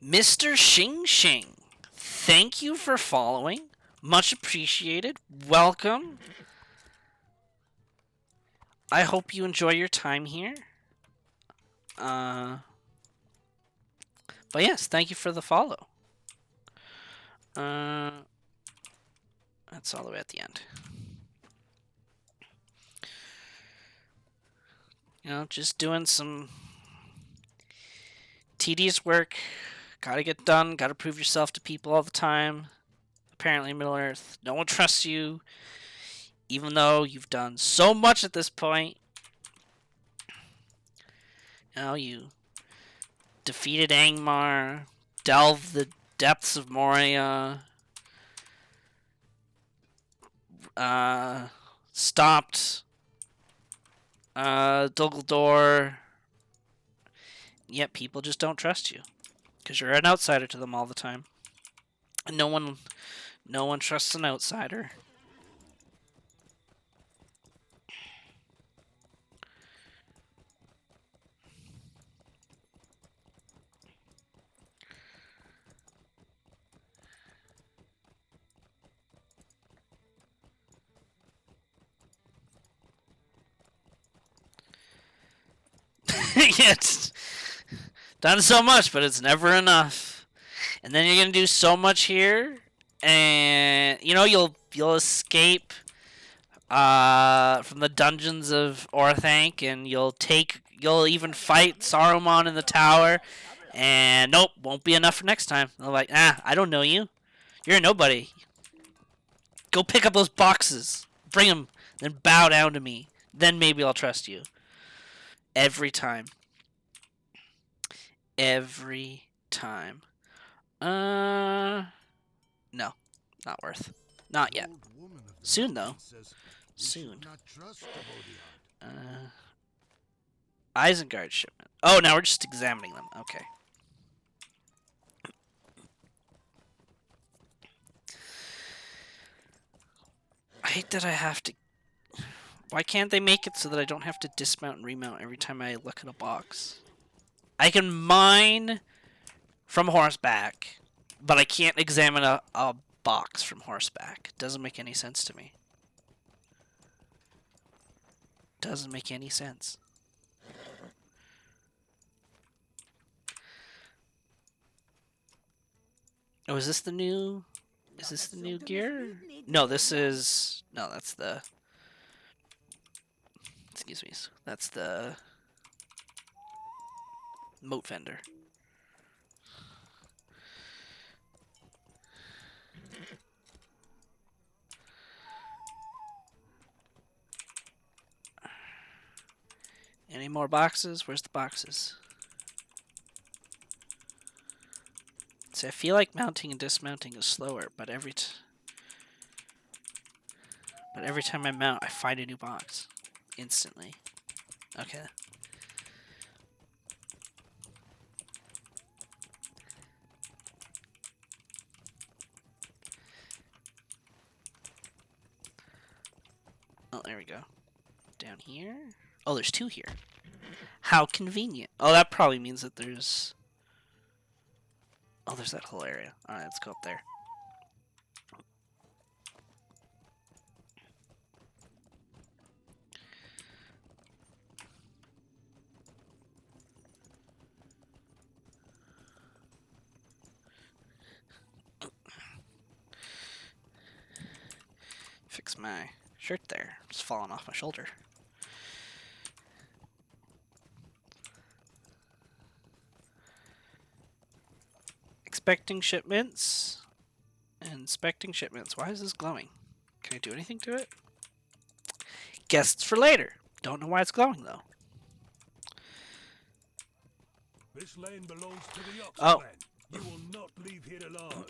Mr. Xing Xing, thank you for following. Much appreciated. Welcome. I hope you enjoy your time here. But yes, thank you for the follow. That's all the way at the end. You know, just doing some tedious work. Gotta get done. Gotta prove yourself to people all the time. Apparently, Middle Earth, no one trusts you, even though you've done so much at this point. You know, you defeated Angmar, delved the depths of Moria, stopped Dulguldur. Yet people just don't trust you because you're an outsider to them all the time, and no one trusts an outsider. Yeah, it's done so much, but it's never enough. And then you're gonna do so much here, and you know you'll escape from the dungeons of Orthanc, and you'll even fight Saruman in the tower, and nope, won't be enough for next time. They're like, I don't know you. You're a nobody. Go pick up those boxes, bring them, then bow down to me. Then maybe I'll trust you. Every time. Every time. No. Not worth. Not yet. Soon, though. Soon. Isengard shipment. Oh, now we're just examining them. Okay. I hate that I have to... Why can't they make it so that I don't have to dismount and remount every time I look at a box? I can mine from horseback, but I can't examine a box from horseback. Doesn't make any sense to me. Doesn't make any sense. Oh, is this the new... Is this the new gear? No, this is... No, that's the... Excuse me. That's the... Moat Fender. Any more boxes? Where's the boxes? See, I feel like mounting and dismounting is slower, but every time I mount, I find a new box instantly. Okay. Oh, there we go. Down here. Oh, there's two here. How convenient. Oh, that probably means that there's... Oh, there's that whole area. Alright, let's go up there. Fix my shirt there. It's falling off my shoulder. Inspecting shipments. Inspecting shipments. Why is this glowing? Can I do anything to it? Guests for later. Don't know why it's glowing though. This land belongs to the Ox Oh. clan. You will not leave here alive.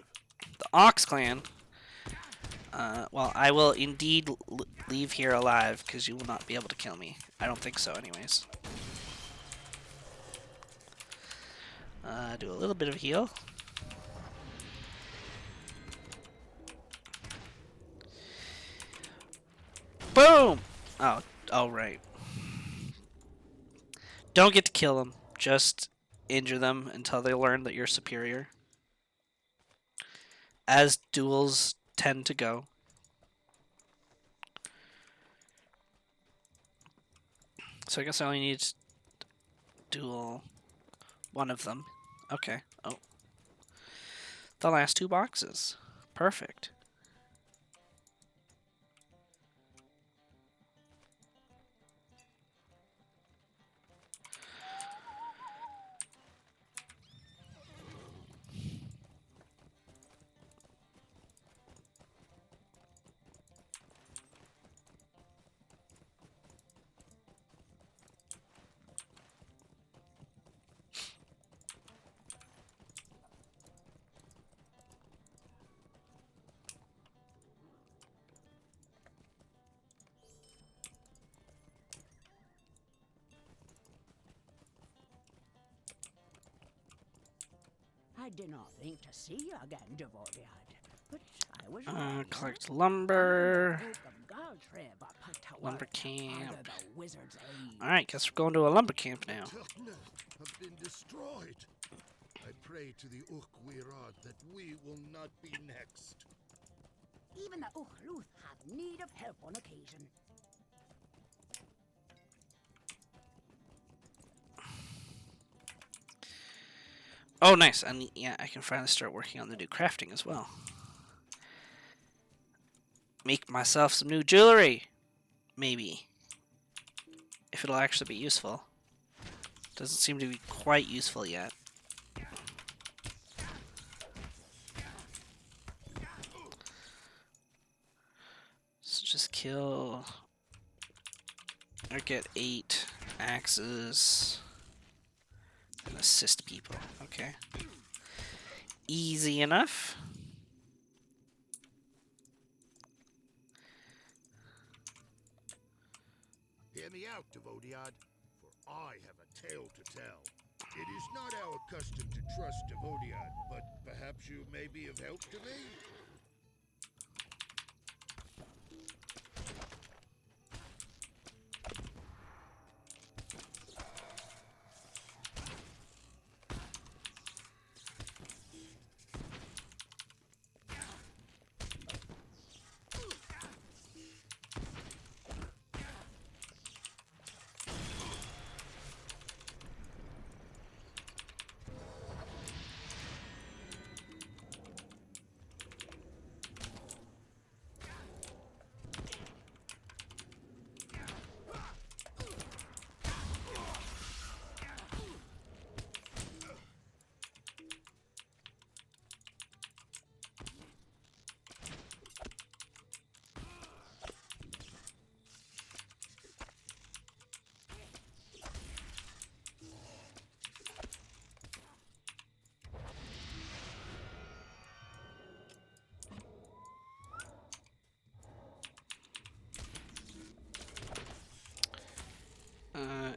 The Ox clan. Well, I will indeed leave here alive because you will not be able to kill me. I don't think so, anyways. Do a little bit of heal. Boom! Oh, right. Don't get to kill them. Just injure them until they learn that you're superior. As duels tend to go. So I guess I only need to duel one of them. Okay. Oh. The last 2 boxes. Perfect. I did not think to see you again, Devoriad, but I was Collect lumber. Lumber camp. Alright, guess we're going to a lumber camp now. Tugna have been destroyed. I pray to the Wirad that we will not be next. Even the Ukhluth have need of help on occasion. Oh, nice. And yeah, I can finally start working on the new crafting as well. Make myself some new jewelry. Maybe. If it'll actually be useful. Doesn't seem to be quite useful yet. So just kill... or get 8 axes. And assist people. Okay. Easy enough. Hear me out, Devodiad, for I have a tale to tell. It is not our custom to trust Devodiad, but perhaps you may be of help to me?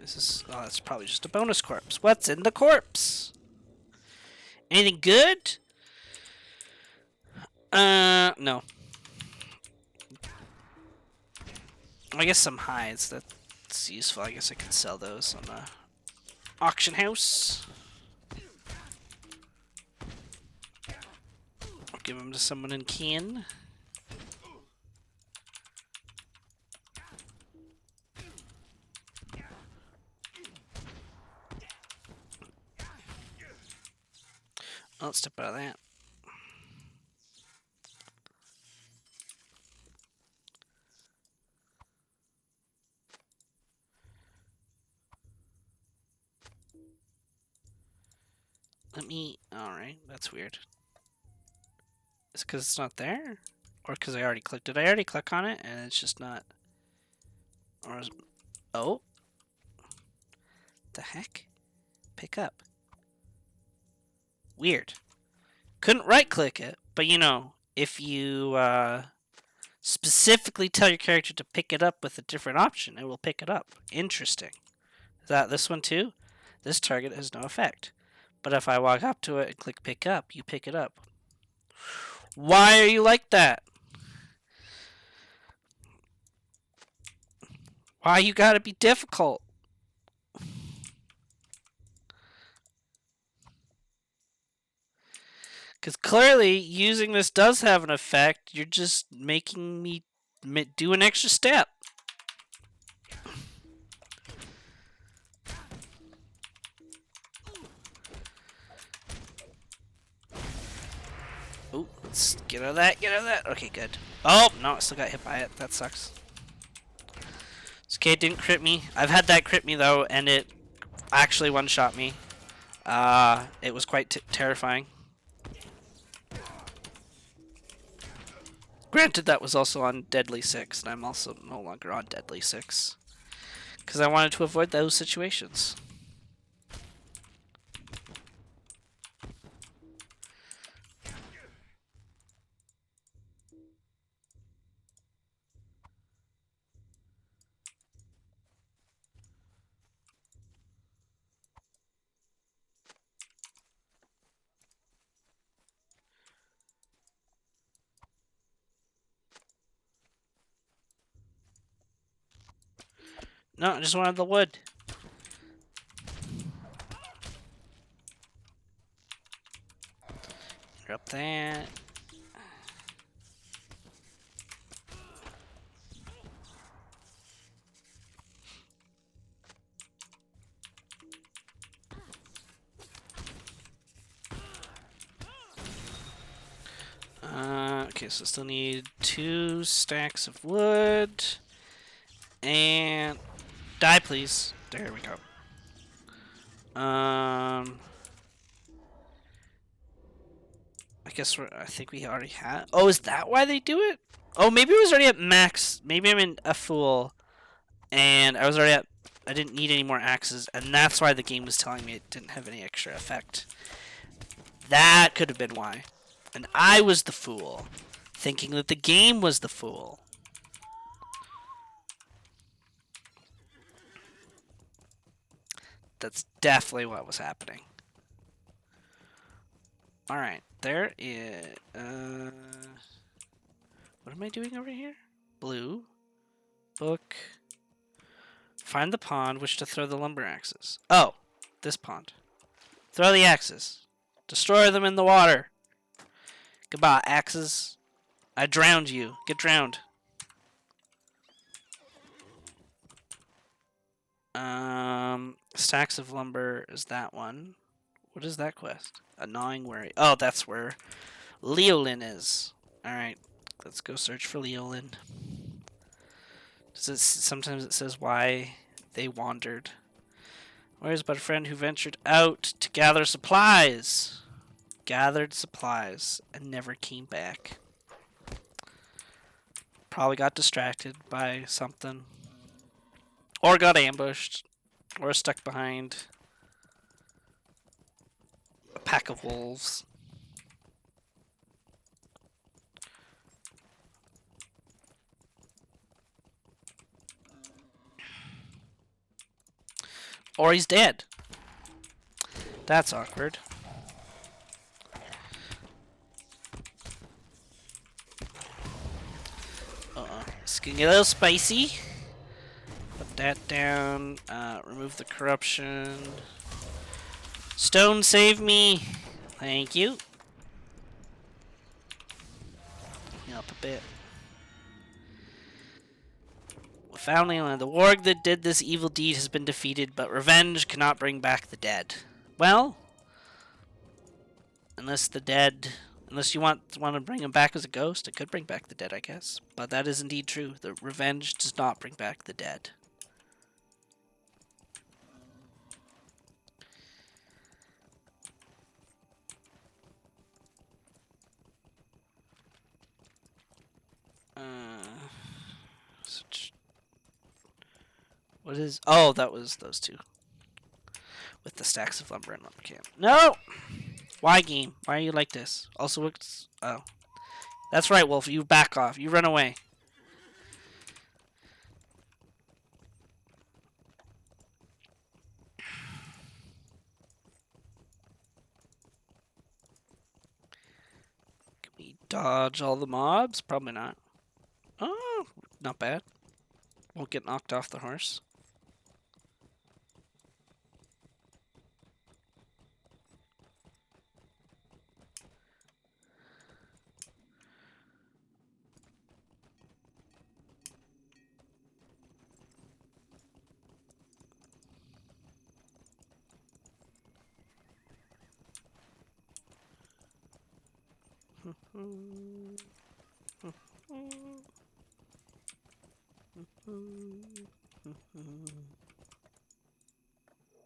Is this... oh, that's probably just a bonus corpse. What's in the corpse? Anything good? No. I guess some hides. That's useful. I guess I could sell those on the auction house. I'll give them to someone in kin. Let's step out of that. Let me... Alright, that's weird. Is it because it's not there? Or because I already clicked? Did I already click on it and it's just not... Or is... Oh? The heck? Pick up. Weird. Couldn't right-click it, but you know, if you specifically tell your character to pick it up with a different option, it will pick it up. Interesting. Is that this one too? This target has no effect. But if I walk up to it and click pick up, you pick it up. Why are you like that? Why you gotta be difficult? Because clearly, using this does have an effect. You're just making me do an extra step. Oh, let's get out of that, get out of that. Okay, good. Oh, no, I still got hit by it. That sucks. It's okay, it didn't crit me. I've had that crit me, though, and it actually one-shot me. It was quite terrifying. Granted, that was also on Deadly 6, and I'm also no longer on Deadly 6. Because I wanted to avoid those situations. No, I just wanted the wood. Drop that. Okay, so still need 2 stacks of wood. And... Die, please. There we go. I guess I think we already had... Oh, is that why they do it? Oh, maybe it was already at max. Maybe I'm in a fool. And I was already at... I didn't need any more axes. And that's why the game was telling me it didn't have any extra effect. That could have been why. And I was the fool. Thinking that the game was the fool. That's definitely what was happening. Alright, there is... what am I doing over here? Blue. Book. Find the pond which to throw the lumber axes. Oh, this pond. Throw the axes. Destroy them in the water. Goodbye, axes. I drowned you. Get drowned. Stacks of lumber is that one. What is that quest? A gnawing worry. Oh, that's where Leolin is. Alright, let's go search for Leolin. Sometimes it says why they wandered. Where's but a friend who ventured out to gather supplies? Gathered supplies and never came back. Probably got distracted by something. Or got ambushed. Or stuck behind a pack of wolves. Or he's dead. That's awkward. It's gonna get a little spicy. Put that down. Remove the corruption. Stone, save me. Thank you. Up a bit. We found Leland. The warg that did this evil deed has been defeated, but revenge cannot bring back the dead. Well, unless you want to bring him back as a ghost, it could bring back the dead, I guess. But that is indeed true. The revenge does not bring back the dead. Such. What is? Oh, that was those two with the stacks of lumber and lumber camp. No. Why game? Why are you like this? Also, it's oh, that's right, Wolf. You back off. You run away. Can we dodge all the mobs? Probably not. Oh, not bad. Won't get knocked off the horse.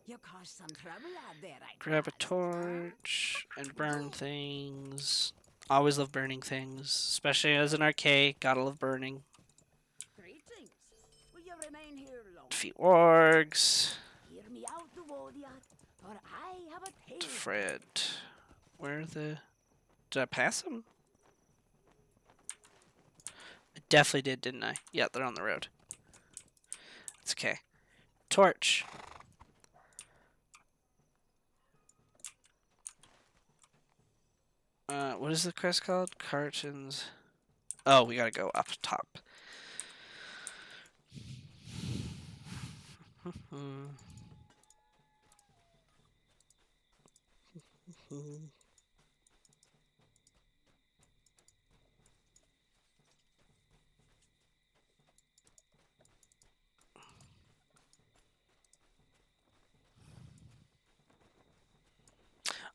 You caused some trouble out there, I Grab a thought. torch and burn things. Always love burning things, especially as an arcade. Gotta love burning. Greetings. Will you remain here long? Defeat wargs. Hear me out, the warrior, for I have a tale. Fred. Where are the... Did I pass them? I definitely did, didn't I? Yeah, they're on the road. It's okay. Torch. What is the quest called? Cartons. Oh, we gotta go up top.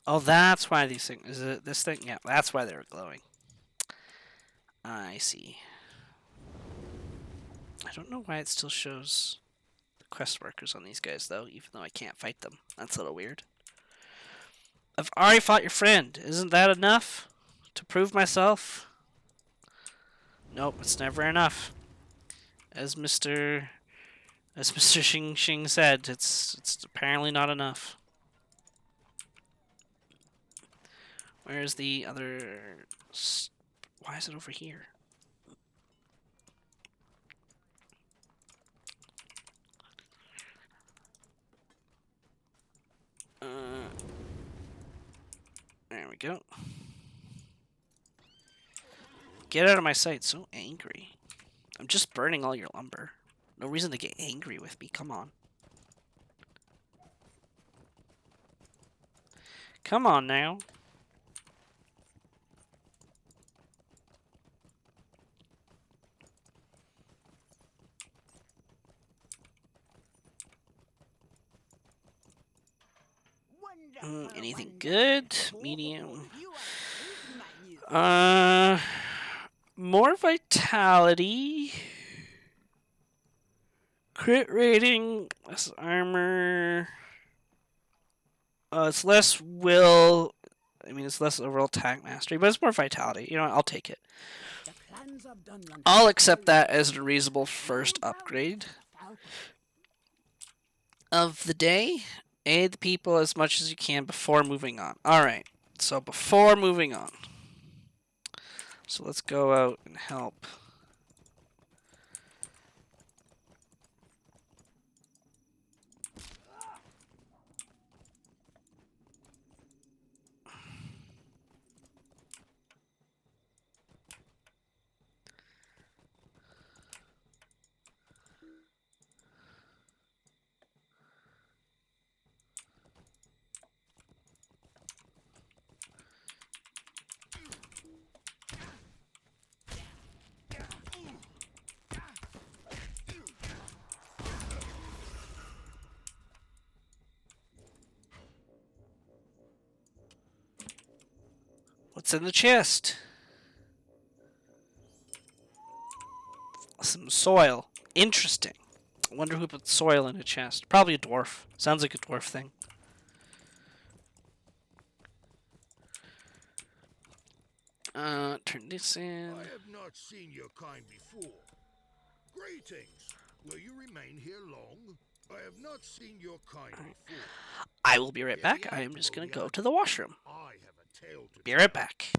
Oh, that's why these things... Is it this thing? Yeah, that's why they were glowing. I see. I don't know why it still shows the quest markers on these guys, though, even though I can't fight them. That's a little weird. I've already fought your friend. Isn't that enough to prove myself? Nope, it's never enough. As Mr. Xing Xing said, it's apparently not enough. Where's the other... Why is it over here? There we go. Get out of my sight, so angry. I'm just burning all your lumber. No reason to get angry with me, come on. Come on now. Anything good? Medium. More vitality. Crit rating, less armor. It's less will. I mean, it's less overall attack mastery, but it's more vitality. You know what? I'll take it. I'll accept that as a reasonable first upgrade of the day. Aid the people as much as you can before moving on. Alright, so before moving on. So let's go out and help. What's in the chest? Some soil. Interesting. I wonder who put soil in a chest. Probably a dwarf. Sounds like a dwarf thing. Turn this in. I have not seen your kind before. Greetings. Will you remain here long? I have not seen your kind before. I will be right Get me back. I out, am just gonna go Rodion. to the washroom. I have a tale to Be tell. right back.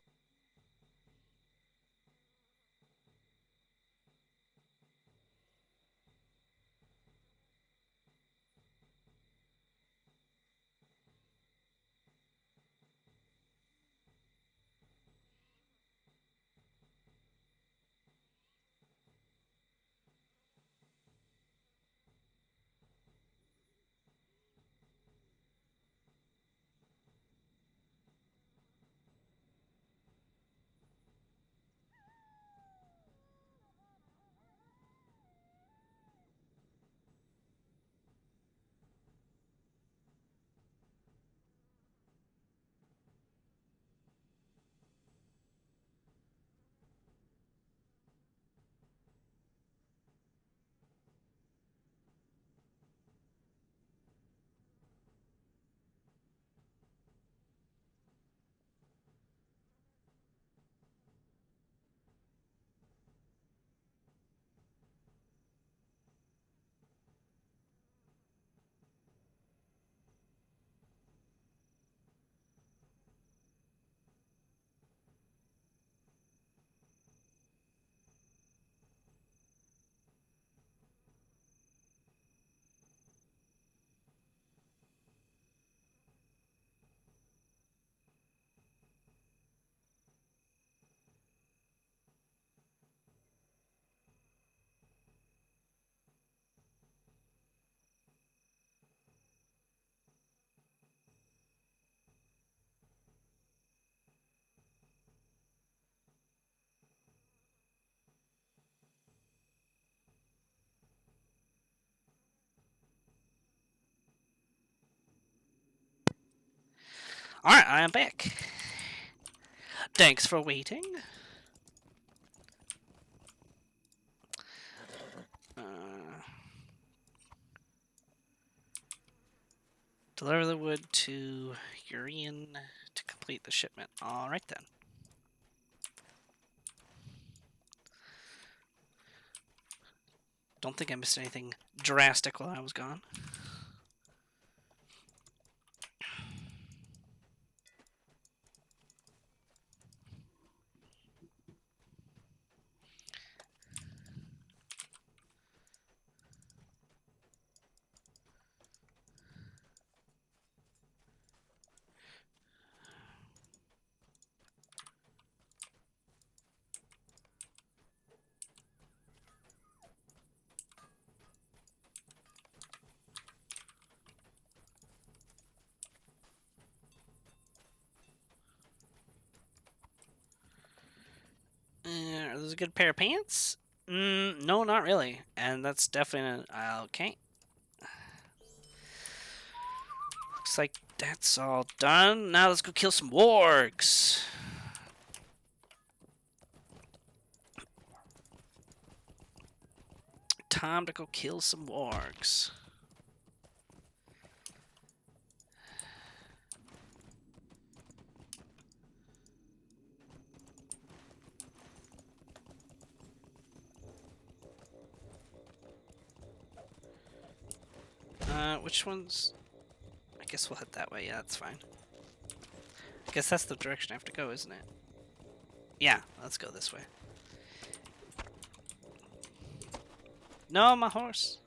Alright, I am back. Thanks for waiting. Deliver the wood to Urian to complete the shipment. Alright then. Don't think I missed anything drastic while I was gone. Are those a good pair of pants? No, not really. And that's definitely okay. Looks like that's all done. Now let's go kill some wargs. Time to go kill some wargs. Which ones? I guess we'll head that way. Yeah, that's fine. I guess that's the direction I have to go, isn't it? Yeah, let's go this way. No, my horse.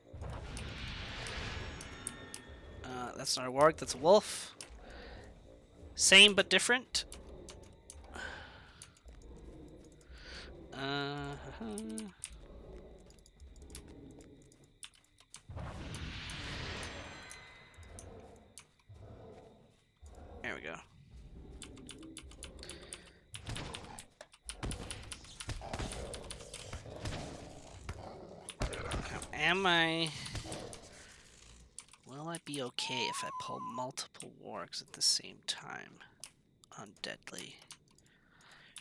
That's not a warg, that's a wolf. Same but different. There we go. Now, am I... Will I be okay if I pull multiple wargs at the same time? Undeadly.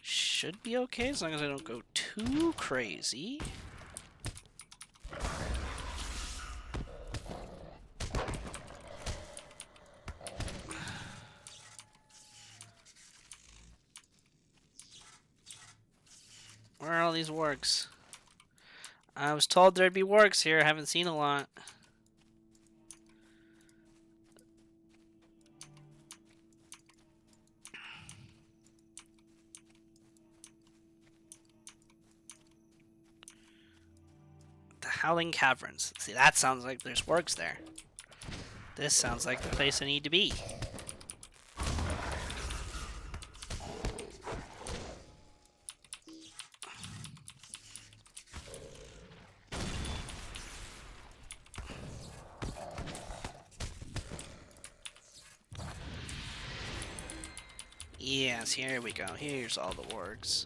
Should be okay as long as I don't go too crazy. these wargs? I was told there'd be wargs here. I haven't seen a lot. The Howling Caverns. See, that sounds like there's wargs there. This sounds like the place I need to be. Yes, here we go. Here's all the wargs.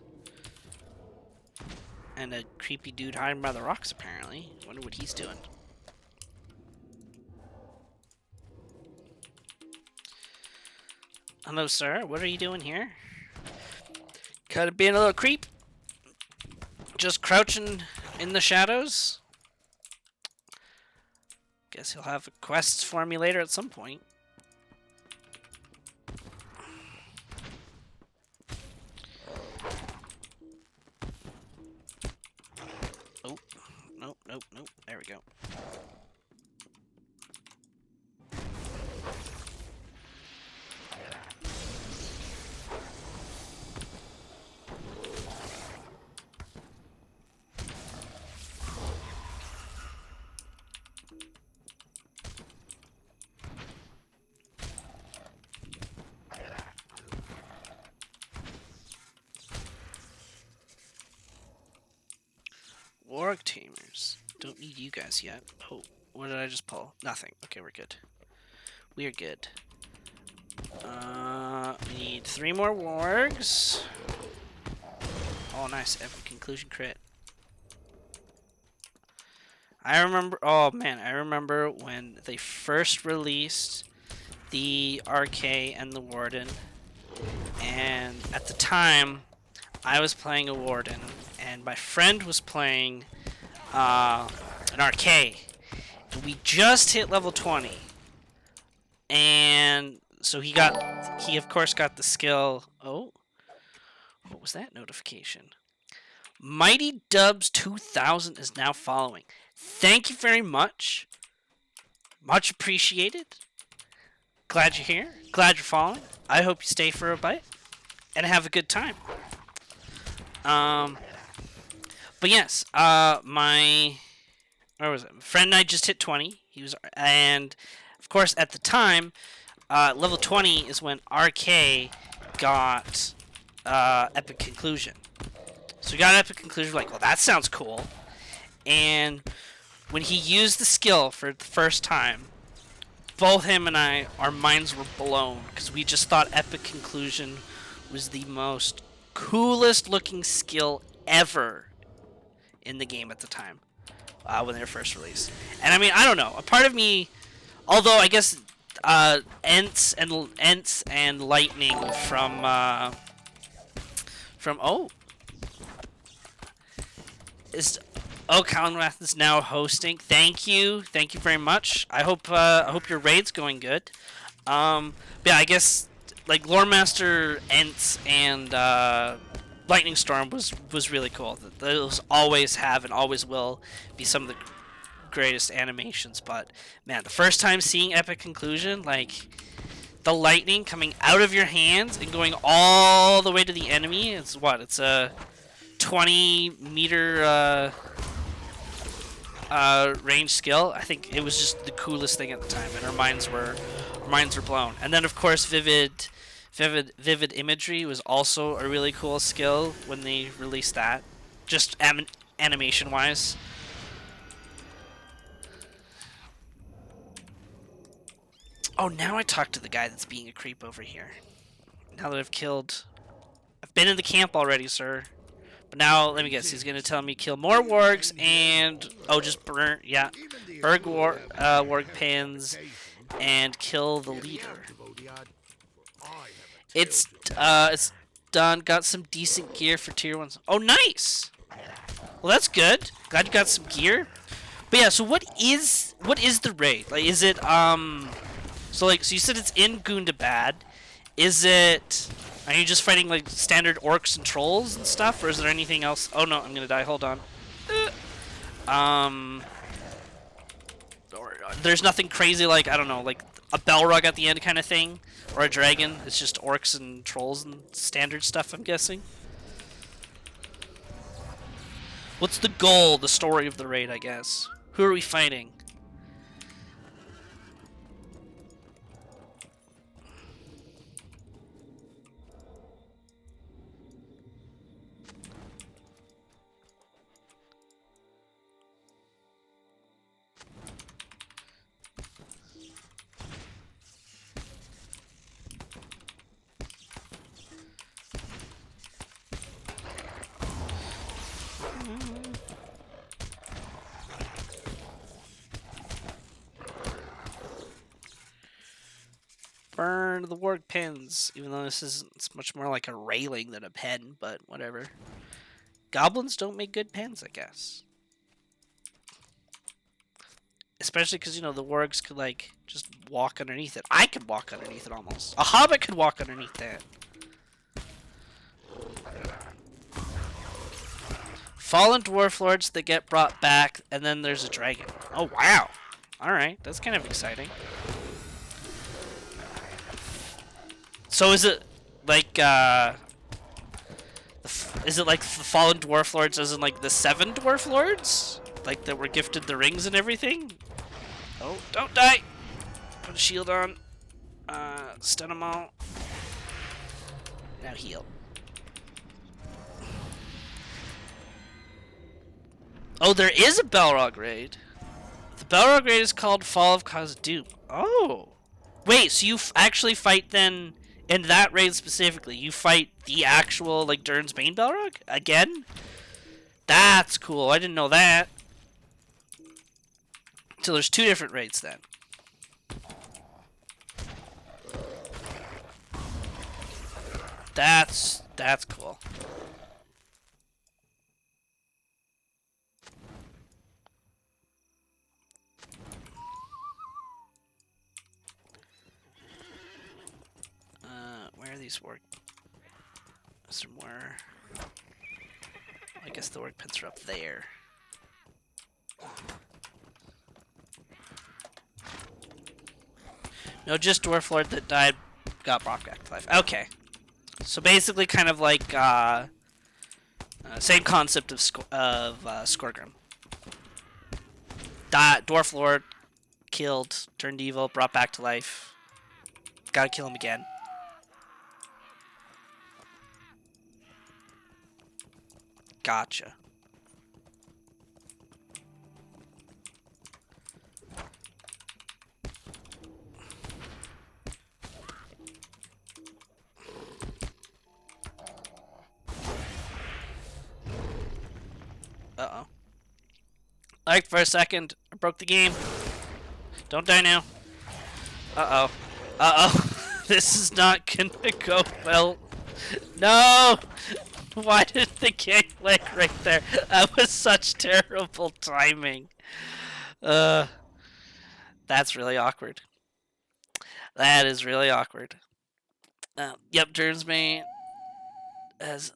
And a creepy dude hiding by the rocks, apparently. Wonder what he's doing. Hello, sir. What are you doing here? Kind of being a little creep. Just crouching in the shadows. Guess he'll have quests for me later at some point. Oh, nope, nope, nope. There we go. Warg tamers. Don't need you guys yet. Oh, what did I just pull? Nothing. Okay, we're good. We're good. We need 3 more wargs. Oh, nice. Epic conclusion crit. I remember... Oh, man. I remember when they first released the RK and the Warden. And at the time, I was playing a Warden. And my friend was playing an RK. And we just hit level 20. And so he of course got the skill. Oh, what was that notification? Mighty Dubs 2000 is now following. Thank you very much. Much appreciated. Glad you're here. Glad you're following. I hope you stay for a bite and have a good time. But yes, my where was it? My friend and I just hit 20. He was, and of course at the time, level 20 is when RK got Epic Conclusion. So we got Epic Conclusion. Like, well, that sounds cool. And when he used the skill for the first time, both him and I, our minds were blown because we just thought Epic Conclusion was the most coolest looking skill ever in the game at the time when they were first released. And I mean, I don't know, a part of me, although I guess Ents and Lightning from Callenrath is now hosting. Thank you very much. I hope your raid's going good. Yeah, I guess like Loremaster Ents and Lightning Storm was really cool. Those always have and always will be some of the greatest animations. But man, the first time seeing Epic Conclusion, like the lightning coming out of your hands and going all the way to the enemy, it's a 20-meter range skill. I think it was just the coolest thing at the time, and our minds were blown. And then of course vivid imagery was also a really cool skill when they released that, just animation wise. Oh, now I talk to the guy that's being a creep over here. Now that I've been in the camp already, sir. But now, let me guess, he's gonna tell me kill more wargs and just burn, yeah, warg pins and kill the leader. It's done. Got some decent gear for tier 1s. Oh, nice. Well, that's good. Glad you got some gear. But yeah, so what is the raid? Like, is it so you said it's in Gundabad. Is it? Are you just fighting like standard orcs and trolls and stuff, or is there anything else? Oh no, I'm gonna die. Hold on. There's nothing crazy like, I don't know, like a Balrog at the end kind of thing, or a dragon. It's just orcs and trolls and standard stuff, I'm guessing. What's the goal, the story of the raid, I guess? Who are we fighting? Burn the warg pins, even though it's much more like a railing than a pen, but whatever. Goblins don't make good pens, I guess. Especially because, you know, the wargs could, like, just walk underneath it. I could walk underneath it almost. A hobbit could walk underneath that. Fallen dwarf lords that get brought back, and then there's a dragon. Oh, wow. Alright, that's kind of exciting. So is it like is it like the fallen dwarf lords as in like the 7 dwarf lords? Like that were gifted the rings and everything? Oh, don't die! Put a shield on. Stun them all. Now heal. Oh, there is a Balrog raid. The Balrog raid is called Fall of Khazad-dûm. Oh! Wait, so you actually fight then... In that raid specifically, you fight the actual, like, Durn's Bane Balrog? Again? That's cool. I didn't know that. So there's 2 different raids then. That's cool. Where are these work? Is there more? I guess the work pins are up there. No, just Dwarf Lord that died got brought back to life. Okay. So basically kind of like, same concept of Skorgrim. Dwarf Lord, killed, turned evil, brought back to life. Gotta kill him again. Gotcha. Uh-oh. Like, for a second, I broke the game. Don't die now. Uh-oh. Uh-oh. This is not gonna go well. No! Why did the game lag right there? That was such terrible timing. That's really awkward. That is really awkward. Yep, Durn's Bane as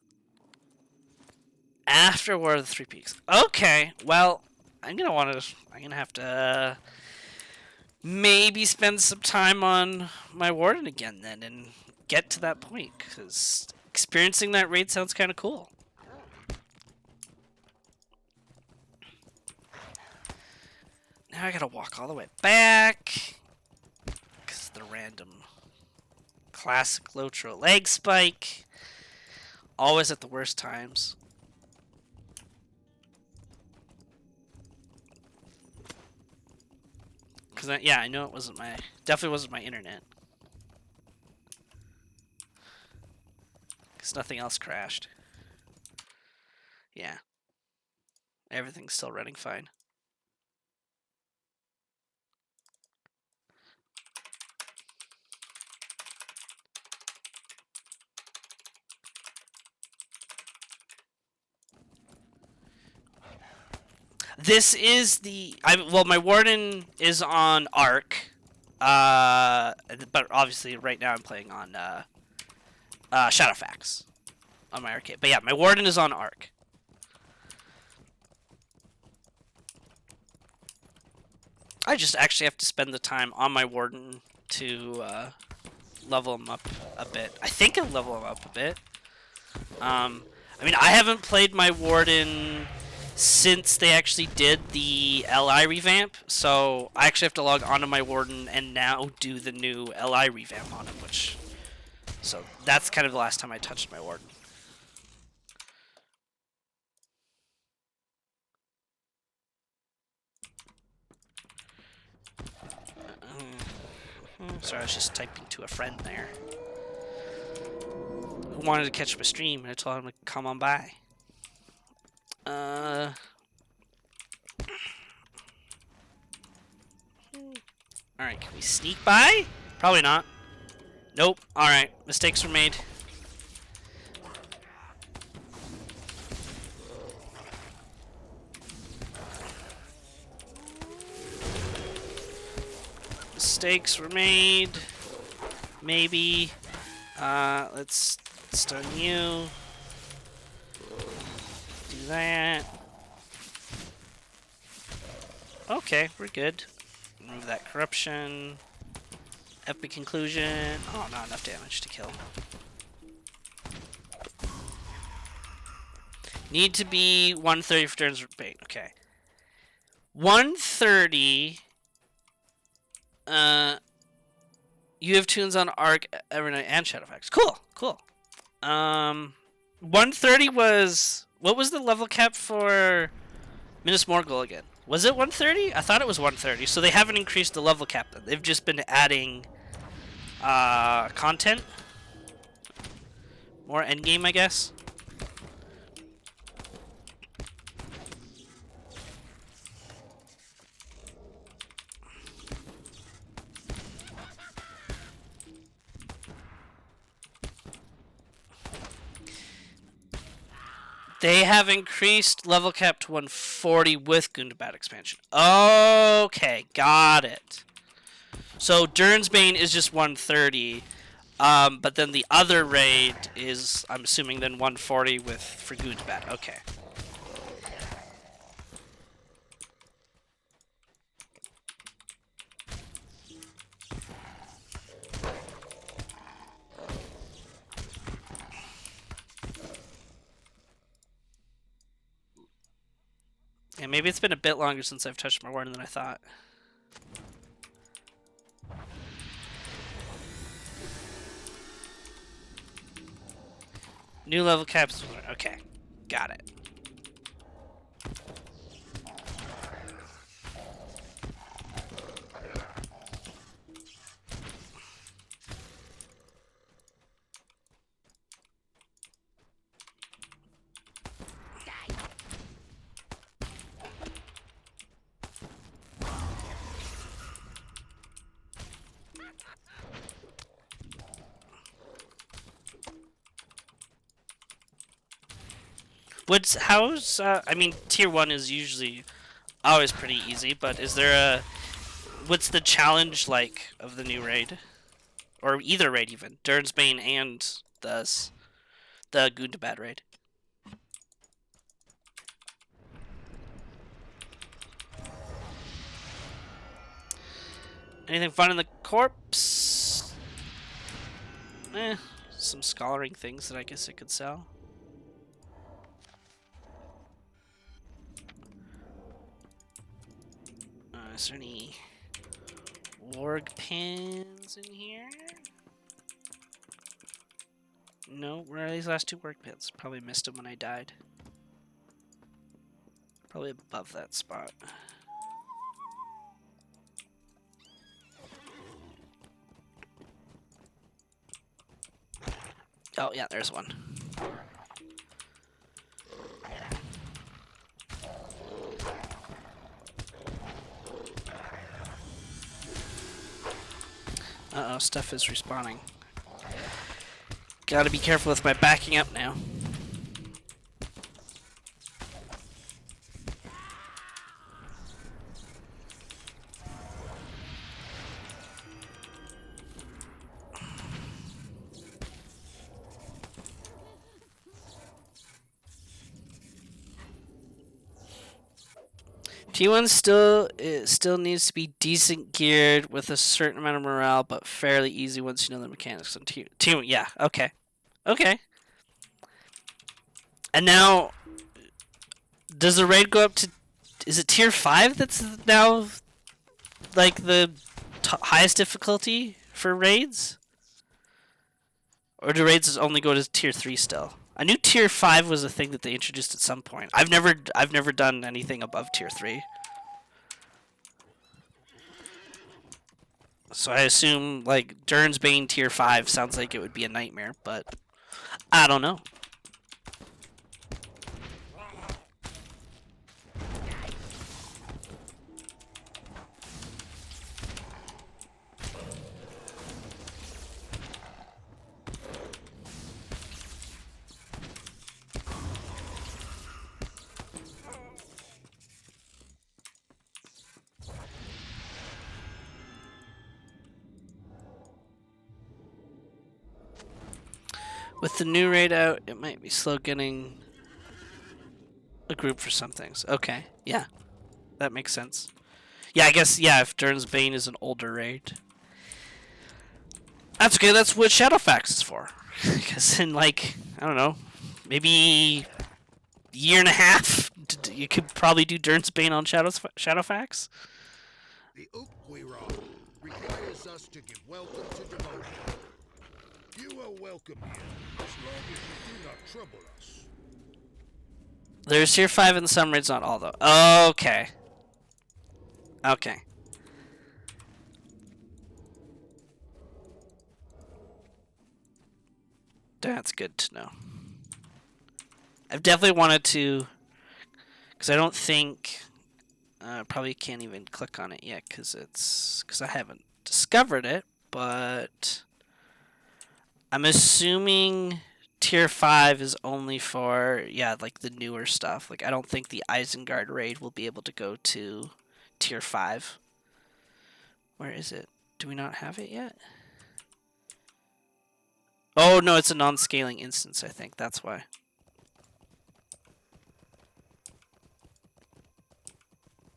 after War of the Three Peaks. Okay, well, I'm gonna have to maybe spend some time on my Warden again then and get to that point, because experiencing that raid sounds kind of cool. Now I gotta walk all the way back because the random classic LOTRO leg spike, always at the worst times. Because yeah, I know it wasn't definitely wasn't my internet. Because nothing else crashed. Yeah. Everything's still running fine. This is well, my Warden is on Arc. But obviously right now I'm playing on Shadowfax on my arcade. But yeah, my warden is on arc. I just actually have to spend the time on my warden to level him up a bit. I think I'll level him up a bit. I mean, I haven't played my warden since they actually did the LI revamp, so I actually have to log onto my warden and now do the new LI revamp on him, which... So that's kind of the last time I touched my warden. Sorry, I was just typing to a friend there who wanted to catch my stream, and I told him to come on by. Alright, can we sneak by? Probably not. Nope. Alright, mistakes were made. Mistakes were made. Maybe. Let's stun you. Do that. Okay, we're good. Remove that corruption. Epic conclusion. Oh, not enough damage to kill. Need to be 130 for turns bait. Okay. 130. You have tunes on Arc every night and Shadowfax. Cool, cool. 130 was... What was the level cap for Minas Morgul again? Was it 130? I thought it was 130. So they haven't increased the level cap then. They've just been adding content. More endgame, I guess. They have increased level cap to 140 with Gundabad expansion. Okay, got it. So Durn's Bane is just 130, but then the other raid is, I'm assuming, then 140 with for Gundabad. Okay. Yeah, maybe it's been a bit longer since I've touched my warden than I thought. New level caps. Okay, got it. I mean, tier 1 is usually always pretty easy, but is there what's the challenge like of the new raid? Or either raid even, Durn's Bane and the Gundabad raid. Anything fun in the corpse? Some scholaring things that I guess I could sell. Is there any warg pins in here? No, where are these last two warg pins? Probably missed them when I died. Probably above that spot. Oh yeah, there's one. Uh-oh, stuff is respawning. Gotta be careful with my backing up now. T1 still needs to be decent geared with a certain amount of morale, but fairly easy once you know the mechanics on T1. Yeah, okay. Okay. And now, does the raid go up to... Is it tier 5 that's now, like, the highest difficulty for raids? Or do raids only go to tier 3 still? I knew tier 5 was a thing that they introduced at some point. I've never done anything above tier 3. So I assume, like, Durn's Bane tier 5 sounds like it would be a nightmare, but I don't know. With the new raid out, it might be slow getting a group for some things. Okay, yeah. That makes sense. Yeah, I guess, yeah, if Durn's Bane is an older raid. That's okay, that's what Shadowfax is for. Because in, like, I don't know, maybe a year and a half, you could probably do Durn's Bane on Shadowfax. The oak we ride requires us to give welcome to devotion. You are welcome here, as long as you do not trouble us. There's tier 5 in some raids, not all though. Okay. Okay. That's good to know. I've definitely wanted to, because I don't think, probably can't even click on it yet because I haven't discovered it, but I'm assuming tier 5 is only for, yeah, like the newer stuff. Like, I don't think the Isengard raid will be able to go to tier 5. Where is it? Do we not have it yet? Oh, no, it's a non-scaling instance, I think. That's why.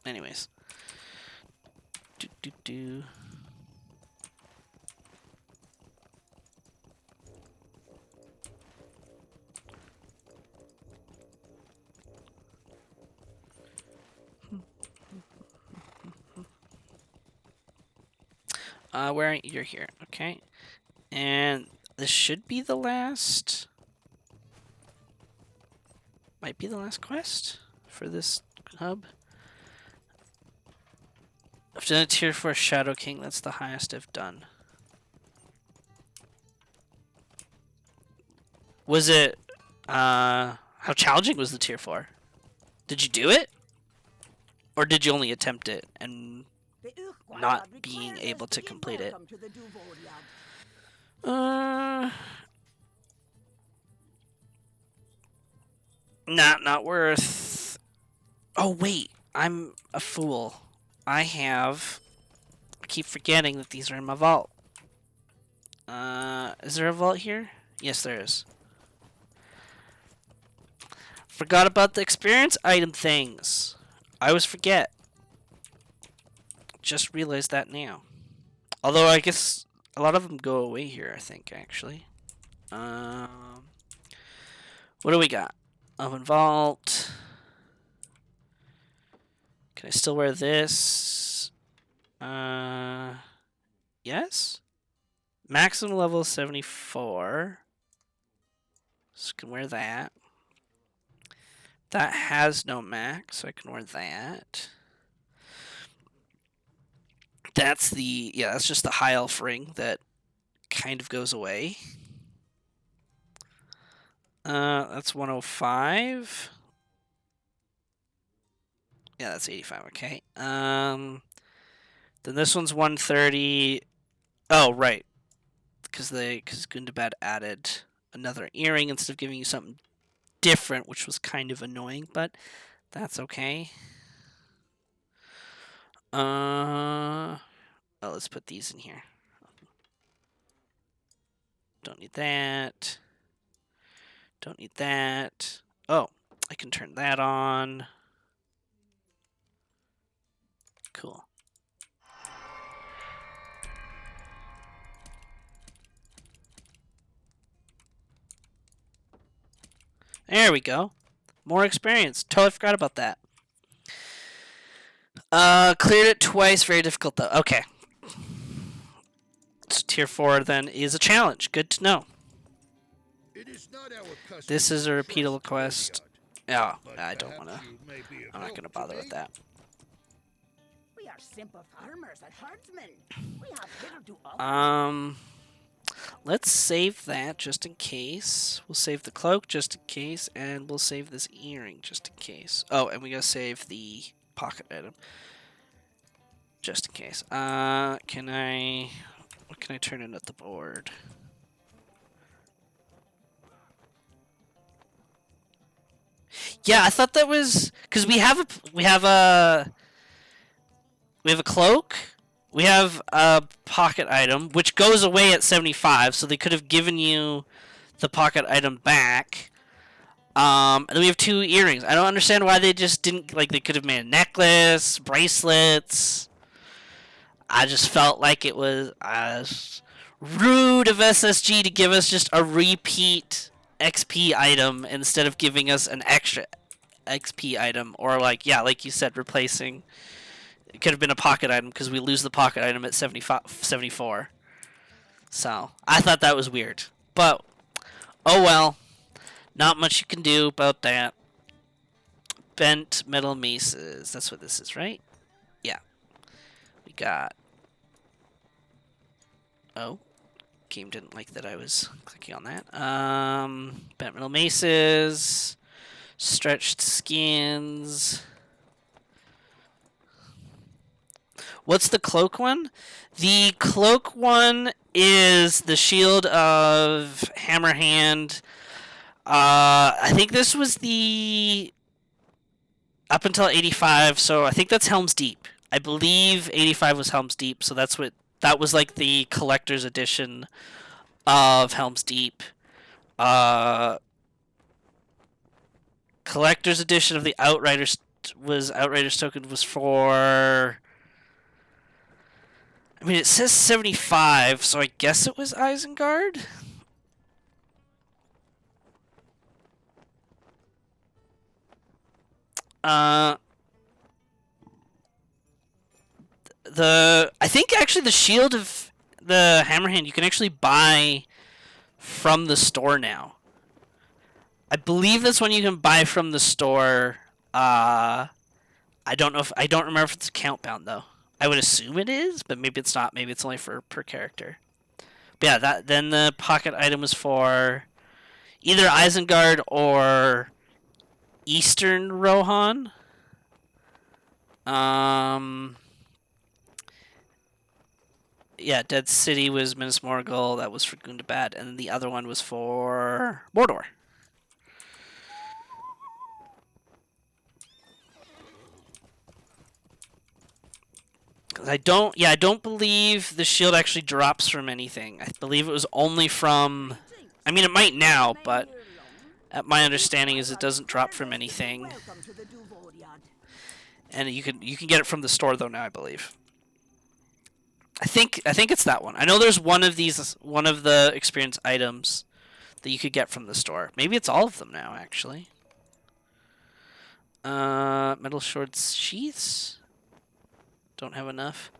Anyways. Do. Where are you're here? Okay, and this should be the last. Might be the last quest for this hub. I've done a tier 4 Shadow King. That's the highest I've done. Was it? How challenging was the tier 4? Did you do it, or did you only attempt it and not being able to complete it? Not worth. Oh wait, I'm a fool. I keep forgetting that these are in my vault. Is there a vault here? Yes, there is. Forgot about the experience item things. I always forget. Just realized that now. Although I guess a lot of them go away here, I think, actually. What do we got? Oven vault. Can I still wear this? Yes? Maximum level 74. So I can wear that. That has no max, so I can wear that. That's the, yeah, that's just the high elf ring that kind of goes away. That's 105. Yeah, that's 85, okay. Then this one's 130. Oh, right. Because Gundabad added another earring instead of giving you something different, which was kind of annoying, but that's okay. Oh, let's put these in here. Don't need that. Don't need that. Oh, I can turn that on. Cool. There we go. More experience. Totally forgot about that. Cleared it twice. Very difficult though. Okay. So tier 4 then is a challenge. Good to know. It is not our custom This is a to repeatable trust quest. Devotiad, Oh, but I don't perhaps want to. you may be of I'm not help going to bother to with me? that. We are simple farmers and herdsmen. We have little to offer. Let's save that just in case. We'll save the cloak just in case, and we'll save this earring just in case. Oh, and we gotta save the pocket item just in case. What can I turn in at the board? Yeah, I thought that was because we have a cloak. We have a pocket item, which goes away at 75, so they could have given you the pocket item back. And then we have 2 earrings. I don't understand why they just didn't, like, they could have made a necklace, bracelets. I just felt like it was rude of SSG to give us just a repeat XP item instead of giving us an extra XP item. Or, like, yeah, like you said, replacing... It could have been a pocket item because we lose the pocket item at 74. So, I thought that was weird. But, oh well. Not much you can do about that. Bent metal maces. That's what this is, right? Yeah. We got... Oh. Game didn't like that I was clicking on that. Bent metal maces. Stretched skins... What's the cloak one? The cloak one is the shield of Hammerhand. I think this was the up until 85, so I think that's Helm's Deep. I believe 85 was Helm's Deep, so that was like the collector's edition of Helm's Deep. Collector's edition of the Outriders token was for... I mean, it says 75, so I guess it was Isengard? I think actually the shield of the Hammerhand you can actually buy from the store now. I believe that's one you can buy from the store. I don't remember if it's account bound though. I would assume it is, but maybe it's not. Maybe it's only for per character. But yeah, then the pocket item was for either Isengard or Eastern Rohan. Yeah, Dead City was Minas Morgul. That was for Gundabad, and then the other one was for Mordor. I don't believe the shield actually drops from anything. I believe it was only from... I mean, it might now, but my understanding is it doesn't drop from anything. And you can get it from the store though now, I believe. I think it's that one. I know there's one of the experience items that you could get from the store. Maybe it's all of them now, actually. Metal sword sheaths. Don't have enough.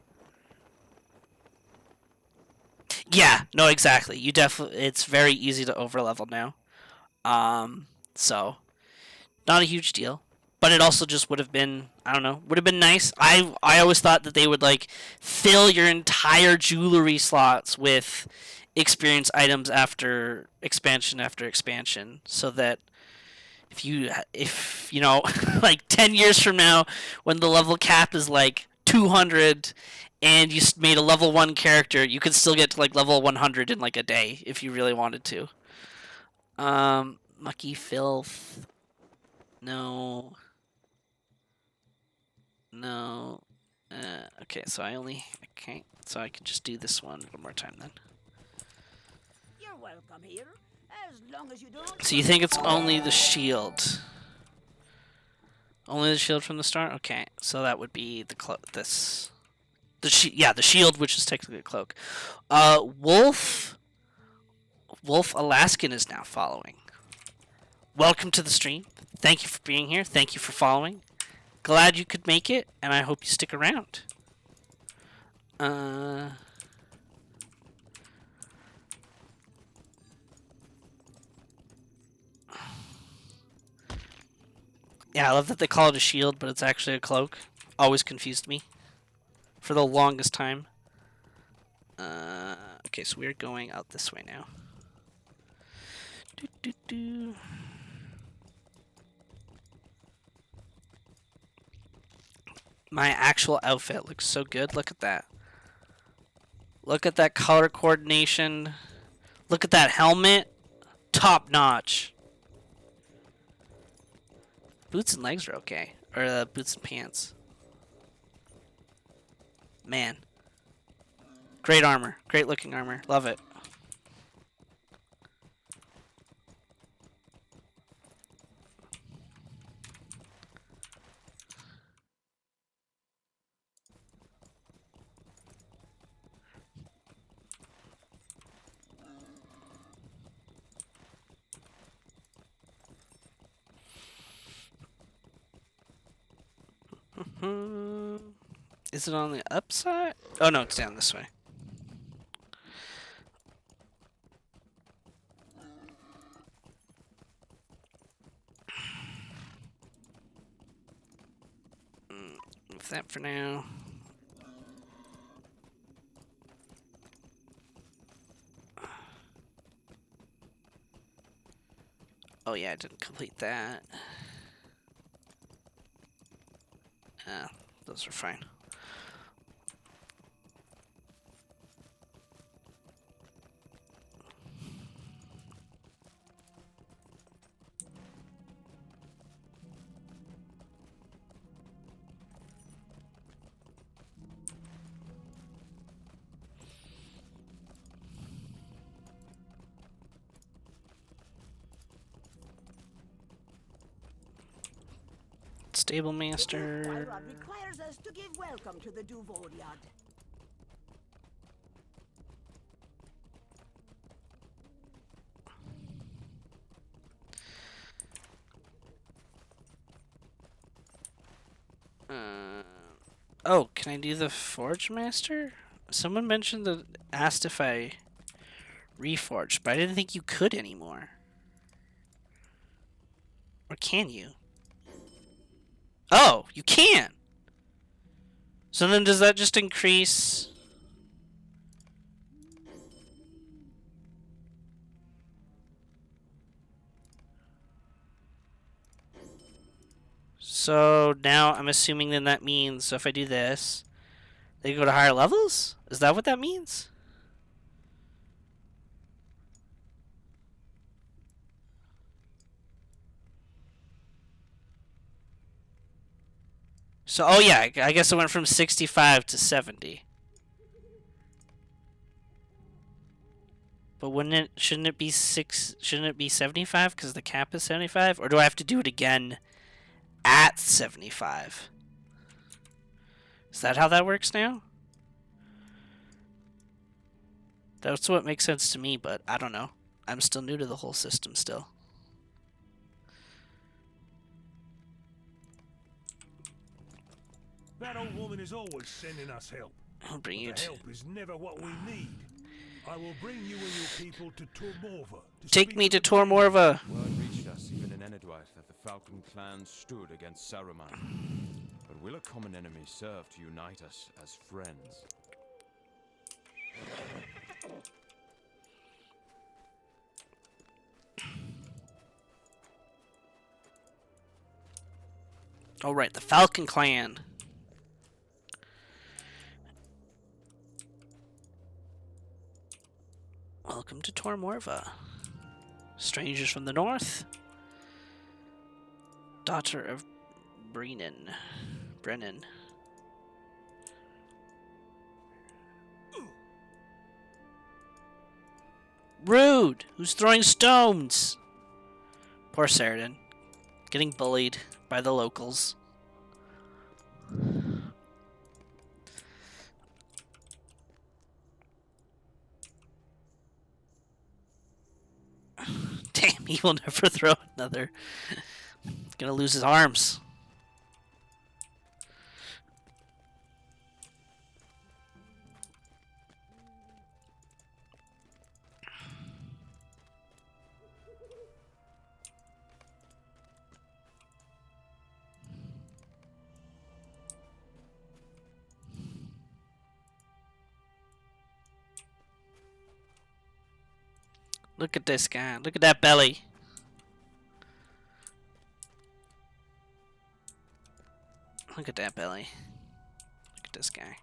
Yeah, no, exactly. It's very easy to overlevel now. So not a huge deal. But it also just would have been, I don't know, would have been nice. I always thought that they would like fill your entire jewelry slots with experience items after expansion, so that if you know like 10 years from now when the level cap is like 200 and you made a level 1 character, you could still get to like level 100 in like a day if you really wanted to. Mucky filth. No. Okay, so so I can just do this one more time then. You're welcome here, as long as you don't... So you think it's only the shield? Only the shield from the start? Okay, so that would be the the shield, which is technically a cloak. Wolf Alaskan is now following. Welcome to the stream. Thank you for being here. Thank you for following. Glad you could make it, and I hope you stick around. Yeah, I love that they call it a shield, but it's actually a cloak. Always confused me for the longest time. Okay, so we're going out this way now. My actual outfit looks so good. Look at that. Look at that color coordination. Look at that helmet. Top notch. Boots and legs are okay. Or boots and pants. Man. Great armor. Great looking armor. Love it. Is it on the upside? Oh no, it's down this way. Move that for now. Oh yeah, I didn't complete that. Those are fine. Stable master. Tyrod requires us to give welcome to the Duvoriad. Oh, can I do the Forge Master? Someone mentioned that asked if I reforged, but I didn't think you could anymore. Or can you? Oh, you can! So then does that just increase... So now I'm assuming then that means, so if I do this, they go to higher levels? Is that what that means? So, oh yeah, I guess it went from 65 to 70. But shouldn't it be 75 because the cap is 75? Or do I have to do it again at 75? Is that how that works now? That's what makes sense to me, but I don't know. I'm still new to the whole system still. That old woman is always sending us help. I'll bring you The help is never what we need. I will bring you and your people to Tormorva. Take me to Tormorva. Word reached us even in Enedwaith that the Falcon clan stood against Saruman. But will a common enemy serve to unite us as friends? All right, the Falcon clan. Welcome to Tormorva. Strangers from the north. Daughter of Brennan. Rude! Who's throwing stones? Poor Saradin. Getting bullied by the locals. He will never throw another. He's gonna lose his arms. Look at this guy. Look at that belly. Look at that belly. Look at this guy.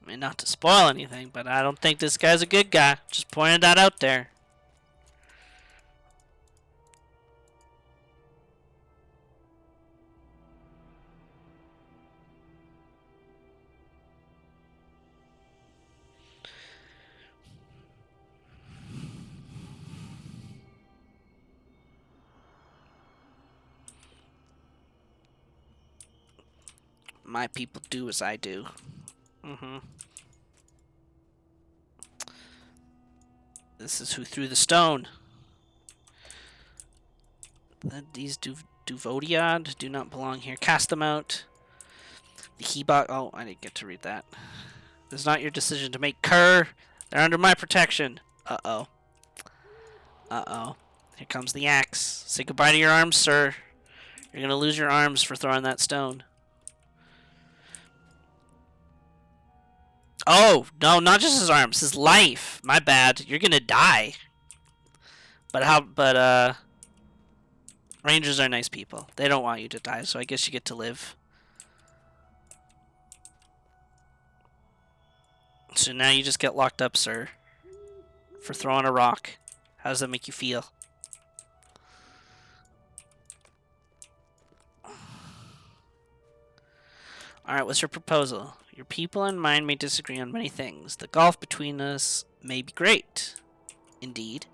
I mean, not to spoil anything, but I don't think this guy's a good guy. Just pointed that out there. My people do as I do. This is who threw the stone. These Duvodiad do not belong here. Cast them out. The Hebok. Oh, I didn't get to read that. This is not your decision to make. Kerr. They're under my protection. Uh-oh. Uh-oh. Here comes the axe. Say goodbye to your arms, sir. You're gonna lose your arms for throwing that stone. Oh, no, not just his arms, his life. My bad. You're gonna die. But Rangers are nice people. They don't want you to die, so I guess you get to live. So now you just get locked up, sir. For throwing a rock. How does that make you feel? Alright, what's your proposal? Your people and mine may disagree on many things. The gulf between us may be great. Indeed.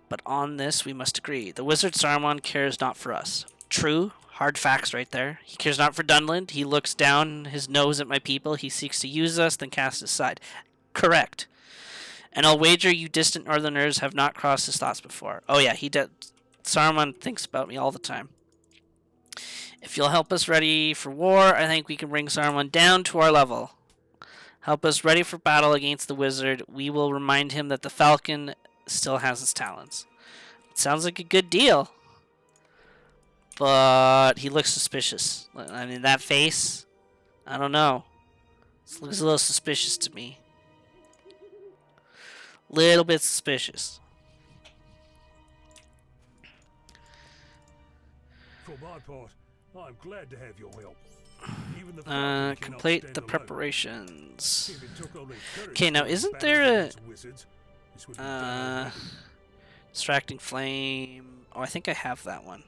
But on this we must agree. The wizard Saruman cares not for us. True. Hard facts right there. He cares not for Dunland. He looks down his nose at my people. He seeks to use us, then cast aside. Correct. And I'll wager you distant northerners have not crossed his thoughts before. Oh yeah, he did. Saruman thinks about me all the time. If you'll help us ready for war, I think we can bring Saruman down to our level. Help us ready for battle against the wizard. We will remind him that the falcon still has its talons. It sounds like a good deal. But he looks suspicious. I mean, that face, I don't know. This looks a little suspicious to me. Little bit suspicious. For my part, I'm glad to have your help. Even the Falcon cannot Complete stand the alone. preparations. If it took only courage Okay, now to isn't battle there a against wizards, this would be done already. distracting flame? Oh, I think I have that one.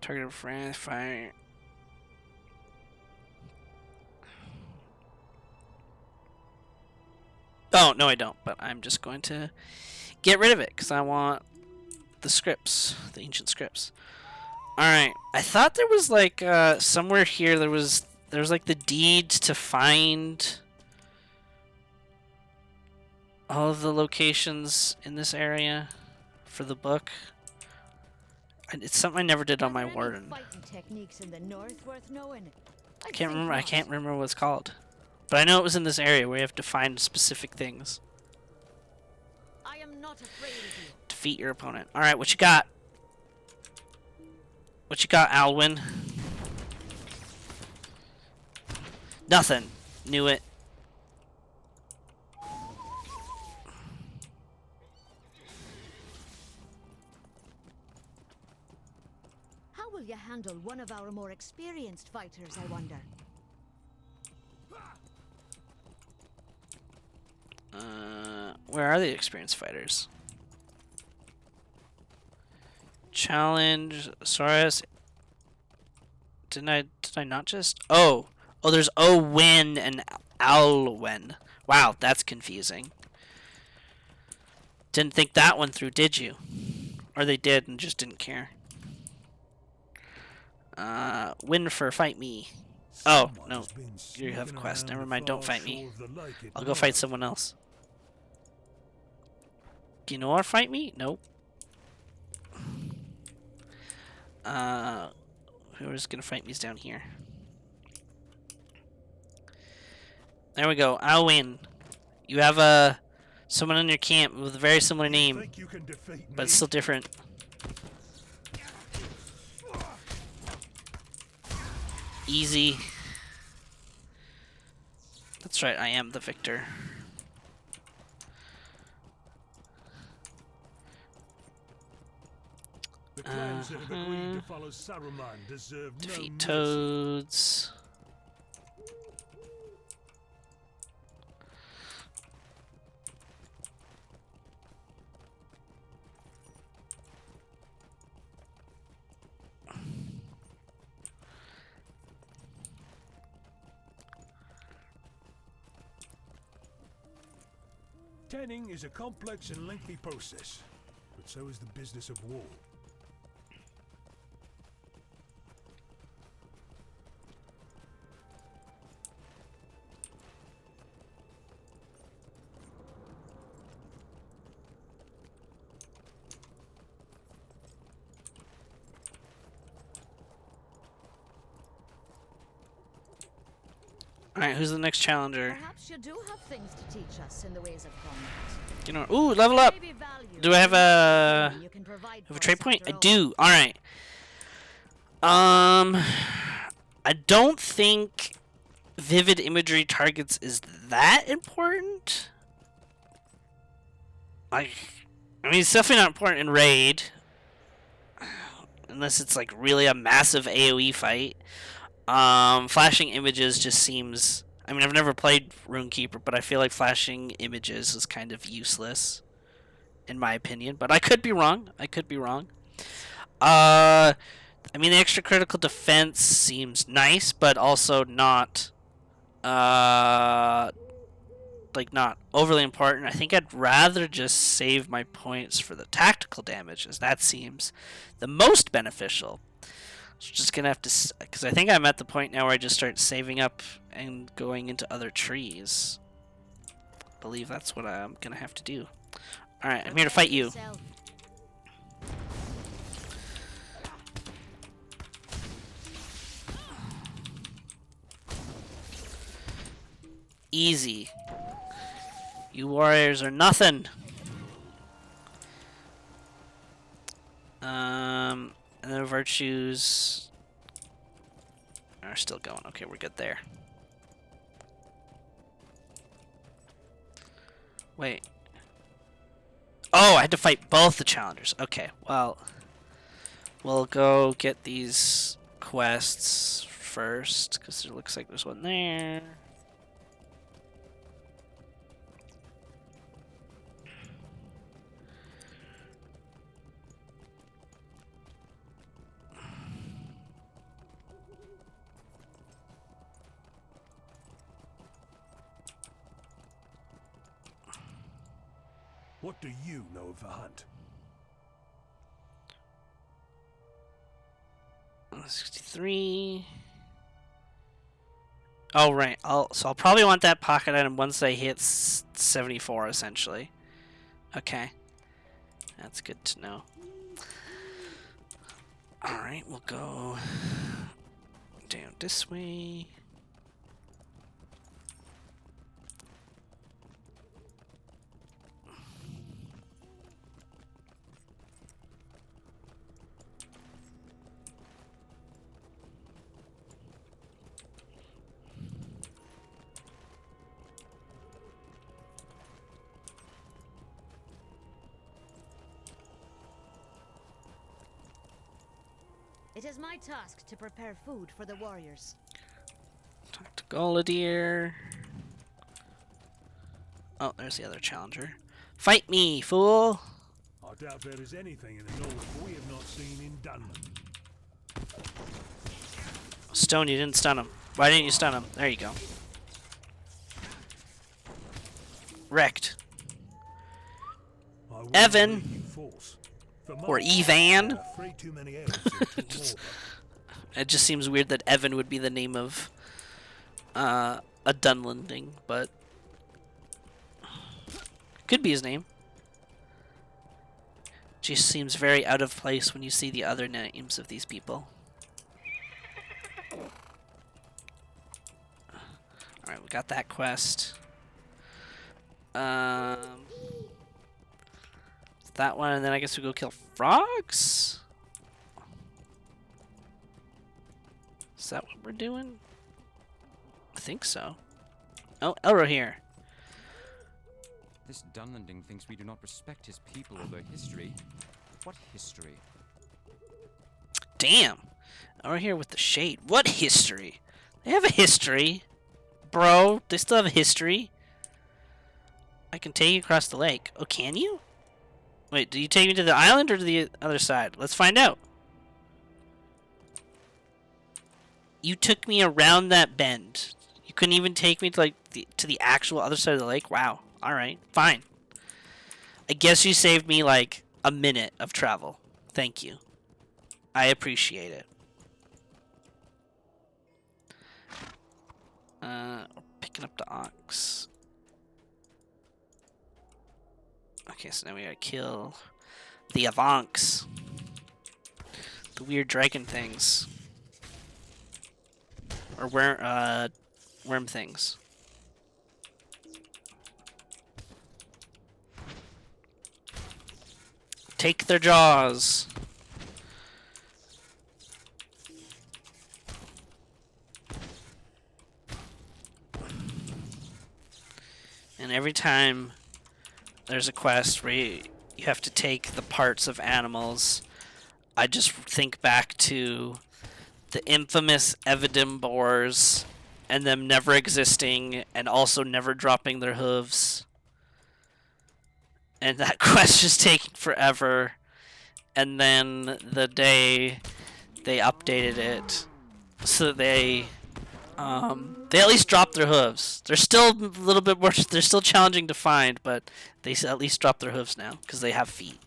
Target of fire. Oh, no I don't, but I'm just going to get rid of it because I want the scripts, the ancient scripts. Alright, I thought there was like somewhere here there was like the deeds to find all of the locations in this area for the book. It's something I never did on my warden. Fighting techniques in the north worth knowing. I can't remember what it's called. But I know it was in this area where you have to find specific things. I am not afraid of you. Defeat your opponent. Alright, what you got? What you got, Alwyn? Nothing. Knew it. How will you handle one of our more experienced fighters, I wonder? Where are the experienced fighters? Challenge Saurus. Did I not just? Oh, there's Owen and Alwen. Wow, that's confusing. Didn't think that one through, did you? Or they did and just didn't care. Winfer, fight me. Oh, no. You have a quest. Never mind, don't fight me. I'll go fight someone else. Ginor, fight me? Nope. Whoever's gonna fight me is down here. There we go. I'll win. You have someone in your camp with a very similar name, but it's still different. Easy. That's right, I am the victor. The clans that have agreed to follow Saruman deserve no Defeat mercy. toads. Tanning is a complex and lengthy process, but so is the business of war. Alright, who's the next challenger? Perhaps you do have things to teach us in the ways of combat. You know, ooh, level up! Maybe value Do I have a you can provide have a for trade us point? I after all. do. Alright. I don't think vivid imagery targets is that important. Like, I mean, it's definitely not important in raid, unless it's like really a massive AoE fight. Flashing images just seems. I mean, I've never played Runekeeper, but I feel like flashing images is kind of useless, in my opinion. But I could be wrong. I could be wrong. I mean, the extra critical defense seems nice, but also not, like, not overly important. I think I'd rather just save my points for the tactical damage, as that seems the most beneficial. So just gonna have to, because I think I'm at the point now where I just start saving up and going into other trees. I believe that's what I'm gonna have to do. All right, I'm here to fight you. Yourself. Easy. You warriors are nothing. And the virtues are still going. Okay, we're good there. Wait. Oh, I had to fight both the challengers. Okay, well, we'll go get these quests first, because it looks like there's one there. What do you know of the hunt? 63. Oh, right. I'll probably want that pocket item once I hit 74, essentially. Okay. That's good to know. Alright, we'll go down this way. It is my task to prepare food for the warriors. Talk to Goladier. Oh, there's the other challenger. Fight me, fool! I doubt there is anything in the north we have not seen in Dunman. Stone, you didn't stun him. Why didn't you stun him? There you go. Wrecked. I will Evan. believe you false. For Or my Evan. part, afraid too many elves and too more. It just seems weird that Evan would be the name of a Dunlanding, but could be his name. Just seems very out of place when you see the other names of these people. Alright, we got that quest. That one, and then I guess we go kill frogs? Is that what we're doing? I think so. Oh, Elro here. This Dunlanding thinks we do not respect his people or their history. What history? Damn. Elro here with the shade. What history? They have a history. Bro, they still have a history. I can take you across the lake. Oh, can you? Wait, do you take me to the island or to the other side? Let's find out. You took me around that bend. You couldn't even take me to like to the actual other side of the lake? Wow. Alright, fine. I guess you saved me like a minute of travel. Thank you. I appreciate it. Picking up the ox. Okay, so now we gotta kill the Avanks. The weird dragon things. Or worm things. Take their jaws. And every time there's a quest where you have to take the parts of animals, I just think back to the infamous Evidim boars and them never existing and also never dropping their hooves. And that quest just taking forever. And then the day they updated it so that they at least dropped their hooves. They're still a little bit more, they're still challenging to find, but they at least drop their hooves now because they have feet.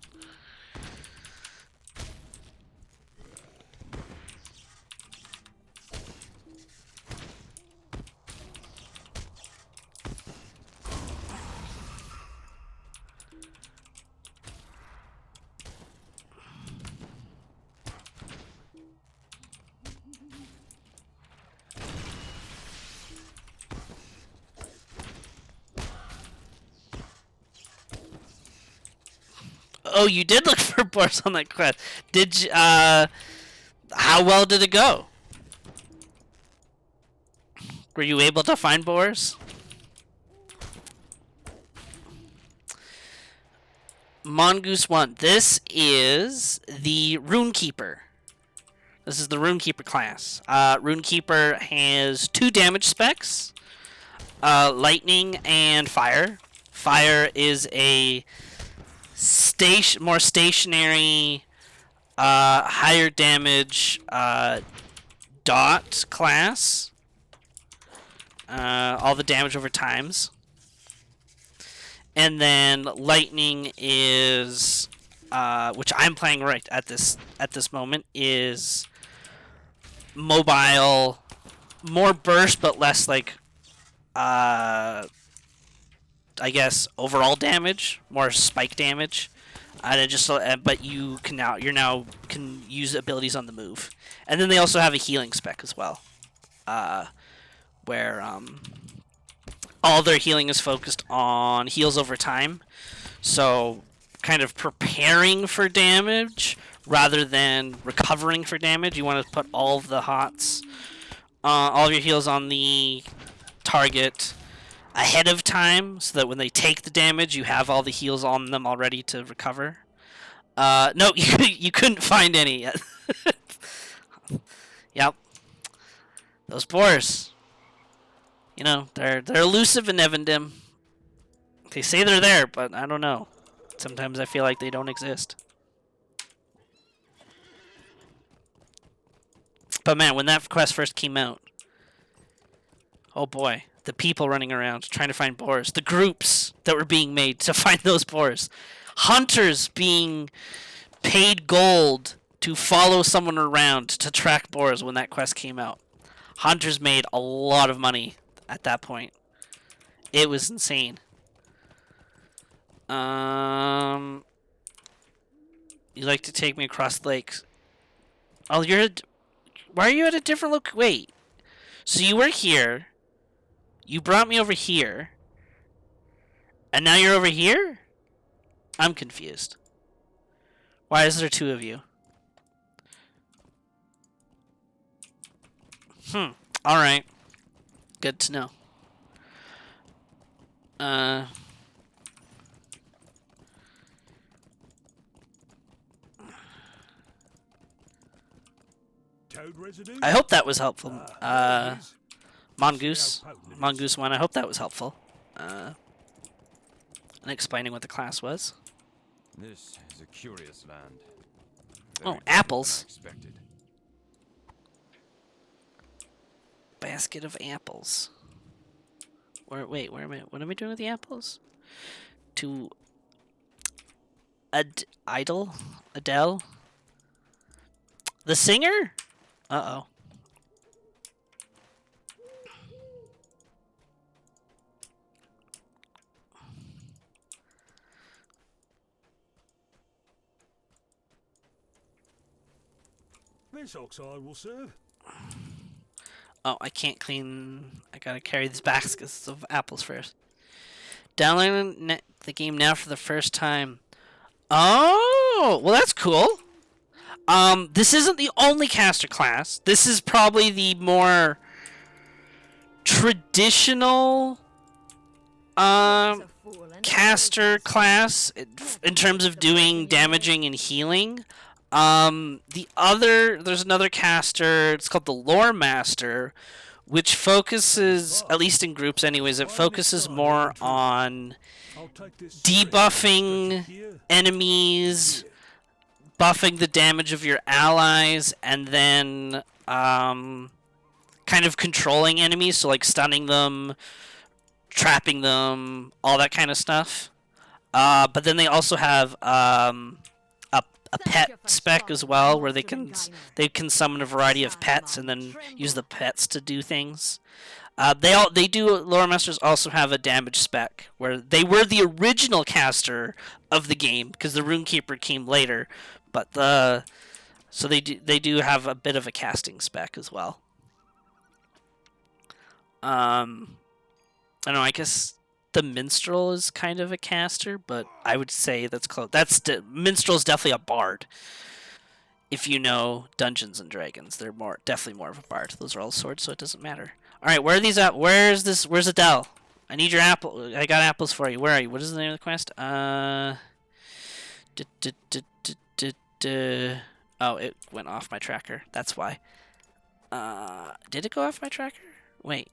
Oh, you did look for boars on that quest. Did you, how well did it go? Were you able to find boars? Mongoose 1. This is the Runekeeper. This is the Runekeeper class. Runekeeper has 2 damage specs. Lightning and fire. Fire is a more stationary, higher damage dot class. All the damage over times. And then lightning is, which I'm playing right at this moment, is mobile, more burst but less like, I guess overall damage, more spike damage, and it just but you can now can use abilities on the move, and then they also have a healing spec as well, where all their healing is focused on heals over time, so kind of preparing for damage rather than recovering for damage. You want to put all of the hots, all of your heals on the target ahead of time, so that when they take the damage, you have all the heals on them already to recover. No, you couldn't find any yet. Yep. Those boars. You know, they're elusive in Evendim. They say they're there, but I don't know. Sometimes I feel like they don't exist. But man, when that quest first came out, oh boy. The people running around trying to find boars. The groups that were being made to find those boars. Hunters being paid gold to follow someone around to track boars when that quest came out. Hunters made a lot of money at that point. It was insane. You like to take me across the lakes? Oh, why are you at a different look? Wait. So you were here. You brought me over here. And now you're over here? I'm confused. Why is there two of you? Alright. Good to know. Toad residue? I hope that was helpful. There it is. Mongoose. See how potent it is. Mongoose 1, I hope that was helpful. And explaining what the class was. This is a curious land. Oh, Very different apples. than I expected. Basket of apples. Wait, where am I? What am I doing with the apples? To Adele? The singer? Uh-oh. This oxide will serve. Oh, I can't clean... I gotta carry these baskets of apples first. Downloading the game now for the first time. Oh! Well, that's cool. This isn't the only caster class. This is probably the more traditional caster class in terms of doing damaging and healing. There's another caster, it's called the Lore Master, which focuses, at least in groups anyways, it focuses more on I'll take this debuffing here. enemies, buffing the damage of your allies, and then kind of controlling enemies, so like stunning them, trapping them, all that kind of stuff. But then they also have a pet spec as well, where they can summon a variety of pets and then use the pets to do things. Lore Masters also have a damage spec where they were the original caster of the game because the Runekeeper came later, but so they do have a bit of a casting spec as well. I don't know. I guess the Minstrel is kind of a caster, but I would say that's close. Minstrel's definitely a bard. If you know Dungeons and Dragons, they're definitely more of a bard. Those are all swords, so it doesn't matter. All right, where are these at? Where's Adele? I need your apple. I got apples for you. Where are you? What is the name of the quest? Oh, it went off my tracker. That's why. Did it go off my tracker? Wait.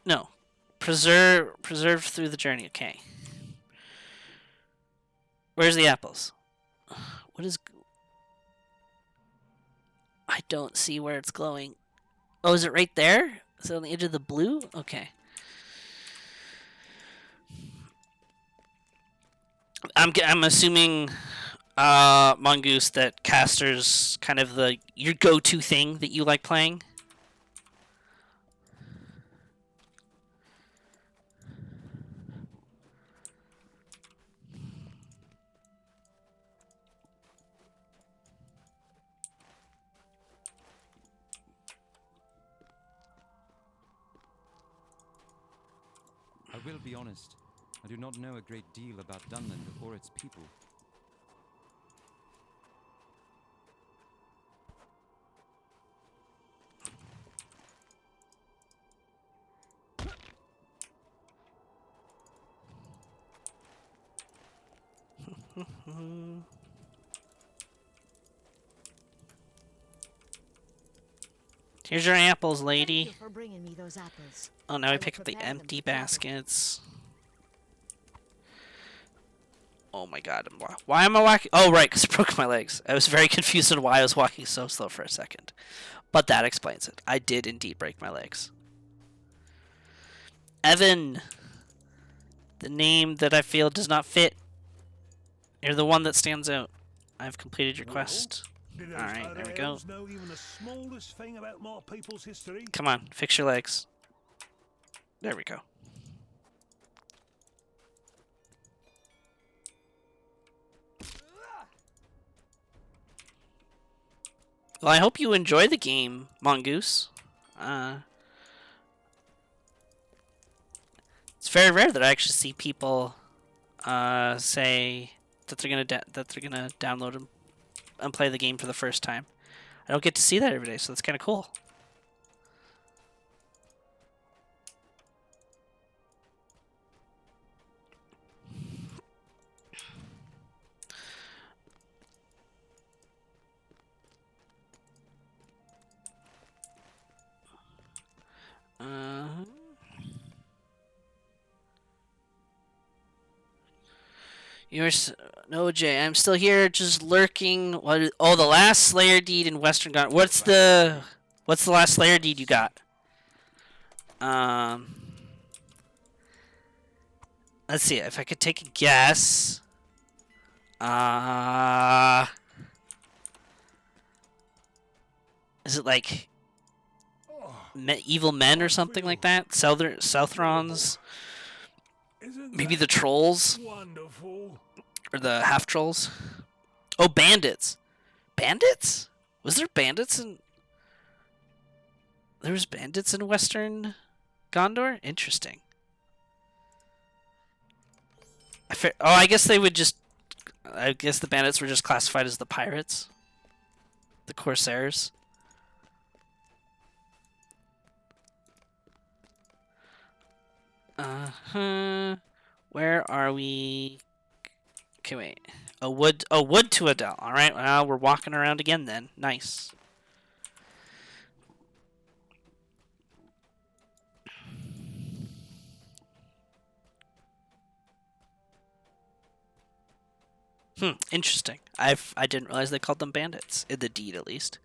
No. Preserved through the journey. Okay. Where's the apples? What is... I don't see where it's glowing. Oh, is it right there? Is it on the edge of the blue? Okay. I'm assuming, Mongoose, that caster's kind of your go-to thing that you like playing. I will be honest. I do not know a great deal about Dunland or its people. Here's your apples, Thank lady. you for bringing me those apples. Oh, now I I will pick up the prepare them empty to travel. baskets. Oh my god, why am I walking? Oh, right, because I broke my legs. I was very confused on why I was walking so slow for a second. But that explains it. I did indeed break my legs. Evan! The name that I feel does not fit. You're the one that stands out. I've completed your Well, quest. do those Alright, other there we go. elves know even the smallest thing about my people's history? Come on, fix your legs. There we go. Well, I hope you enjoy the game, Mongoose. It's very rare that I actually see people say that they're gonna download and play the game for the first time. I don't get to see that every day, so that's kind of cool. No, Jay. I'm still here, just lurking. What? Oh, the last Slayer deed in Western God. What's the last Slayer deed you got? Let's see if I could take a guess. Is it like evil men or something like that? Southrons? Isn't Maybe that the trolls wonderful? or the half trolls? Oh, bandits. Bandits? Was there bandits in? There was bandits in Western Gondor? Interesting. I guess they would just. I guess the bandits were just classified as the pirates, the corsairs. Where are we? Okay, wait. A wood to Adele. All right. Well, we're walking around again then. Nice. Interesting. I didn't realize they called them bandits in the deed, at least.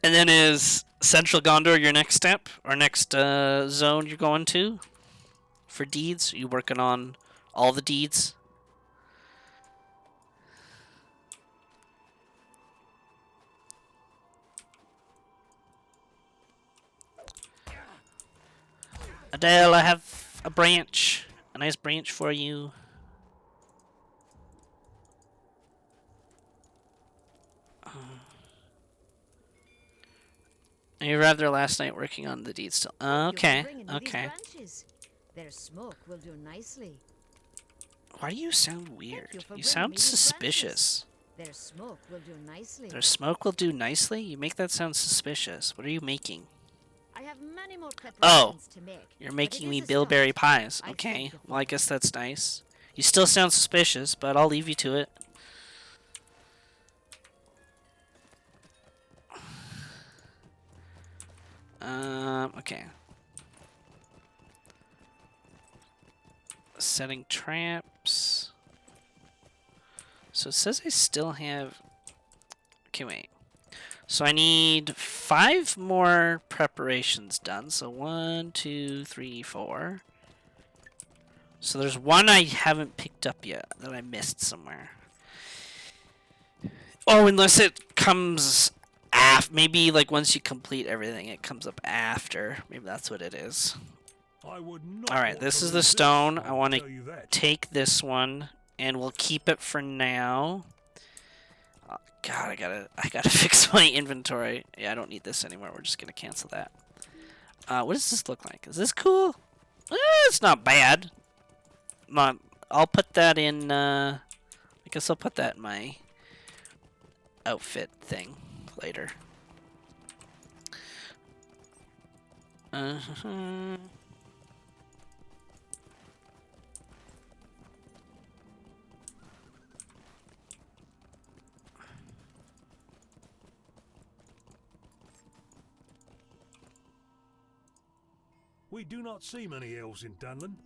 And then is Central Gondor your next step or next zone you're going to for deeds? Are you working on all the deeds? Adele, I have a branch. A nice branch for you. You arrived there last night working on the deed still. Okay, okay. Their smoke will do nicely. Why do you sound weird? You for You bringing sound me these suspicious. Their smoke will do nicely. Their smoke will do nicely? You make that sound suspicious. What are you making? I have many more Oh, preparations to make. you're but making it me is a bilberry start. pies. I Okay, thank you well I for guess that's nice. You still sound suspicious, but I'll leave you to it. Okay. Setting traps. So it says I still have... Okay, wait. So I need 5 more preparations done. So 1, 2, 3, 4. So there's one I haven't picked up yet that I missed somewhere. Oh, unless it comes after. Maybe like once you complete everything, it comes up after. Maybe that's what it is. I would not All right, want this to is the lose stone. this, I want to tell you that. take this one, and we'll keep it for now. Oh, God, I gotta fix my inventory. Yeah, I don't need this anymore. We're just gonna cancel that. What does this look like? Is this cool? It's not bad. I'll put that in. I guess I'll put that in my outfit thing later. We do not see many elves in Dunland,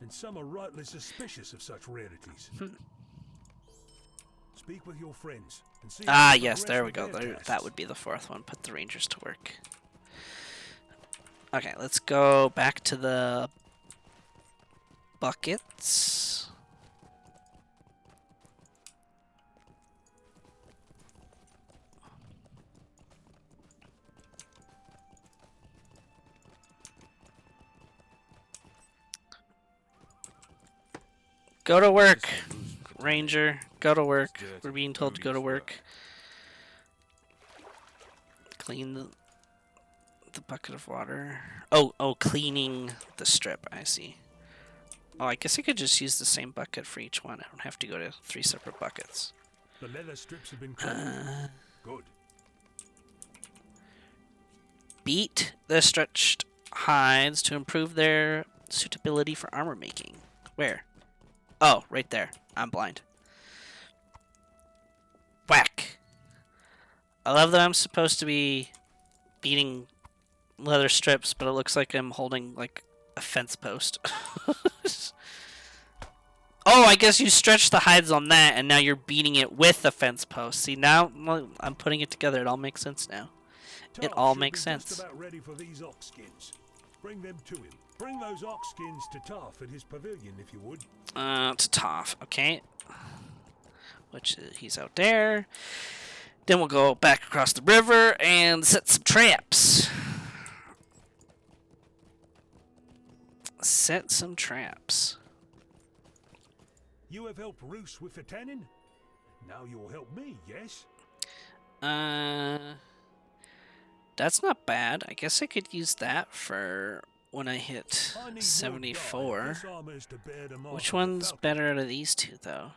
and some are rightly suspicious of such rarities. speak with your friends and see Ah, how they yes, there we progress go. with their That tasks. would be the fourth one. Put the rangers to work. Okay, let's go back to the buckets. Go to work, Ranger. Go to work. We're being told to go to work. Clean the bucket of water. Oh, cleaning the strip. I see. Oh, I guess I could just use the same bucket for each one. I don't have to go to 3 separate buckets. The leather strips have been cleaned. Good. Beat the stretched hides to improve their suitability for armor making. Where? Oh, right there. I'm blind. Whack. I love that I'm supposed to be beating leather strips, but it looks like I'm holding like a fence post. Oh, I guess you stretched the hides on that, and now you're beating it with the fence post. See, now I'm putting it together. It all makes sense now. It all Should makes be just sense. about ready for these ox skins. Bring them to him. Bring those ox skins to Taff at his pavilion, if you would. To Toph, okay. Which he's out there. Then we'll go back across the river and set some traps. Set some traps. You have helped Roos with the tanning. Now you'll help me, yes? That's not bad. I guess I could use that for when I hit I need more 74. dye. This armor's to bear the mark Which of the one's falcon. better out of these two, though?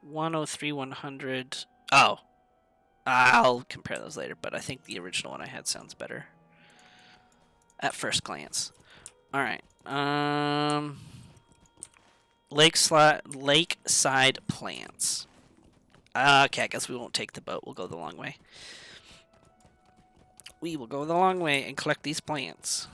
103, 100. Oh. I'll compare those later, but I think the original one I had sounds better. At first glance. Alright. Lakeside plants. Okay, I guess we won't take the boat. We'll go the long way. We will go the long way and collect these plants.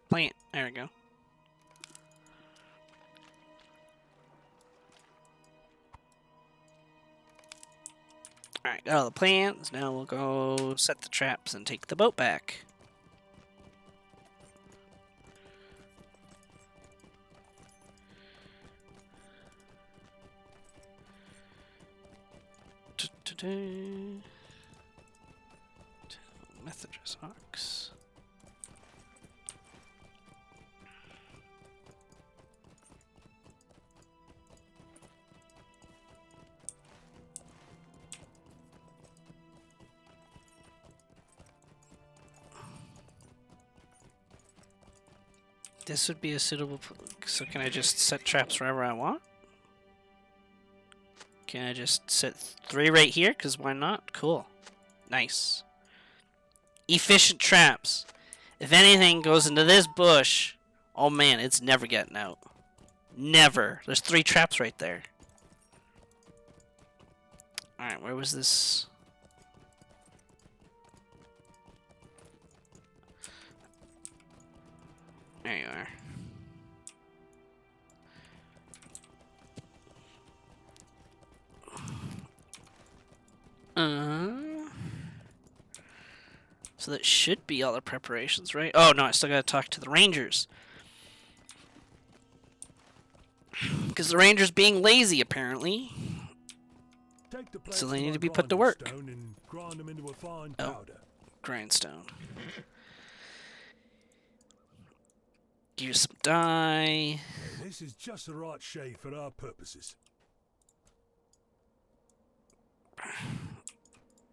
Plant. There we go. Alright, got all the plants. Now we'll go set the traps and take the boat back. Methodist ox. This would be a suitable... So can I just set traps wherever I want? Can I just set 3 right here? Because why not? Cool. Nice. Efficient traps. If anything goes into this bush, oh man, it's never getting out. Never. There's 3 traps right there. Alright, where was this? There you are. So that should be all the preparations, right? Oh no, I still gotta talk to the Rangers. Because the Rangers being lazy, apparently. Take the So plates they to need my to be put to grinding work. stone and grind them into a fine Oh. powder. Grindstone. Use some dye. Yeah, this is just the right shade for our purposes.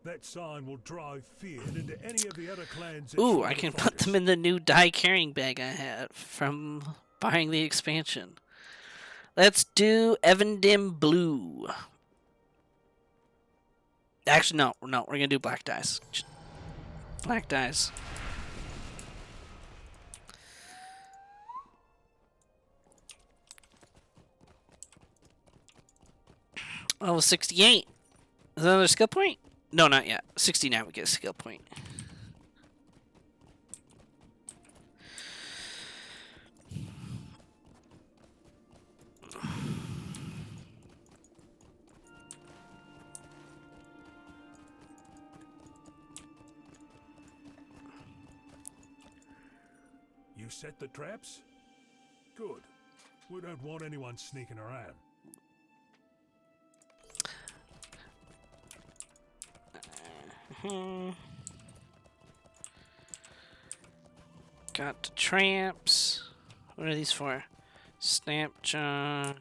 That sign will drive fear into any of the other clans that Ooh, try I to can fight put us. them in the new dye carrying bag I had from buying the expansion. Let's do Evandim Blue. Actually, no, we're gonna do black dyes. Black dyes. Oh, 68. Is that another skill point? No, not yet. 69 we get a skill point. You set the traps? Good. We don't want anyone sneaking around. Got the tramps. What are these for? Snapjaw.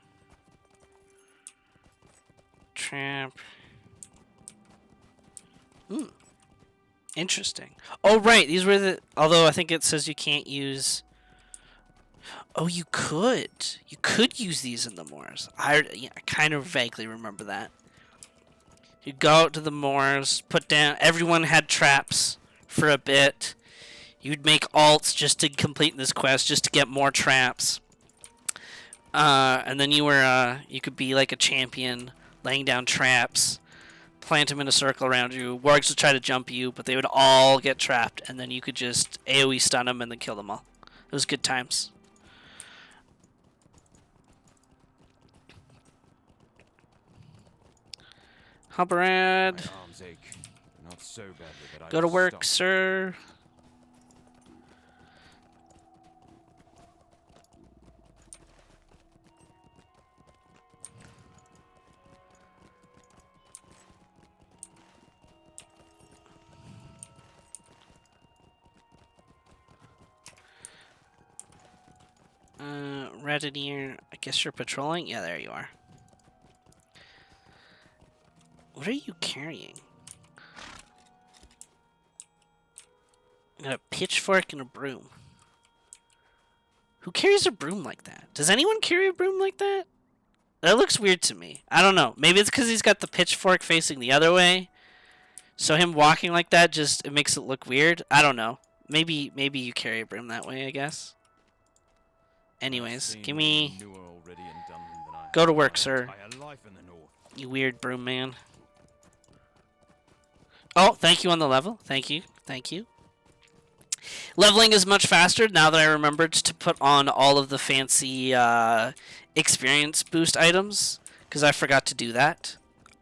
Tramp. Interesting. Oh, right. These were the... Although I think it says you can't use... Oh, you could. You could use these in the moors. I kind of vaguely remember that. You go out to the moors, put down... Everyone had traps for a bit. You'd make alts just to complete this quest, just to get more traps. And then you could be like a champion, laying down traps, plant them in a circle around you. Wargs would try to jump you, but they would all get trapped, and then you could just AoE stun them and then kill them all. It was good times. Halberad. My arms ache. Not so badly that I Go to must work, stop. sir. Reddineer, I guess you're patrolling? Yeah, there you are. What are you carrying? I got a pitchfork and a broom. Who carries a broom like that? Does anyone carry a broom like that? That looks weird to me. I don't know. Maybe it's because he's got the pitchfork facing the other way. So him walking like that just it makes it look weird. I don't know. Maybe you carry a broom that way, I guess. Anyways, give me... Go to work, sir. You weird broom man. Oh, thank you on the level. Thank you. Thank you. Leveling is much faster now that I remembered to put on all of the fancy experience boost items, because I forgot to do that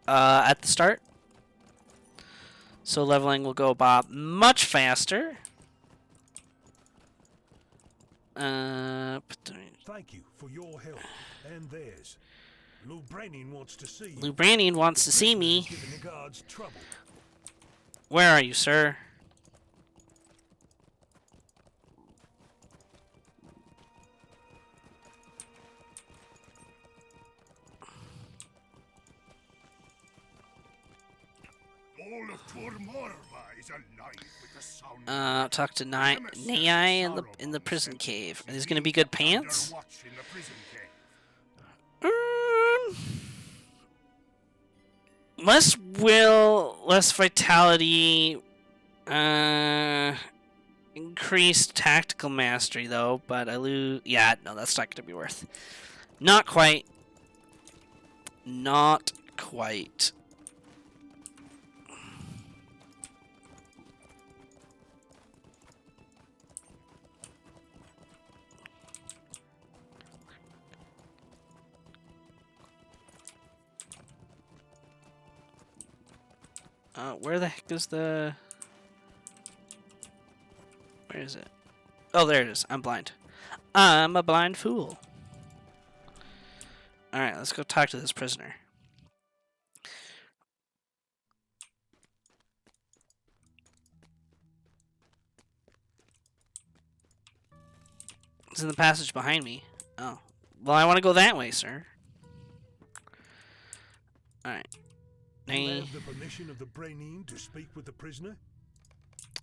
at the start. So leveling will go about much faster. Thank you for your help and theirs. Lou Brannian wants to see you. Lou Brannian wants to see me. Giving the guards trouble. Where are you, sir? All of Tormorva is alive with the sound. Talk to Nai in the prison cave. Are these gonna be good pants? Watch in the prison cave. Less will, less vitality, increased tactical mastery though, but I lose. Yeah, no, that's not gonna be worth. Not quite. Not quite. Where the heck is the... Where is it? Oh, there it is. I'm blind. I'm a blind fool. Alright, let's go talk to this prisoner. It's in the passage behind me. Oh. Well, I want to go that way, sir. Alright. You have the permission of the Brainine to speak with the prisoner?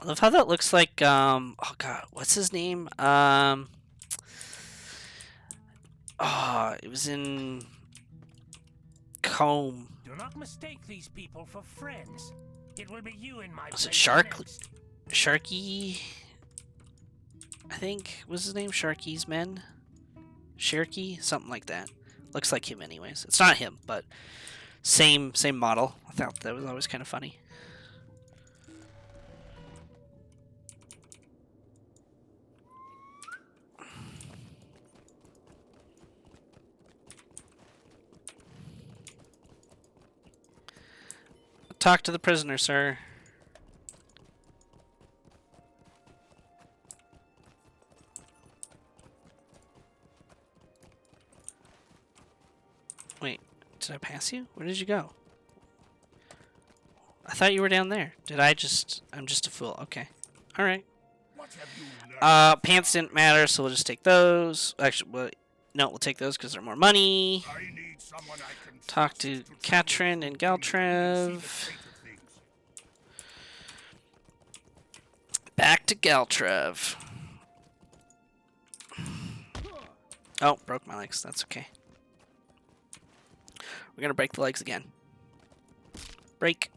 I love how that looks like, oh god, what's his name? Oh, it was in Comb. Do not mistake these people for friends. It will be you in my Was it place Shark? next. Sharky? I think, was his name Sharky's Men? Sharky? Something like that. Looks like him anyways. It's not him, but same model. I thought that was always kind of funny. Talk to the prisoner, sir. Wait, did I pass you? Where did you go? I thought you were down there. I'm just a fool. Okay. Alright. What have you learned? Pants didn't matter, so we'll just take those. Actually, no, we'll take those because they're more money. I need someone I can Talk trust to tell Katrin me and what you really see the Galtrev. state of things. Back to Galtrev. Oh, broke my legs. That's okay. We're gonna break the legs again. Break.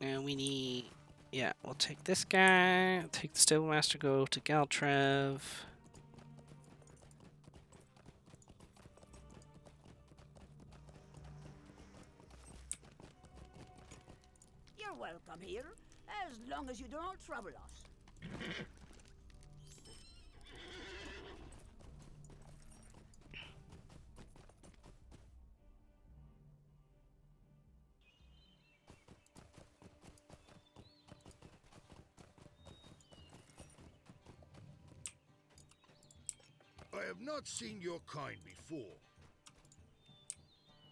And we need, yeah, we'll take this guy, take the Stable Master, go to Galtrev. You're welcome here, as long as you don't trouble us. I have not seen your kind before.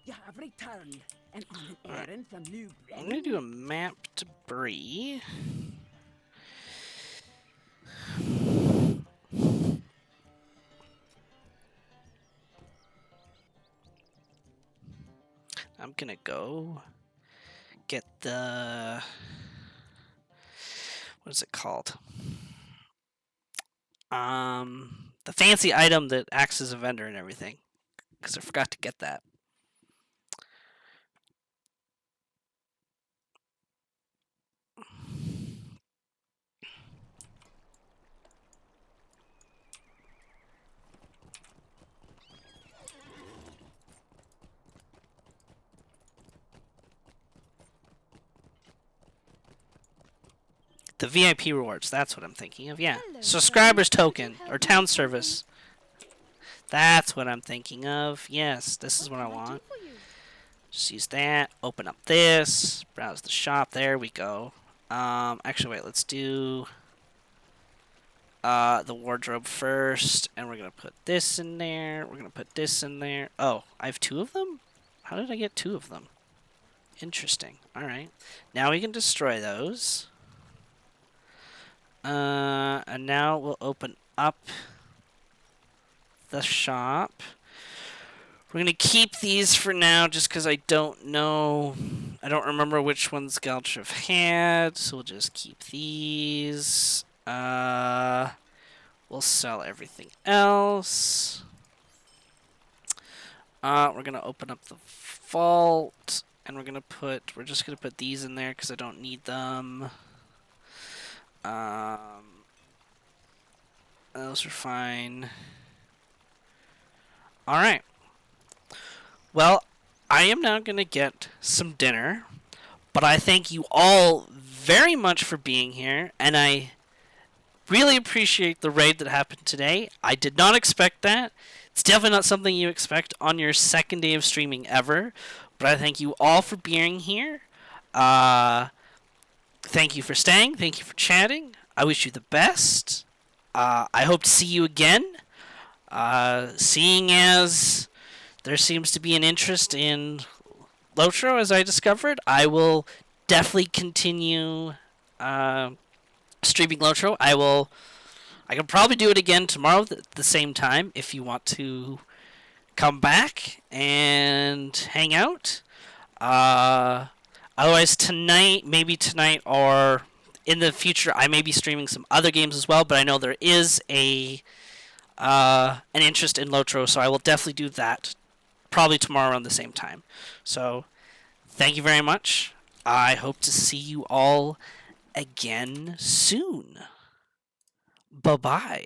You have returned, and on an errand from New I'm gonna do a map debris. I'm gonna go get the, what is it called? The fancy item that acts as a vendor and everything, because I forgot to get that. The VIP rewards, that's what I'm thinking of, yeah. Hello, Subscribers friend. token, How or can I town help service. That's what I'm thinking of. Yes, this is what I can do want. for you? Just use that, open up this, browse the shop, there we go. Actually wait, let's do the wardrobe first, and we're gonna put this in there, we're gonna put this in there. Oh, I have two of them? How did I get two of them? Interesting, alright. Now we can destroy those. And now we'll open up the shop. We're gonna keep these for now just because I don't know I don't remember which ones Galtriv had, so we'll just keep these. We'll sell everything else. We're gonna open up the vault, and we're just gonna put these in there because I don't need them. Those are fine. Alright. Well, I am now gonna get some dinner, but I thank you all very much for being here, and I really appreciate the raid that happened today. I did not expect that. It's definitely not something you expect on your second day of streaming ever, but I thank you all for being here. Thank you for staying. Thank you for chatting. I wish you the best. I hope to see you again. Seeing as there seems to be an interest in LOTRO, as I discovered, I will definitely continue streaming LOTRO. I can probably do it again tomorrow at the same time if you want to come back and hang out. Otherwise, maybe tonight or in the future, I may be streaming some other games as well, but I know there is an interest in LOTRO, so I will definitely do that probably tomorrow around the same time. So, thank you very much. I hope to see you all again soon. Bye-bye.